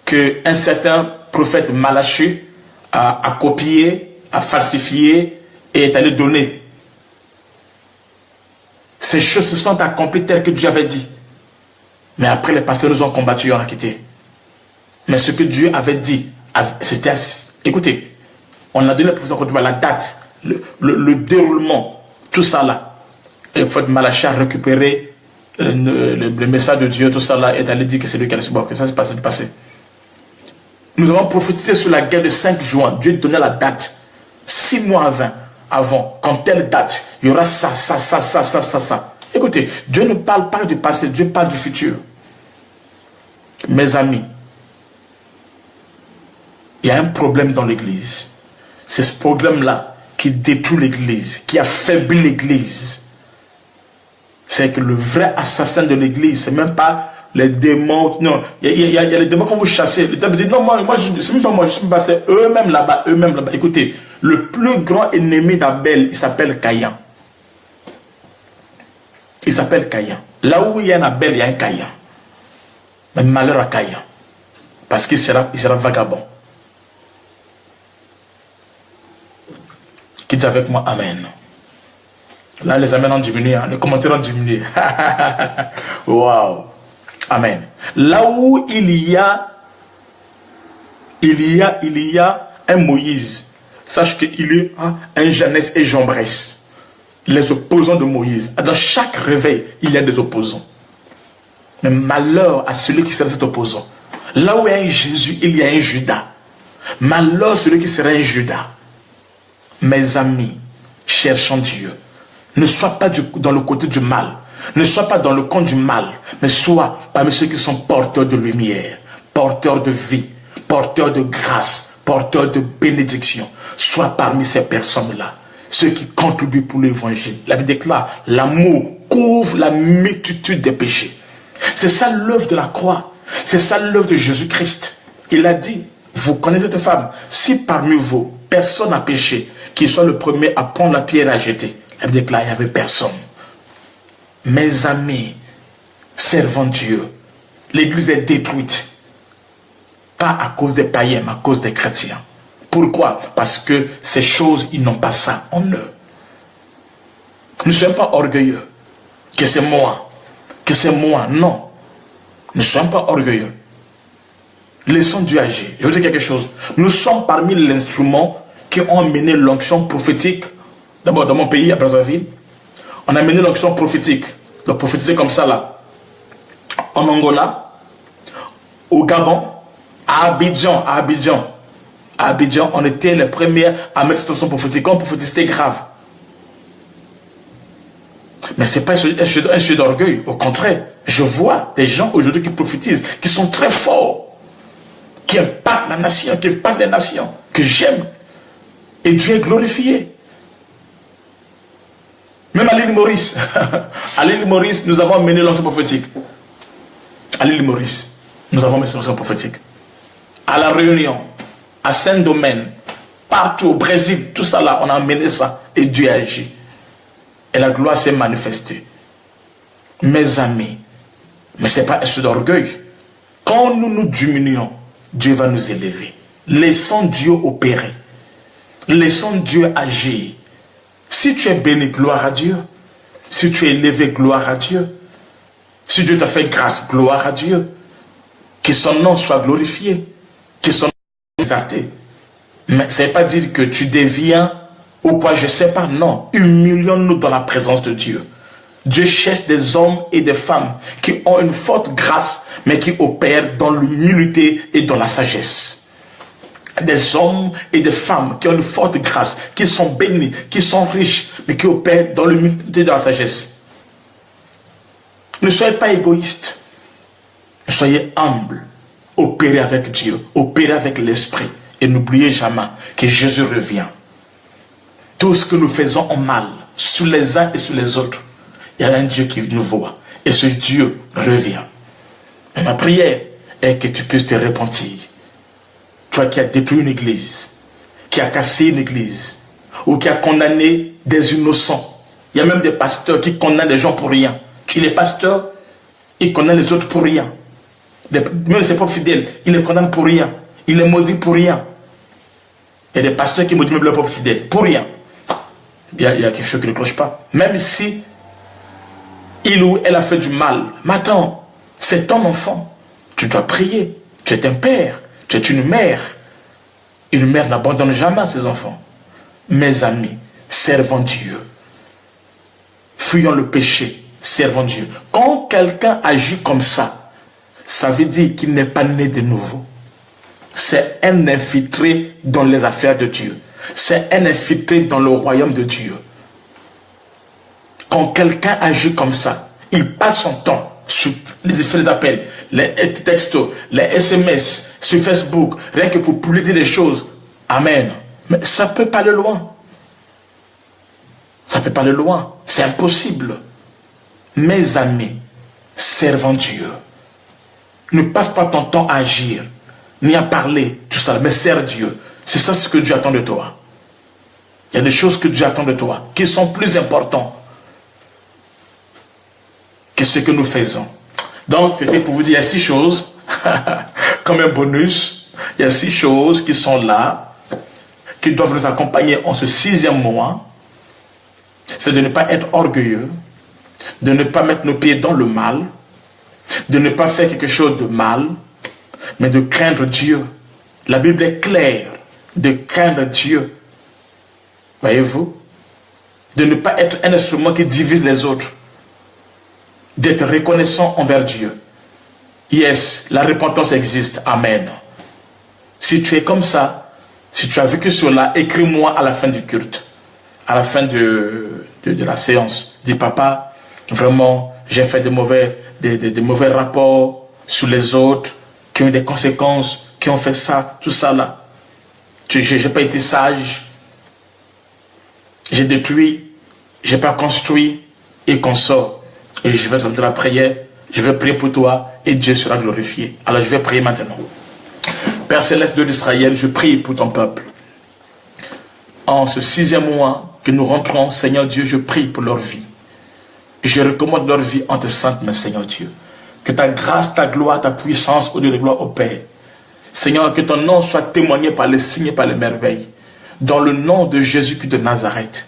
qu'un certain prophète Malachi a copié, a falsifié et est allé donner. Ces choses se sont accomplies telles que Dieu avait dit. Mais après, les pasteurs nous ont combattus et on a quitté. Mais ce que Dieu avait dit, c'était... Écoutez, on a donné la profession contre la date, le déroulement, tout ça là. Et il faut Malachi a récupéré le message de Dieu, tout ça là, et d'aller dire que c'est lui qui allait se battre. Ça, c'est passé du passé. Nous avons prophétisé sur la guerre de 5 juin. Dieu donnait la date. 6 mois avant, quand telle date, il y aura ça. Écoutez, Dieu ne parle pas du passé, Dieu parle du futur. Mes amis, il y a un problème dans l'église. C'est ce problème-là qui détruit l'église, qui affaiblit l'église. C'est que le vrai assassin de l'église, c'est même pas les démons. Non, il y a les démons qu'on vous chassez. Le diable dit non, moi c'est même pas moi, c'est eux-mêmes là-bas, Écoutez, le plus grand ennemi d'Abel, il s'appelle Caïn. Il s'appelle Caïn. Là où il y a un Abel, il y a un Caïn. Mais malheur à Caïn. Parce qu'il sera vagabond. Qui dit avec moi Amen. Là, les amens ont diminué, hein? Les commentaires ont diminué. Waouh. Amen. Là où il y a un Moïse, sache qu'il y a un Jeannès et Jambres, les opposants de Moïse. Dans chaque réveil, il y a des opposants. Mais malheur à celui qui sera cet opposant. Là où il y a un Jésus, il y a un Judas. Malheur à celui qui sera un Judas. Mes amis, cherchons Dieu. Ne sois pas dans le côté du mal. Ne sois pas dans le camp du mal. Mais sois parmi ceux qui sont porteurs de lumière, porteurs de vie, porteurs de grâce, porteurs de bénédiction. Sois parmi ces personnes-là. Ceux qui contribuent pour l'évangile. La Bible déclare, l'amour couvre la multitude des péchés. C'est ça l'œuvre de la croix. C'est ça l'œuvre de Jésus-Christ. Il a dit, vous connaissez cette femme, si parmi vous, personne n'a péché, qu'il soit le premier à prendre la pierre et à jeter. Elle déclare, il n'y avait personne. Mes amis, servant Dieu, l'église est détruite. Pas à cause des païens, mais à cause des chrétiens. Pourquoi? Parce que ces choses, ils n'ont pas ça en eux. Ne soyons pas orgueilleux. Que c'est moi. Que c'est moi. Non. Ne soyons pas orgueilleux. Laissons Dieu agir. Je vais vous dire quelque chose. Nous sommes parmi les instruments qui ont mené l'onction prophétique. D'abord, dans mon pays, à Brazzaville, on a mené l'onction prophétique. Donc, prophétiser comme ça, là. En Angola, au Gabon, à Abidjan. À Abidjan, on était les premiers à mettre cette onction prophétique. Quand on prophétisait, c'était grave. Mais ce n'est pas un sujet d'orgueil. Au contraire, je vois des gens aujourd'hui qui prophétisent, qui sont très forts, qui impactent la nation, qui impactent les nations, que j'aime. Et Dieu est glorifié. Même à l'île Maurice, à l'île Maurice, nous avons mené l'onction prophétique. À l'île Maurice, nous avons mené l'onction prophétique. À La Réunion, à Saint-Domingue, partout au Brésil, tout ça là, on a mené ça. Et Dieu a agi. Et la gloire s'est manifestée. Mes amis, mais ce n'est pas un sujet d'orgueil. Quand nous nous diminuons, Dieu va nous élever. Laissons Dieu opérer. Laissons Dieu agir. Si tu es béni, gloire à Dieu. Si tu es élevé, gloire à Dieu. Si Dieu t'a fait grâce, gloire à Dieu. Que son nom soit glorifié. Que son nom soit exalté. Mais ça ne veut pas dire que tu deviens ou quoi, je ne sais pas. Non. Humilions-nous dans la présence de Dieu. Dieu cherche des hommes et des femmes qui ont une forte grâce, mais qui opèrent dans l'humilité et dans la sagesse. Des hommes et des femmes qui ont une forte grâce, qui sont bénis, qui sont riches, mais qui opèrent dans l'humilité et dans la sagesse. Ne soyez pas égoïstes. Soyez humbles. Opérez avec Dieu. Opérez avec l'Esprit. Et n'oubliez jamais que Jésus revient. Tout ce que nous faisons en mal, sur les uns et sur les autres, il y a un Dieu qui nous voit. Et ce Dieu revient. Et ma prière est que tu puisses te repentir. Toi qui as détruit une église, qui a cassé une église, ou qui a condamné des innocents. Il y a même des pasteurs qui condamnent les gens pour rien. Les pasteurs, ils condamnent les autres pour rien. Même ses propres fidèles, ils les condamnent pour rien. Ils les maudissent pour rien. Il y a des pasteurs qui maudissent même leurs propres fidèles pour rien. Il y a quelque chose qui ne cloche pas. Même si Il ou elle a fait du mal. Mais attends, c'est ton enfant. Tu dois prier. Tu es un père. Tu es une mère. Une mère n'abandonne jamais ses enfants. Mes amis, servons Dieu. Fuyons le péché. Servons Dieu. Quand quelqu'un agit comme ça veut dire qu'il n'est pas né de nouveau. C'est un infiltré dans les affaires de Dieu. C'est un infiltré dans le royaume de Dieu. Quand quelqu'un agit comme ça, il passe son temps sur les appels, les textos, les SMS, sur Facebook, rien que pour publier des choses. Amen. Mais ça peut pas aller loin. Ça peut pas aller loin. C'est impossible. Mes amis, servons Dieu. Ne passe pas ton temps à agir, ni à parler, tout ça, mais sers Dieu. C'est ça ce que Dieu attend de toi. Il y a des choses que Dieu attend de toi, qui sont plus importantes que ce que nous faisons. Donc, c'était pour vous dire, il y a 6 choses, comme un bonus, il y a 6 choses qui sont là, qui doivent nous accompagner en ce 6e mois. C'est de ne pas être orgueilleux, de ne pas mettre nos pieds dans le mal, de ne pas faire quelque chose de mal, mais de craindre Dieu. La Bible est claire, de craindre Dieu. Voyez-vous? De ne pas être un instrument qui divise les autres. D'être reconnaissant envers Dieu. Yes, la repentance existe. Amen. Si tu es comme ça, si tu as vécu cela, écris-moi à la fin du culte, à la fin de la séance. Dis, papa, vraiment, j'ai fait des mauvais rapports sur les autres, qui ont eu des conséquences, qui ont fait ça, tout ça là. Je n'ai pas été sage. J'ai détruit, je n'ai pas construit, et qu'on sort. Et je vais te de la prière, je vais prier pour toi, et Dieu sera glorifié. Alors je vais prier maintenant. Père Céleste Dieu d'Israël, je prie pour ton peuple. En ce 6e mois que nous rentrons, Seigneur Dieu, je prie pour leur vie. Je recommande leur vie en tes saintes mains, Seigneur Dieu. Que ta grâce, ta gloire, ta puissance, au Dieu de gloire, au Père. Seigneur, que ton nom soit témoigné par les signes et par les merveilles. Dans le nom de Jésus-Christ de Nazareth,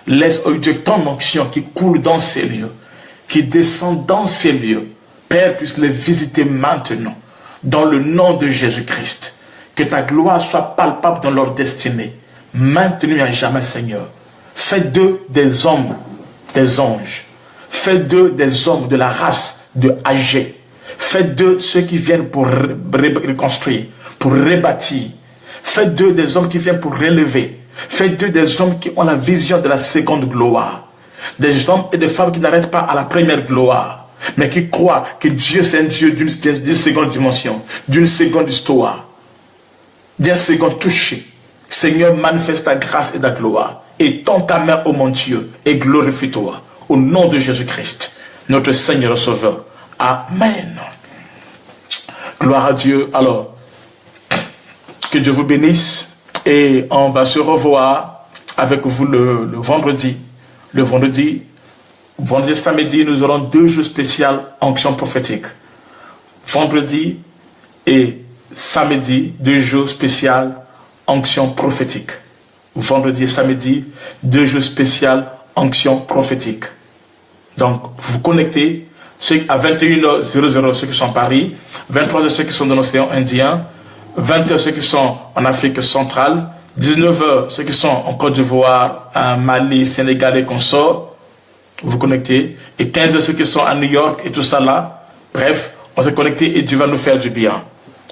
laisse, oh Dieu, ton onction qui coule dans ces lieux, qui descend dans ces lieux. Père, puisse les visiter maintenant, dans le nom de Jésus-Christ. Que ta gloire soit palpable dans leur destinée, maintenue à jamais, Seigneur. Fais d'eux des hommes, des anges. Fais d'eux des hommes de la race de Agé. Faites d'eux ceux qui viennent pour reconstruire, pour rebâtir. Faites d'eux des hommes qui viennent pour relever. Faites d'eux des hommes qui ont la vision de la seconde gloire. Des hommes et des femmes qui n'arrêtent pas à la première gloire, mais qui croient que Dieu c'est un Dieu d'une seconde dimension, d'une seconde histoire, d'un second toucher. Seigneur, manifeste ta grâce et ta gloire. Et tends ta main, ô mon Dieu, et glorifie-toi. Au nom de Jésus-Christ, notre Seigneur et Sauveur. Amen. Gloire à Dieu. Alors, que Dieu vous bénisse. Et on va se revoir avec vous le vendredi. Le vendredi, samedi, nous aurons 2 jours spéciaux onction prophétique. Vendredi et samedi, 2 jours spéciaux onction prophétique. Vendredi et samedi, 2 jours spéciaux onction prophétique. Donc, vous vous connectez ceux à 21h00, ceux qui sont à Paris, 23h, ceux qui sont dans l'océan Indien, 20h, ceux qui sont en Afrique centrale, 19h, ceux qui sont en Côte d'Ivoire, Mali, Sénégal et consorts, vous vous connectez, et 15h, ceux qui sont à New York et tout ça là. Bref, on s'est connecté et Dieu va nous faire du bien.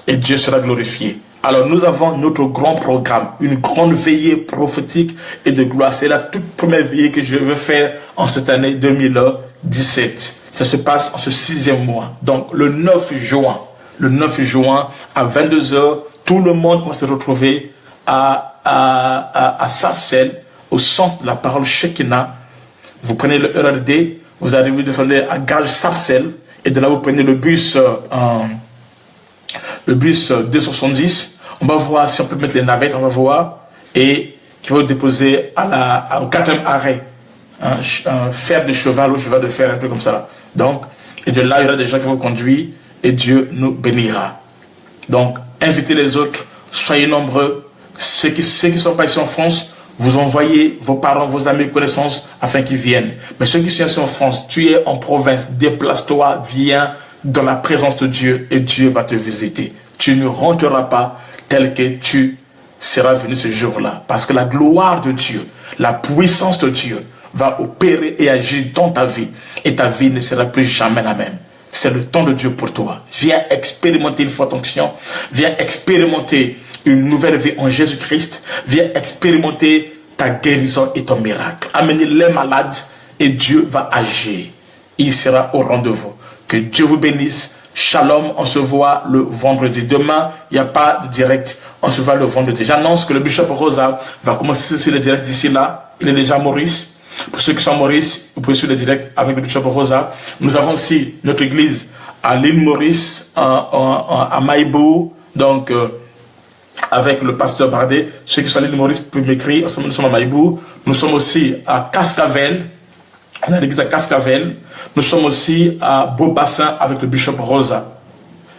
Et Dieu sera glorifié. Alors, nous avons notre grand programme, une grande veillée prophétique et de gloire. C'est la toute première veillée que je veux faire en cette année 2017. Ça se passe en ce 6e mois. Donc, le 9 juin à 22h, tout le monde va se retrouver à Sarcelles, au centre de la parole Shekinah. Vous prenez le RRD, vous arrivez, descendez à Gare Sarcelles, et de là, vous prenez le bus 270. On va voir si on peut mettre les navettes, on va voir, et qui va vous déposer au 4e arrêt. Un fer de cheval ou cheval de fer, un peu comme ça là. Donc, et de là, il y aura des gens qui vont conduire et Dieu nous bénira. Donc, invitez les autres, soyez nombreux. Ceux qui sont pas ici en France, vous envoyez vos parents, vos amis, connaissances, afin qu'ils viennent. Mais ceux qui sont en France, tu es en province, déplace-toi, viens dans la présence de Dieu et Dieu va te visiter. Tu ne rentreras pas tel que tu seras venu ce jour-là. Parce que la gloire de Dieu, la puissance de Dieu va opérer et agir dans ta vie. Et ta vie ne sera plus jamais la même. C'est le temps de Dieu pour toi. Viens expérimenter une forte onction. Viens expérimenter une nouvelle vie en Jésus-Christ. Viens expérimenter ta guérison et ton miracle. Amenez les malades et Dieu va agir. Il sera au rendez-vous. Que Dieu vous bénisse. Shalom, on se voit le vendredi. Demain, il n'y a pas de direct. On se voit le vendredi. J'annonce que le Bishop Rosa va commencer sur le direct d'ici là. Il est déjà à Maurice. Pour ceux qui sont à Maurice, vous pouvez suivre le direct avec le Bishop Rosa. Nous avons aussi notre église à l'île Maurice, à Maïbou, donc avec le pasteur Bardet. Ceux qui sont à l'île Maurice peuvent m'écrire. Nous sommes à Maïbou. Nous sommes aussi à Cascavel. On a l'église à Cascavel. Nous sommes aussi à Beaubassin avec le Bishop Rosa.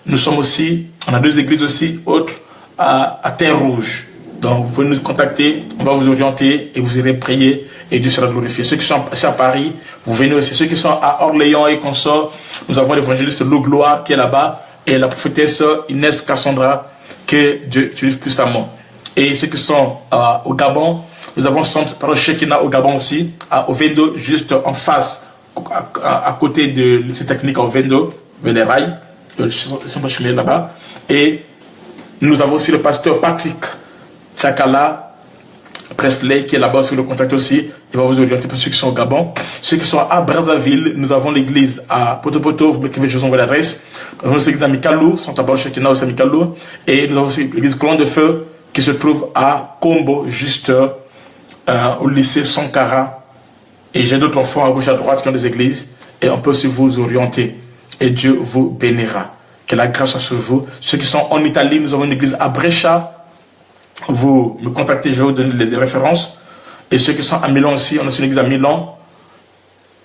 Nous sommes aussi, on a deux églises aussi, autres à Terre-Rouge. Donc vous pouvez nous contacter, on va vous orienter et vous irez prier et Dieu sera glorifié. Ceux qui sont à Paris, vous venez aussi. Ceux qui sont à Orléans et consorts, nous avons l'évangéliste Lou Gloire qui est là-bas et la prophétesse Inès Cassandra que Dieu utilise puissamment. Et ceux qui sont au Gabon, nous avons par Shekinah au Gabon aussi, au Vendo, juste en face, à côté de lycée technique au Vendo, vers les rails, là-bas. Et nous avons aussi le pasteur Patrick Sakala Presley qui est là-bas sur le contact aussi. Il va vous orienter pour ceux qui sont au Gabon. Ceux qui sont à Brazzaville, nous avons l'église à Poto, vous m'écrivez, je vous envoie l'adresse. Nous avons aussi l'église à Mikalou, sont à bord Shekinah aussi à Mikalou. Et nous avons aussi l'église Colonne de Feu qui se trouve à Combo, juste au lycée Sankara. Et j'ai d'autres enfants à gauche à droite qui ont des églises. Et on peut aussi vous orienter. Et Dieu vous bénira. Que la grâce soit sur vous. Ceux qui sont en Italie, nous avons une église à Brescia. Vous me contactez, je vais vous donner les références. Et ceux qui sont à Milan aussi, on a aussi une église à Milan.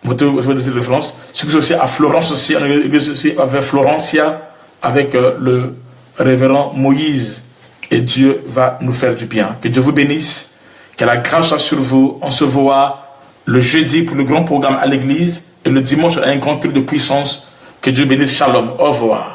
Vous pouvez donner les références. Ceux qui sont aussi à Florence aussi, on a une église aussi avec Florencia, avec le révérend Moïse. Et Dieu va nous faire du bien. Que Dieu vous bénisse. Que la grâce soit sur vous. On se voit le jeudi pour le grand programme à l'église. Et le dimanche, un grand culte de puissance. Que Dieu bénisse. Shalom. Au revoir.